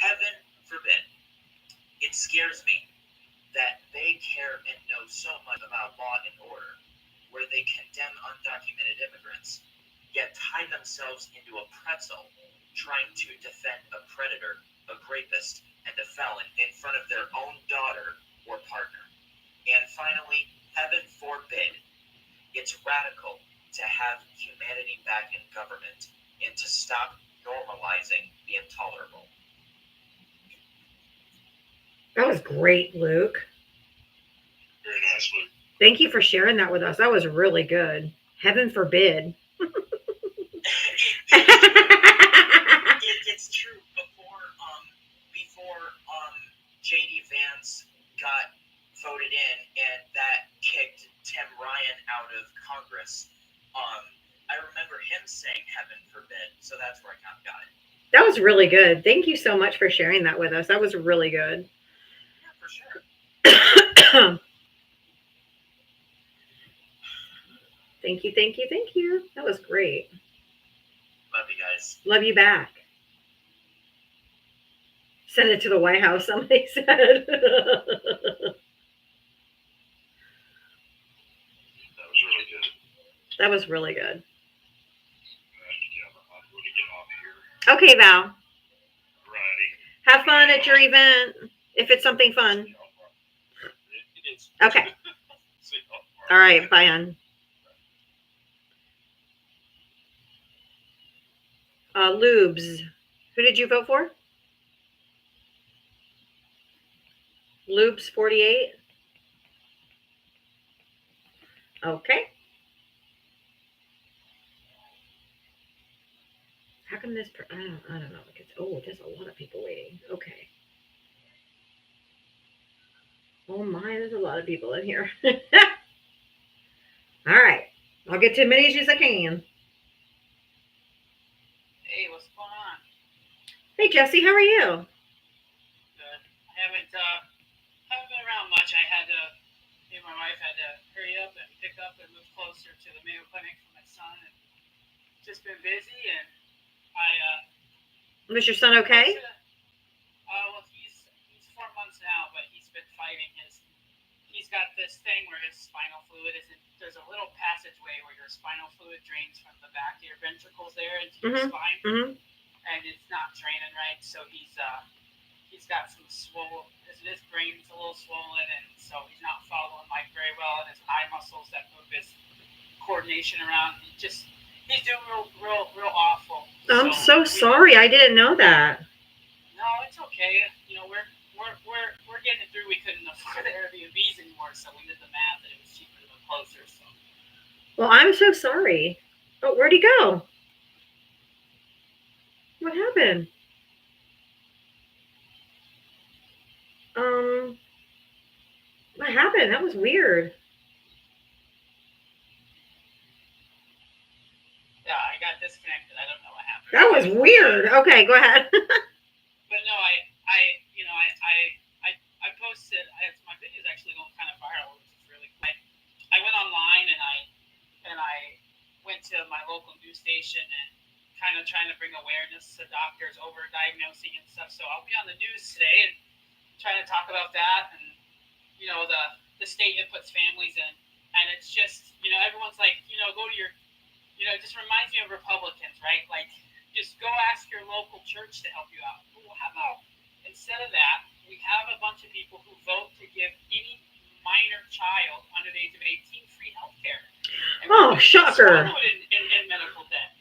Heaven forbid. It scares me that they care and know so much about law and order, where they condemn undocumented immigrants, yet tie themselves into a pretzel trying to defend a predator, a rapist, and a felon in front of their own daughter or partner. And finally, heaven forbid, it's radical to have humanity back in government and to stop normalizing the intolerable. That was great, Luke. Very nice, Luke. Thank you for sharing that with us. That was really good. Heaven forbid. It's true. Before J.D. Vance got voted in and that kicked Tim Ryan out of Congress, I remember him saying heaven forbid, so that's where I kind of got it. That was really good. Thank you so much for sharing that with us. That was really good. Yeah, for sure. Thank you, thank you, thank you. That was great. Love you guys. Love you back. Send it to the White House, somebody said. That was really good. That was really good. I'm going to get off here. Okay, Val. Alrighty. Have fun at your event, if it's something fun. It is. Okay. See y'all. All right, bye, hon. Lubes. Who did you vote for? Lubes 48. Okay. How come this? I don't know. Oh, there's a lot of people waiting. Okay. Oh my, there's a lot of people in here. All right. I'll get to as many as I can. Hey, what's going on? Hey, Jesse, how are you? Good. I haven't been around much. Me and my wife had to hurry up and pick up and move closer to the Mayo Clinic for my son, and just been busy. And Was your son okay? Well, he's 4 months now, but he's been fighting he's got this thing where his spinal fluid isn't. There's a little passageway where your spinal fluid drains from the back of your ventricles there into your spine, and it's not draining right. So he's got some swollen. His brain's a little swollen, and so he's not following Mike very well. And his eye muscles that move his coordination around. He's doing real awful. I'm so sorry. I didn't know that. No, it's okay. You know, we're getting it through. We couldn't afford the Airbnbs anymore, so we did the math, and it was cheaper to live closer. So. Well, I'm so sorry. Oh, where'd he go? What happened? What happened? That was weird. Yeah, I got disconnected. I don't know what happened. That was weird. Okay, go ahead. But no, I posted. My video is actually going kind of viral, which is really cool. I went online and I went to my local news station and kind of trying to bring awareness to doctors over-diagnosing and stuff. So I'll be on the news today and trying to talk about that, and the state inputs families in, and it's just everyone's like go to your it just reminds me of Republicans, right? Like just go ask your local church to help you out. Well, how about instead of that, we have a bunch of people who vote to give any minor child under the age of 18 free health care. Oh, shocker. In medical debt.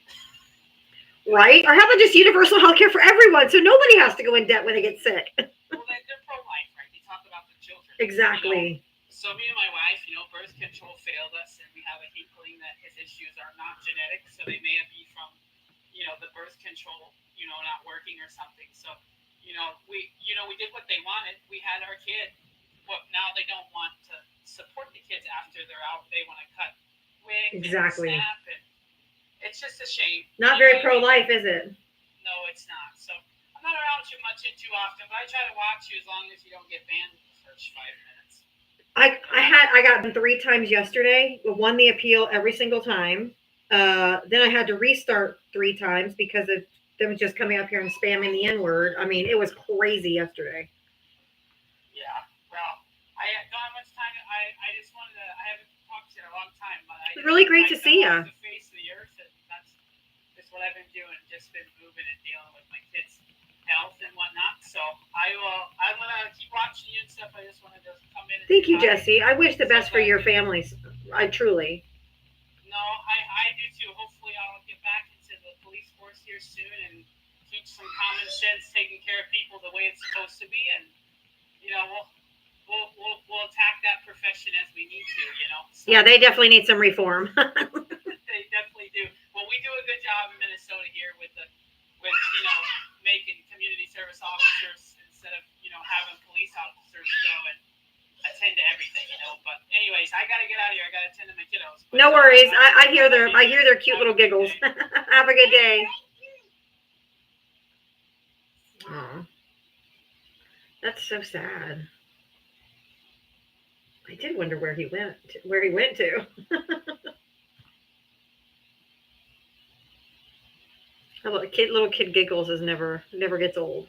Right? Or how about just universal health care for everyone so nobody has to go in debt when they get sick? Well, they're pro-life, right? They talk about the children. Exactly. So me and my wife, birth control failed us, and we have a inkling that his issues are not genetic, so they may be from, the birth control, not working or something. So, we did what they wanted. We had our kid. Well, now they don't want to support the kids after they're out. They want to cut wigs Exactly. and snap, and it's just a shame. Not very pro-life, is it? No, it's not. So I'm not around too much and too often, but I try to watch you as long as you don't get banned in the first 5 minutes. I got them 3 times yesterday. Won the appeal every single time. Then I had to restart 3 times because of them just coming up here and spamming the N word. I mean, it was crazy yesterday. Yeah. Well, I don't have much time. I just wanted to. I haven't talked to you in a long time, but It's really great to see off you. the face of the earth, and that's just what I've been doing. Just been moving and dealing with my kids' health and whatnot. So I'm gonna keep watching you and stuff. I just wanted to come in. And Thank say you, hi. Jesse. I wish the best for glad your you- families. I truly. No, I do too. Hopefully, I'll get back into the police force here soon and teach some common sense, taking care of people the way it's supposed to be, and you know, we'll attack that profession as we need to. You know. So, Yeah, they definitely need some reform. they definitely do. Well, we do a good job in Minnesota here with making community service officers instead of having police officers go and attend to everything, But anyways, I gotta get out of here. I gotta attend to my kiddos. But, No worries. I hear their cute little giggles. Have a good day. Aw. That's so sad. I did wonder where he went to. How about little kid giggles never gets old.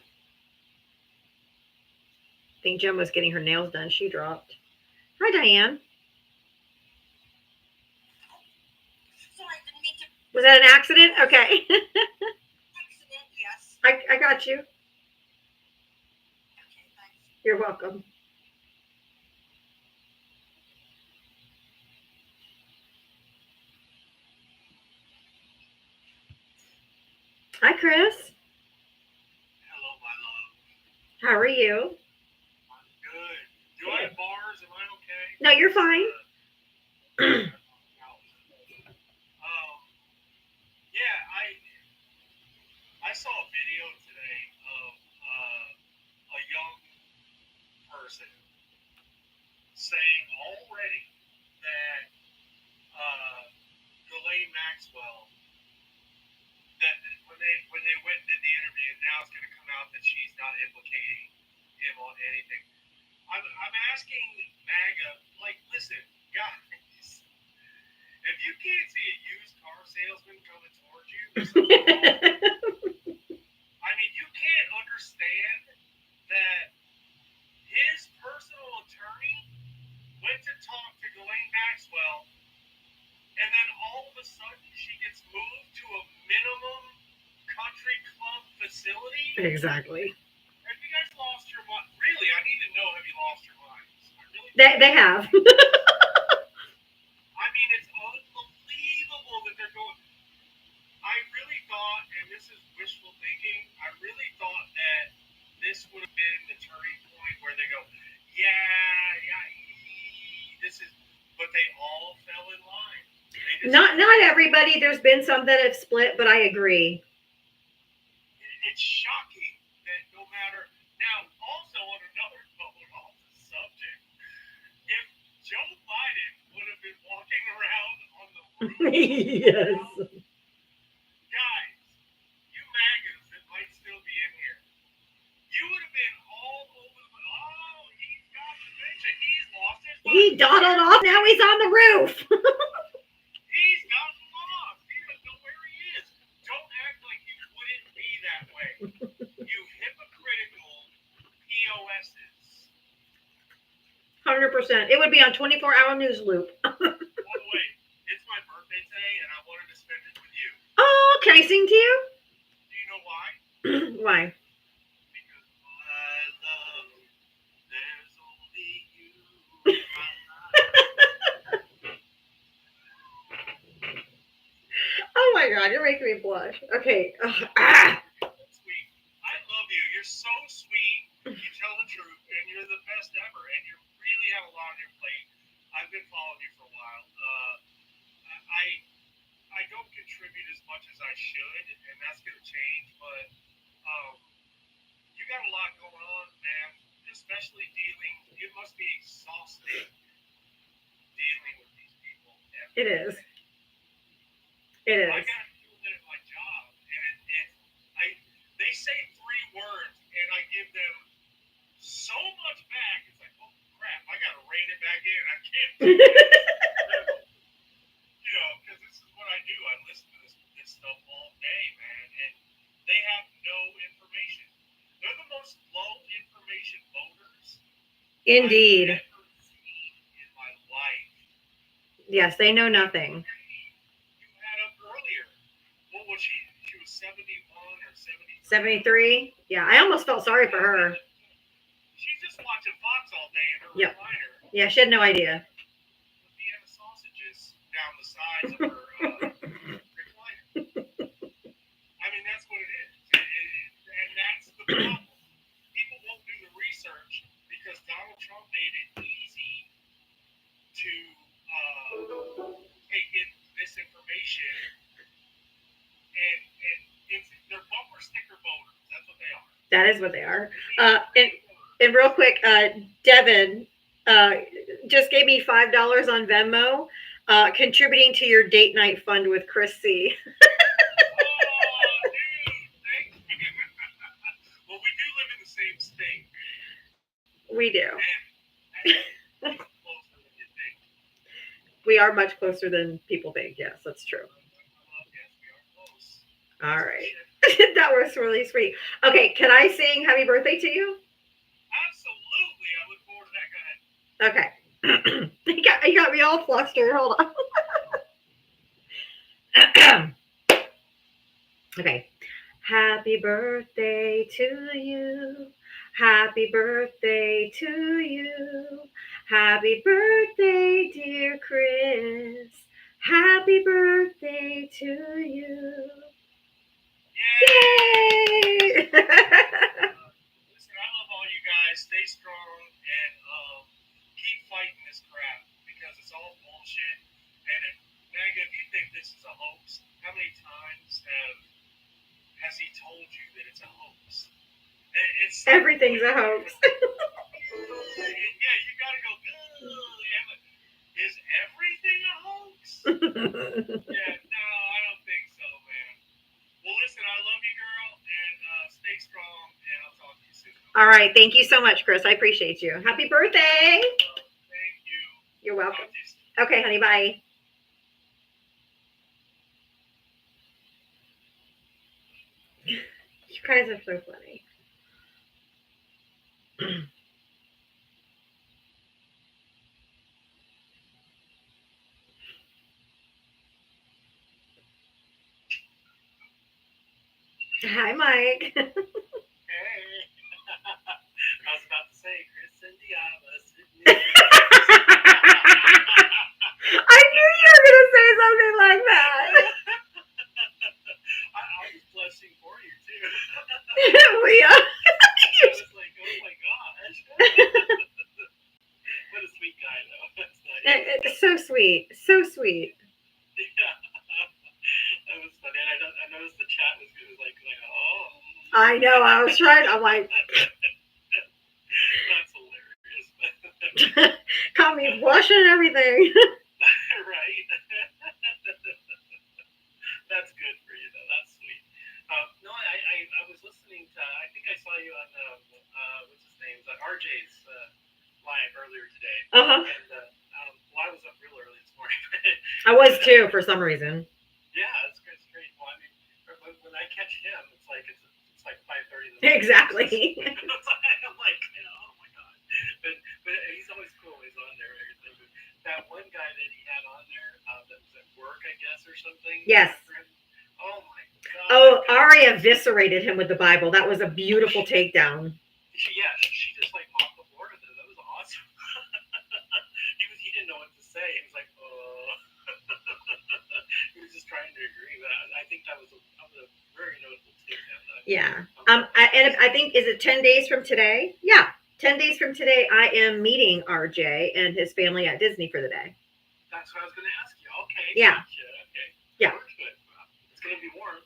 I think Jem was getting her nails done. She dropped. Hi, Diane. Sorry, didn't mean to. Was that an accident? Okay. Accident, yes. I got you. Okay, thanks. You're welcome. Hi, Chris. Hello, my love. How are you? I'm good. Do I have bars? Am I okay? No, you're fine. Yeah, I saw a video today of a young person saying already that Ghislaine Maxwell, that when they went and did the interview, now it's going to come out that she's not implicating him on anything. I'm asking MAGA, listen, guys, if you can't see a used car salesman coming towards you, there's something wrong. I mean, you can't understand that his personal attorney went to talk to Ghislaine Maxwell, and then all of a sudden she gets moved to a minimum country club facility. Exactly. Have you guys lost your mind? Really, I need to know, have you lost your minds? I really They have. I mean, it's unbelievable that they're going. I really thought, and this is wishful thinking, I really thought that this would have been the turning point where they go, this is, but they all fell in line. Not everybody. There's been some that have split, but I agree. It's shocking that no matter. Now, also on another note, off the subject, if Joe Biden would have been walking around on the roof, Yes. guys, you MAGAs that might still be in here, you would have been all over the. Oh, he's got dementia. He's lost his mind. He dawdled off. Now he's on the roof. He's gotten lost. He doesn't know where he is. Don't act like you wouldn't be that way. You hypocritical POSs. 100%. It would be on 24-hour news loop. By the way, it's my birthday today, and I wanted to spend it with you. Oh, can I sing to you? Do you know why? Why? Because my love, there's only you in my life. Oh my God, you're making me blush. Okay. Sweet. I love you. You're so sweet. You tell the truth, and you're the best ever. And you really have a lot on your plate. I've been following you for a while. I don't contribute as much as I should, and that's going to change. But you got a lot going on, man. Especially dealing. It must be exhausting dealing with these people. It is. It is. I got to do it at my job, and they say 3 words, and I give them so much back. It's like, oh crap, I got to rein it back You know, because this is what I do. I listen to this stuff all day, man, and they have no information. They're the most low information voters Indeed. I've ever seen in my life. Yes, they know nothing. You had up earlier. What was she? She was 71 or 73. 73. Yeah, I almost felt sorry for her. She's just watching Fox all day in her Yep. recliner Yeah, she had no idea. with Vienna sausages down the sides of her recliner. I mean, that's what it is. And that's the problem. People won't do the research because Donald Trump made it easy to take in misinformation. And they're bumper sticker voters. That's what they are. That is what they are. And real quick, Devin just gave me $5 on Venmo, contributing to your date night fund with Chris C. Oh, dude, thank you. Well, we do live in the same state. We do. And closer than you think. We are much closer than people think. Yes, that's true. Yes, we are close. All right. That was really sweet. Okay, can I sing happy birthday to you? Absolutely. I look forward to that. Go ahead. Okay. You got me all flustered. Hold on. Okay. Happy birthday to you. Happy birthday to you. Happy birthday, dear Chris. Happy birthday to you. Yay! Listen, I love all you guys. Stay strong and keep fighting this crap because it's all bullshit. And Mega, if you think this is a hoax, how many times has he told you that it's a hoax? It's Everything's a hoax. Yeah, you gotta go. Is everything a hoax? Yeah, no, I don't think so, man. Well, listen, I love you, girl, and stay strong, and I'll talk to you soon. All right. Thank you so much, Chris. I appreciate you. Happy birthday. Thank you. You're welcome. Talk to you soon. Okay, honey. Bye. You guys are so funny. Hi, Mike. Hey. I was about to say, Chris and Diana. I knew you were going to say something like that. I was blushing for you, too. We are. I was like, oh my gosh. What a sweet guy, though. That's nice. It's so sweet. So sweet. Yeah. That was funny. And I noticed the chat was like, oh. I know. I was trying. I'm like, That's hilarious. caught me blushing and everything. Right. That's good for you, though. That's sweet. No, I was listening to, I think I saw you on, what's his name? RJ's live earlier today. Uh-huh. And, well, I was up real early this morning. I was too, for some reason. Yeah, it's great. Well, I mean, when I catch him, it's like 5:30 in the morning. Exactly. I'm like, oh my god. But he's always cool. He's on there and everything. But that one guy that he had on there that was at work, I guess, or something. Yes. Oh my god. Oh, Ari eviscerated him with the Bible. That was a beautiful takedown. She just like mopped the floor with it. That was awesome. he didn't know what to say. He was like, oh. He was just trying to agree. But I think that was a very notable takedown. Yeah. And I think, is it 10 days from today? Yeah. 10 days from today, I am meeting RJ and his family at Disney for the day. That's what I was going to ask you. Okay. Yeah. Gotcha. Okay. Yeah. Good. It's going to be warm.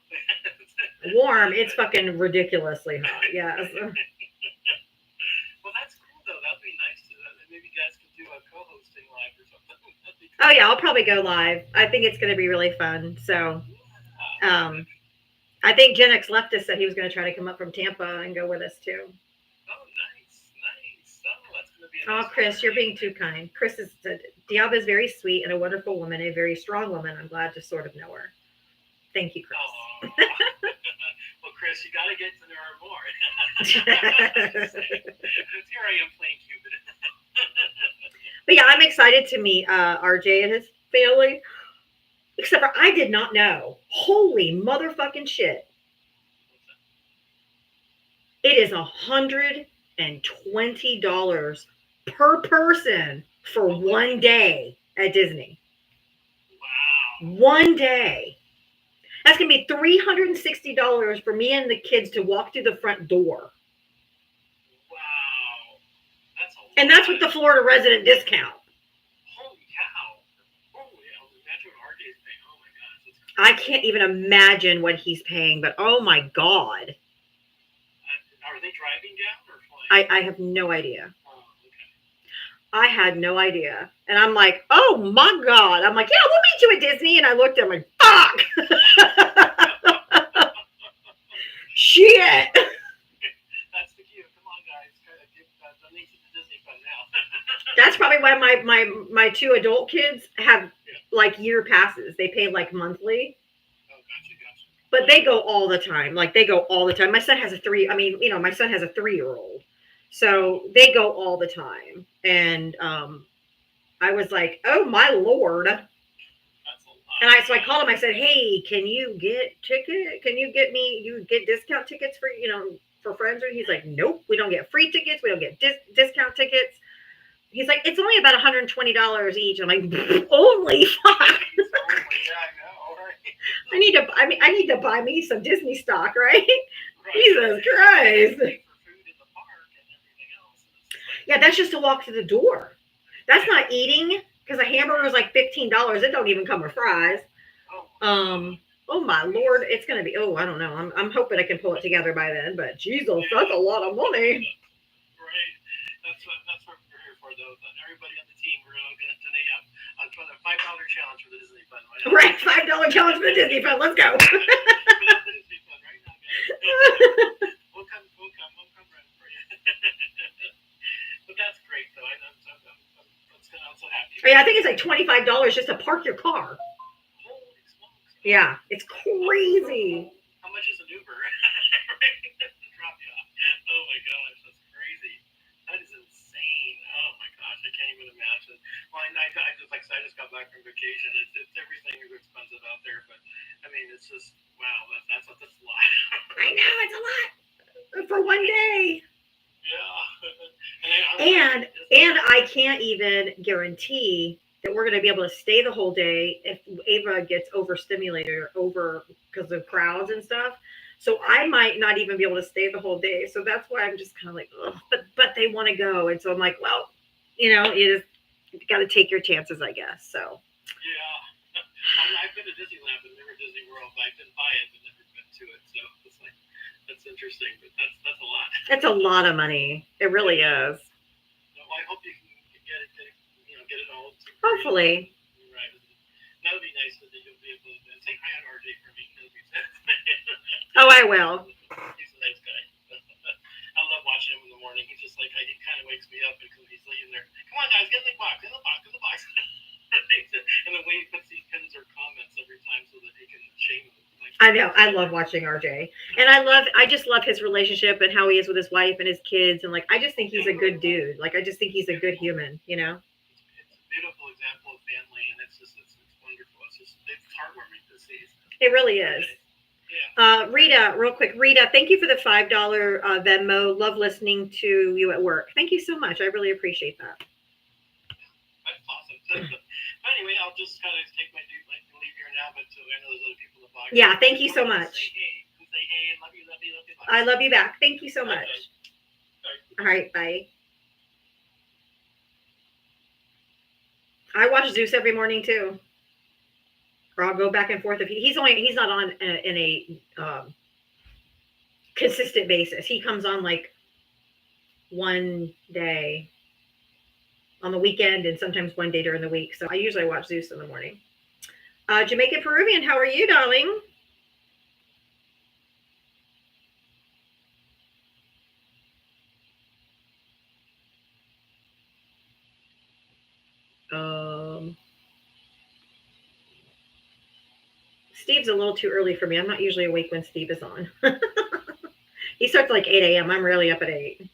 Warm. It's fucking ridiculously hot. Yes. Well, that's cool, though. That would be nice to maybe you guys could do a co-hosting live or something. That'd be cool. Oh, yeah. I'll probably go live. I think it's going to be really fun. So, I think Gen X Leftist said he was going to try to come up from Tampa and go with us, too. Oh, nice. Oh, that's going to be Oh, Chris, you're being too kind. Chris is Diaba is very sweet and a wonderful woman, a very strong woman. I'm glad to sort of know her. Thank you, Chris. Oh. Well, Chris, you got to get to know her more. Here I am playing Cupid. But yeah, I'm excited to meet RJ and his family. Except for I did not know. Holy motherfucking shit. It is $120 per person for one day at Disney. Wow. One day. That's going to be $360 for me and the kids to walk through the front door. Wow. That's a lot. And that's with the Florida resident discount. Holy cow. Holy hell. That's what RJ's paying. Oh my gosh. That's crazy. I can't even imagine what he's paying, but oh my God. Are they driving down or flying? I have no idea. Oh, okay. I had no idea. And I'm like, oh my God. I'm like, yeah, we'll meet you at Disney. And I looked at him like, fuck. Shit. That's the cue. Come on, guys. Donate to the Disney Fund now. That's probably why my two adult kids have like year passes. They pay like monthly. Oh, gotcha. But they go all the time. Like they go all the time. My son has a 3-year-old. So they go all the time. And I was like, oh my Lord. That's a lot. And so I called him. I said, hey, can you get discount tickets for friends? And he's like, nope, we don't get free tickets. We don't get discount tickets. He's like, it's only about $120 each. I'm like, holy fuck. Yeah, I know, right? I need to buy me some Disney stock, right? Jesus Christ. Yeah, that's just to walk through the door. That's not eating, because a hamburger is like $15. It don't even come with fries. Oh my Lord, it's gonna be. Oh, I don't know. I'm hoping I can pull it together by then. But Jesus, that's a lot of money. Right. That's what we're here for, though. Everybody on the team, we're all gonna donate. I'm trying a $5 challenge for the Disney Fund. Right, $5 challenge for the Disney Fund. Let's go. Disney Fund right now, guys. We'll come running for you. But that's great, though. I'm so happy. Yeah, I think it's like $25 just to park your car. Holy smokes. Yeah, it's crazy. How much is an Uber? Drop you off. Oh my gosh, that's crazy. That is insane. Oh my gosh, I can't even imagine. Well, I just got back from vacation. It's everything is expensive out there, but I mean, it's just wow. That's a lot. I know it's a lot for one day. Yeah. And I can't even guarantee that we're going to be able to stay the whole day if Ava gets overstimulated or because of crowds and stuff. So I might not even be able to stay the whole day. So that's why I'm just kind of like, ugh, but they want to go. And so I'm like, well, you got to take your chances, I guess. So. Yeah. I've been to Disneyland, but never Disney World. I've been by it, but never been to it. So it's like, that's interesting, but that's a lot. It's a lot of money. It really is. Well, I hope you can get it all. Hopefully. Right. That would be nice that you'll be able to say hi to RJ for me. Oh, I will. He's a nice guy. I love watching him in the morning. He's just like, he kind of wakes me up because he's laying there. Come on, guys, get in the box. And the way he puts these pins or comments every time so that he can shame them. I know. I love watching RJ. And I just love his relationship and how he is with his wife and his kids. And like, I just think he's a good dude. Like, I just think he's a good human, It's a beautiful example of family, and it's wonderful. It's heartwarming to see. It really is. Yeah. Rita, real quick. Rita, thank you for the $5 Venmo. Love listening to you at work. Thank you so much. I really appreciate that. That's awesome. But anyway, I'll just kind of take my leave here now, but I know there's other people in the blog. Yeah, thank you so much. Say hey, and love you. I love you back. Thank you so much. Okay. All right, bye. I watch Zeus every morning too. Or I'll go back and forth. If he's not on in a consistent basis. He comes on like one day on the weekend and sometimes one day during the week. So I usually watch Zeus in the morning. Jamaican Peruvian, how are you, darling? Steve's a little too early for me. I'm not usually awake when Steve is on. He starts like 8 a.m. I'm really up at 8.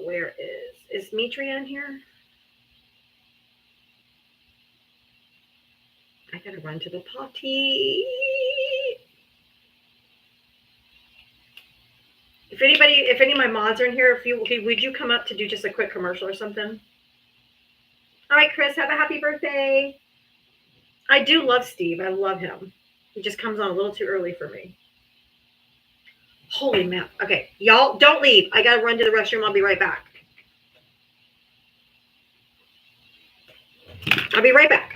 Where is Mitri on here? I gotta run to the potty. If any of my mods are in here, would you come up to do just a quick commercial or something? All right, Chris, have a happy birthday. I do love Steve. I love him. He just comes on a little too early for me. Holy map. Okay, y'all don't leave. I gotta run to the restroom. I'll be right back. I'll be right back.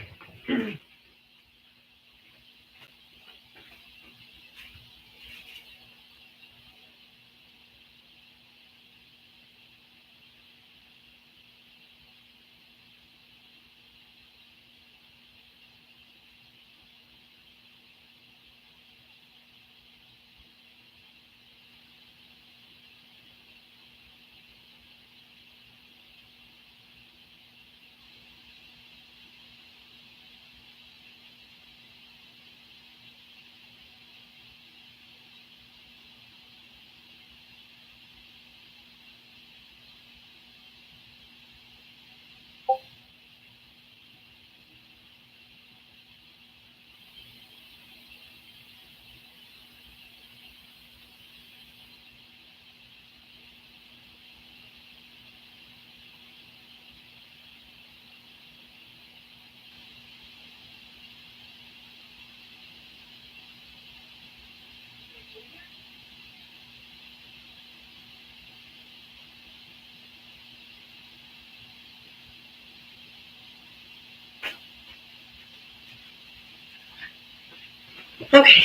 Okay.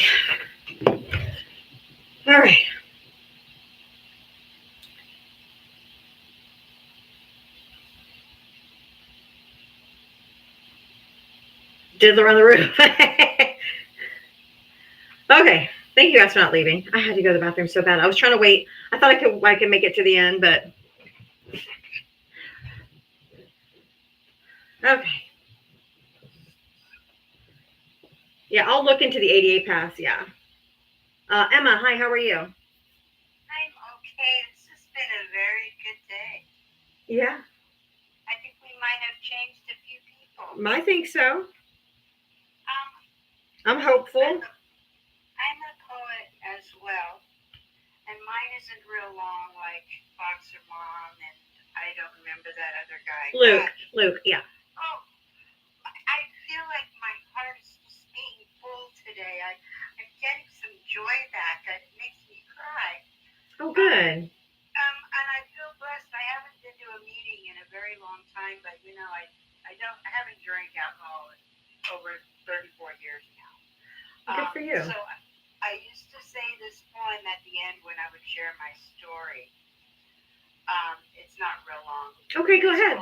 All right. Diddler on the roof. Okay. Thank you guys for not leaving. I had to go to the bathroom so bad. I was trying to wait. I thought I could make it to the end, but okay. Yeah, I'll look into the ADA pass. Yeah. Emma, hi. How are you? I'm okay. It's just been a very good day. Yeah, I think we might have changed a few people. I think so. I'm hopeful. I'm a poet as well, and mine isn't real long like Boxer Mom, and I don't remember that other guy. Luke, yeah. Oh, I feel like my heart is just being full today. I'm getting some joy back. It makes me cry. Oh, good. And I feel blessed. I haven't been to a meeting in a very long time, but I haven't drank alcohol in over 34 years now. Good for you. So I used to say this poem at the end when I would share my story. It's not real long. Okay, go ahead.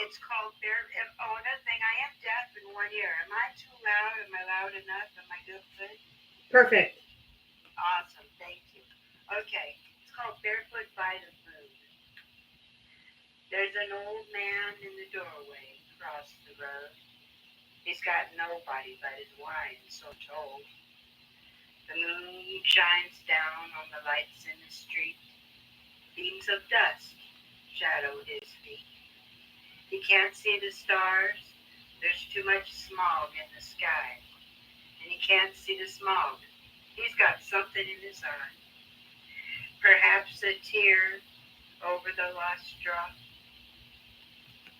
It's called another thing, I am deaf in one ear. Am I too loud? Am I loud enough? Am I good? Perfect. Awesome, thank you. Okay, it's called Barefoot by the Moon. There's an old man in the doorway across the road. He's got nobody but his wine, so told. The moon shines down on the lights in the street. Beams of dust shadow his feet. He can't see the stars. There's too much smog in the sky. And he can't see the smog. He's got something in his eye. Perhaps a tear over the lost drop.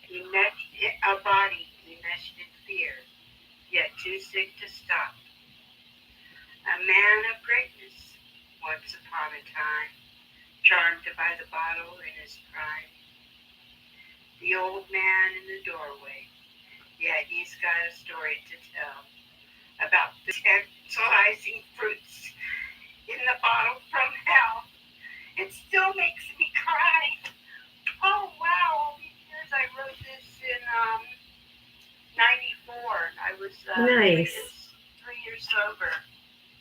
A body enmeshed in fear, yet too sick to stop. A man of greatness, once upon a time, charmed by the bottle in his prime. The old man in the doorway, yeah, he's got a story to tell about the tantalizing fruits in the bottle from hell. It still makes me cry. Oh, wow, all these years I wrote this in 94. I was Nice. 3 years sober.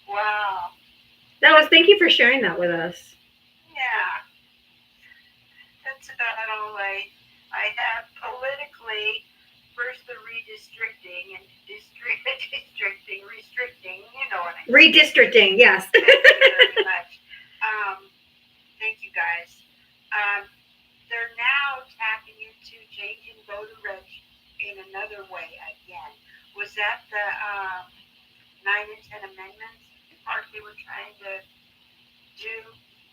Wow. Thank you for sharing that with us. Yeah. That's about all I I have politically first the redistricting and restricting, you know what I mean. Redistricting, yes. Thank you very much. Thank you guys. They're now tapping into changing voter reg in another way again. Was that the 9 and 10 amendments part they were trying to do?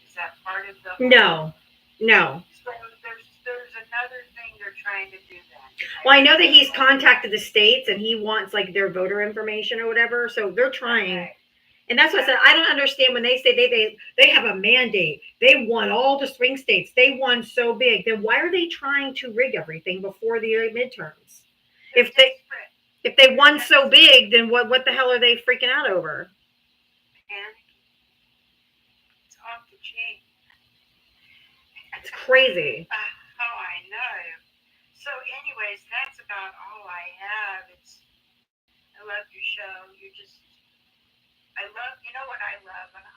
Is that part of the? No. So there's another thing they're trying to do then. Well, I know that he's contacted the states and he wants like their voter information or whatever. So they're trying. Okay. And that's what I said. I don't understand when they say they have a mandate. They won all the swing states. They won so big. Then why are they trying to rig everything before the midterms? If they won so big, then what the hell are they freaking out over? And it's off the chain. It's crazy. Oh, I know. So, anyways, that's about all I have. I love your show. I love. You know what I love, and I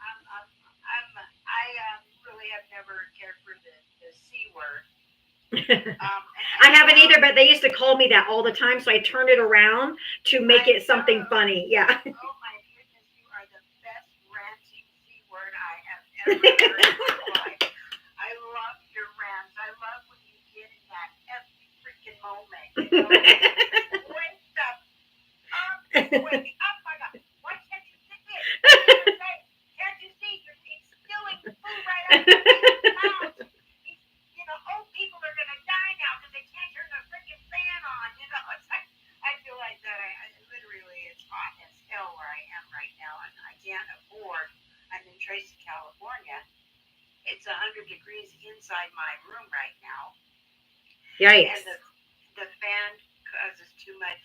really have never cared for the C word. I haven't either, but they used to call me that all the time, so I turned it around to make it something funny. Yeah. Oh my goodness, you are the best ranting C word I have ever heard in my life. I love your rants. I love when you get in that every freaking moment. You know? Wake up. Wake up, my God. Why can't you sit there? Can't you see? You're spilling food right out of your mouth. You know, old people are going to die now because they can't turn the freaking fan on. You know, it's like, I feel like that. I literally, it's hot as hell where I am right now, and I can't afford. I'm in Tracy, California. It's 100 degrees inside my room right now. Yikes. And the fan causes too much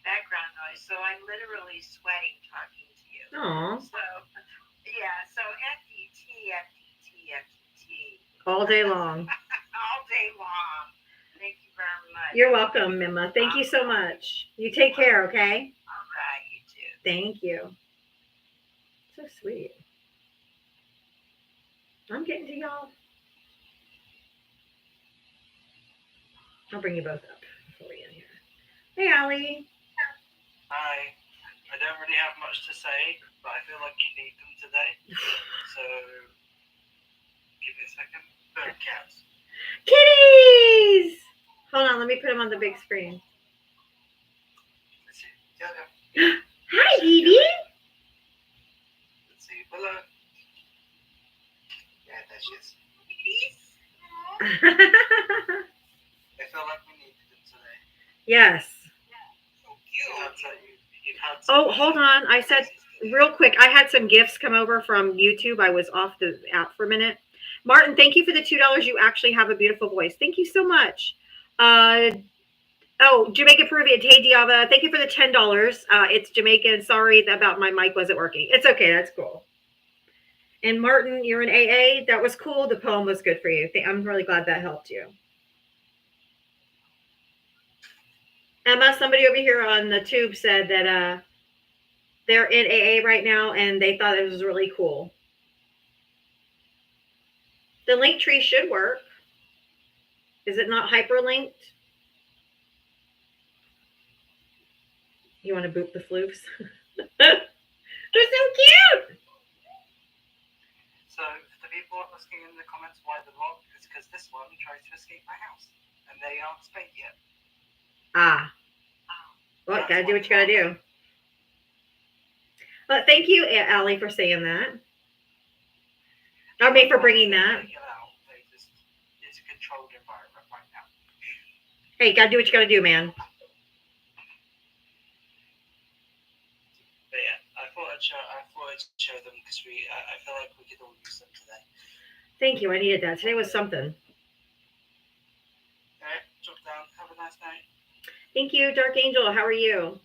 background noise, so I'm literally sweating talking to you. Aw. So, yeah, so FDT. All day long. All day long. Thank you very much. You're welcome, Mima. Thank you so much. You take care, okay? All right, you too. Thank you. So sweet. I'm getting to y'all. I'll bring you both up before we get here. Hey, Allie. Hi. I don't really have much to say, but I feel like you need them today. So, give me a second. Bird cats. Kitties! Hold on, let me put them on the big screen. Let's see. Yeah. Hi, Evie. Let's see. Hello. Yeah, there she is. I feel like we needed them today. Yes. You've had some Oh, hold on. I said real quick, I had some gifts come over from YouTube. I was off the app for a minute. Martin, thank you for the $2. You actually have a beautiful voice. Thank you so much. Jamaican Peruvian, hey Diava, thank you for the $10. It's Jamaican. Sorry about my mic wasn't working. It's okay. That's cool. And Martin, you're in AA. That was cool. The poem was good for you. I'm really glad that helped you. Emma, somebody over here on the tube said that they're in AA right now and they thought it was really cool. The link tree should work. Is it not hyperlinked? You want to boop the floofs? They're so cute. So, for the people asking in the comments why the lock, it's because this one tried to escape my house, and they aren't spayed yet. Ah. Well, gotta do what you gotta do. But thank you, Allie, for saying that. I mean, for bringing that. It's a controlled environment right now. Hey, gotta do what you gotta do, man. But yeah, I thought I'd show them because I feel like we could all use them today. Thank you. I needed that. Today was something. Alright, drop down. Have a nice night. Thank you, Dark Angel. How are you?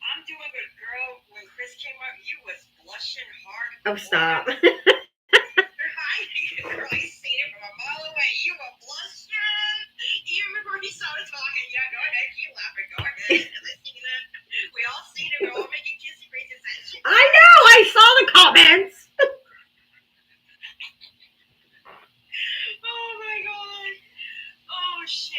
I'm doing good, girl. When Chris came up, you was blushing hard. Oh, stop. Girl, I seen it from a mile away. You were blushing. You remember when he started talking? Yeah, go ahead, keep laughing. Go ahead. We all seen it. We're all making kissy faces and shit. I know. I saw the comments. Oh my god. Oh shit.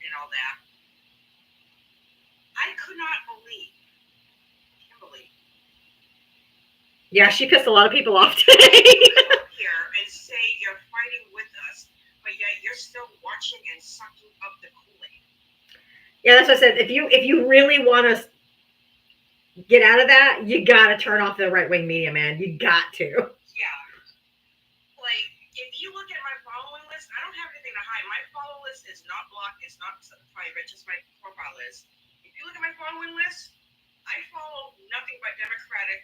and all that. I could not believe, Kimberly, Yeah, she pissed a lot of people off today. come up here and say you're fighting with us, but yet you're still watching and sucking up the Kool-Aid. Yeah, that's what I said. If you really want to get out of that, you got to turn off the right-wing media, man. You got to. Yeah. Like, if you look at my following list, I don't have anything to hide. My follow list is not blocked. It's not private. Just my profile list. If you look at my following list, I follow nothing but Democratic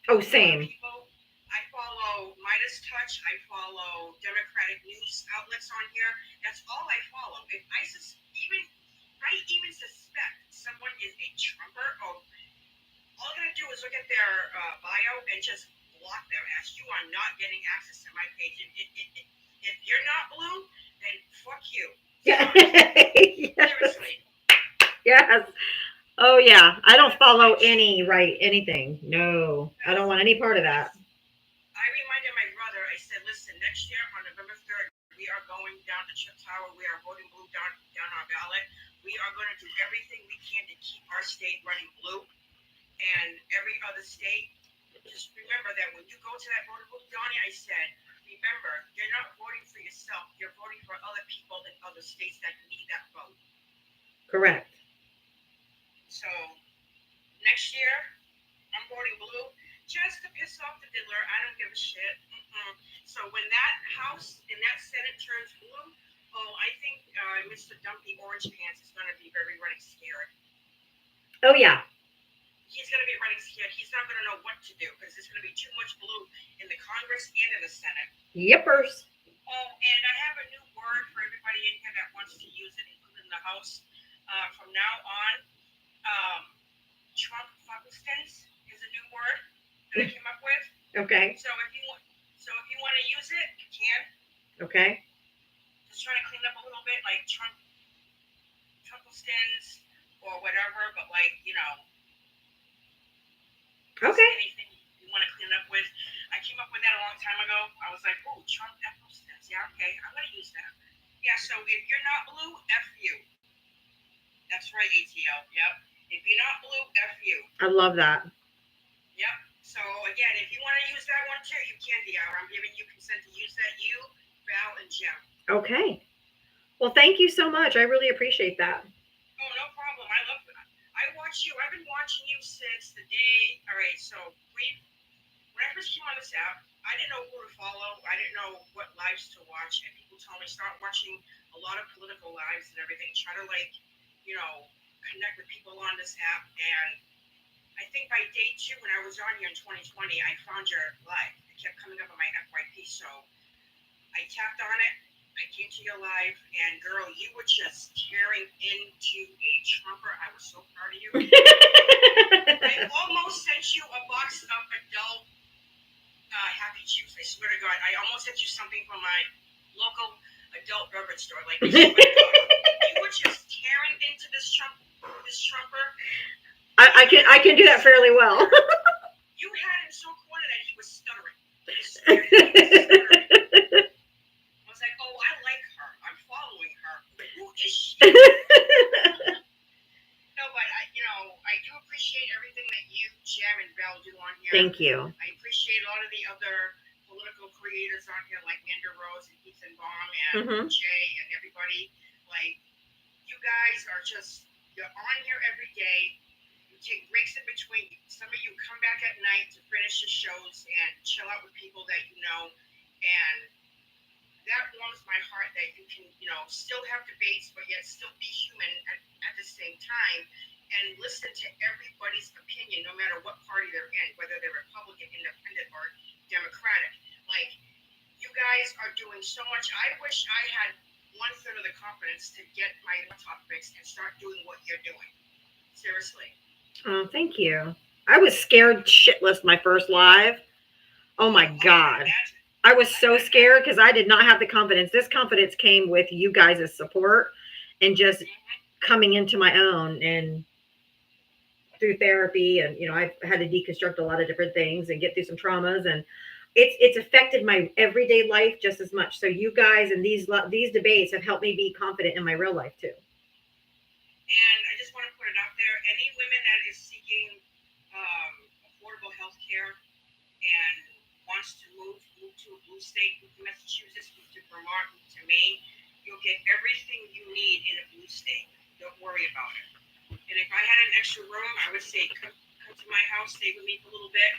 Oh, same. people. I follow Midas Touch. I follow Democratic news outlets on here. That's all I follow. If I even suspect someone is a Trumper, all I'm gonna do is look at their bio and just block their ass. You are not getting access to my page. If you're not blue, then fuck you. Yes. Seriously. Yes. Oh yeah. I don't follow anything. No, I don't want any part of that. I reminded my brother, I said, listen, next year on November 3rd, we are going down to Chip Tower. We are voting blue down our ballot. We are going to do everything we can to keep our state running blue. And every other state, just remember that when you go to that voter booth, Donnie, I said, remember, you're not voting for yourself. You're voting for other people in other states that need that vote. Correct. So next year, I'm voting blue just to piss off the diddler. I don't give a shit. So when that House and that Senate turns blue, I think Mr. Dumpy Orange Pants is going to be very running scared. Oh yeah. He's going to be running scared. He's not going to know what to do because there's going to be too much blue in the Congress and in the Senate. Yippers. Oh, and I have a new word for everybody in here that wants to use it, including the House. From now on, Trump fucklestens is a new word that I came up with. Okay. So if you want to use it, you can. Okay. Just trying to clean up a little bit, like Trumpelstens or whatever, but like, Okay. anything you want to clean up with. I came up with that a long time ago. I was like, oh, Trump Fucklestens. Yeah, okay, I'm going to use that. Yeah, so if you're not blue, F you. That's right, ATL. Yep. If you're not blue, F you. I love that. Yep. So again, if you want to use that one too, you can, DR. I'm giving you consent to use that. You, Val, and Jim. Okay. Well, thank you so much. I really appreciate that. Oh, no problem. I love that. I watch you. I've been watching you since the day. All right. So when I first came on this app, I didn't know who to follow. I didn't know what lives to watch, and people told me start watching a lot of political lives and everything. Try to connect with people on this app. And I think by day 2, when I was on here in 2020, I found your live. It kept coming up on my FYP, so I tapped on it. I came to your live, and girl, you were just tearing into a Trumper. I was so proud of you. I almost sent you a box of adult Happy Juice. I swear to God, I almost sent you something from my local adult beverage store. Like, I swear to God, you were just tearing into this Trumper. I can do that fairly well. You had him so cornered that he was stuttering. I was like, oh, I like her. I'm following her. Who is she? No, but I do appreciate everything that you, Jim, and Val do on here. Thank you. I appreciate a lot of the other political creators on here, like Amanda Rose and Ethan Baum and Jay and everybody. Like, you guys are you're on here every day. You take breaks in between. Some of you come back at night to finish your shows and chill out with people that you know. And that warms my heart that you can, still have debates, but yet still be human at the same time and listen to everybody's opinion, no matter what party they're in, whether they're Republican, Independent, or Democratic. Like, you guys are doing so much. I wish I had 1/3 of the confidence to get my laptop fixed and start doing what you're doing. Seriously. Oh, thank you. I was scared shitless my first live. Oh my God. I was so scared because I did not have the confidence. This confidence came with you guys' support and just coming into my own and through therapy. And, I've had to deconstruct a lot of different things and get through some traumas, and it's affected my everyday life just as much. So you guys and these debates have helped me be confident in my real life too. And I just want to put it out there, any women that is seeking affordable health care and wants to move to a blue state, move to Massachusetts, move to Vermont, move to Maine, you'll get everything you need in a blue state. Don't worry about it. And if I had an extra room, I would say come to my house, stay with me for a little bit.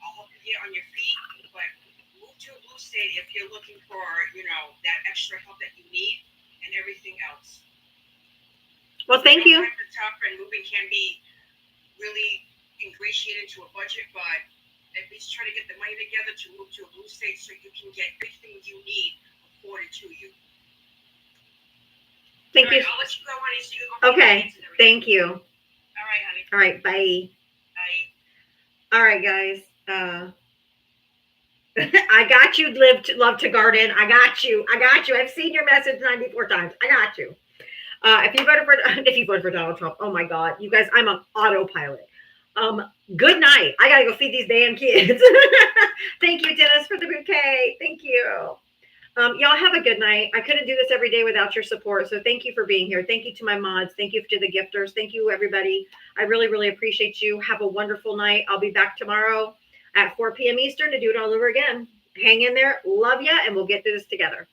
I'll help you get on your feet, but move to a blue state if you're looking for, that extra help that you need and everything else. Well, thank you. Times are tough and moving can be really ingratiated to a budget, but at least try to get the money together to move to a blue state so you can get everything you need afforded to you. Thank you. I'll let you go, honey, so you can go. Okay. Thank you. All right, honey. All right. Bye. Bye. All right, guys. I got you. Love to garden. I got you. I've seen your message 94 times. I got you. If you voted for Donald Trump, oh my God, you guys, I'm on autopilot. Good night. I gotta go feed these damn kids. Thank you, Dennis, for the bouquet. Thank you. Y'all have a good night. I couldn't do this every day without your support. So thank you for being here. Thank you to my mods. Thank you to the gifters. Thank you, everybody. I really, really appreciate you. Have a wonderful night. I'll be back tomorrow at 4 p.m. Eastern to do it all over again. Hang in there. Love ya, and we'll get through this together.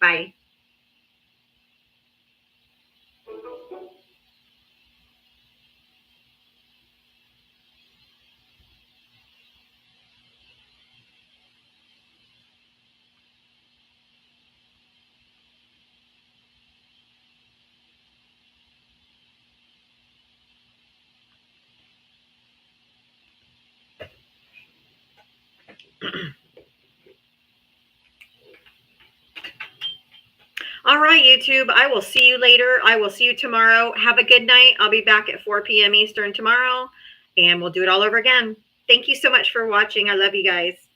Bye. All right, YouTube, I will see you later. I will see you tomorrow. Have a good night. I'll be back at 4 p.m. Eastern tomorrow, and we'll do it all over again. Thank you so much for watching. I love you guys.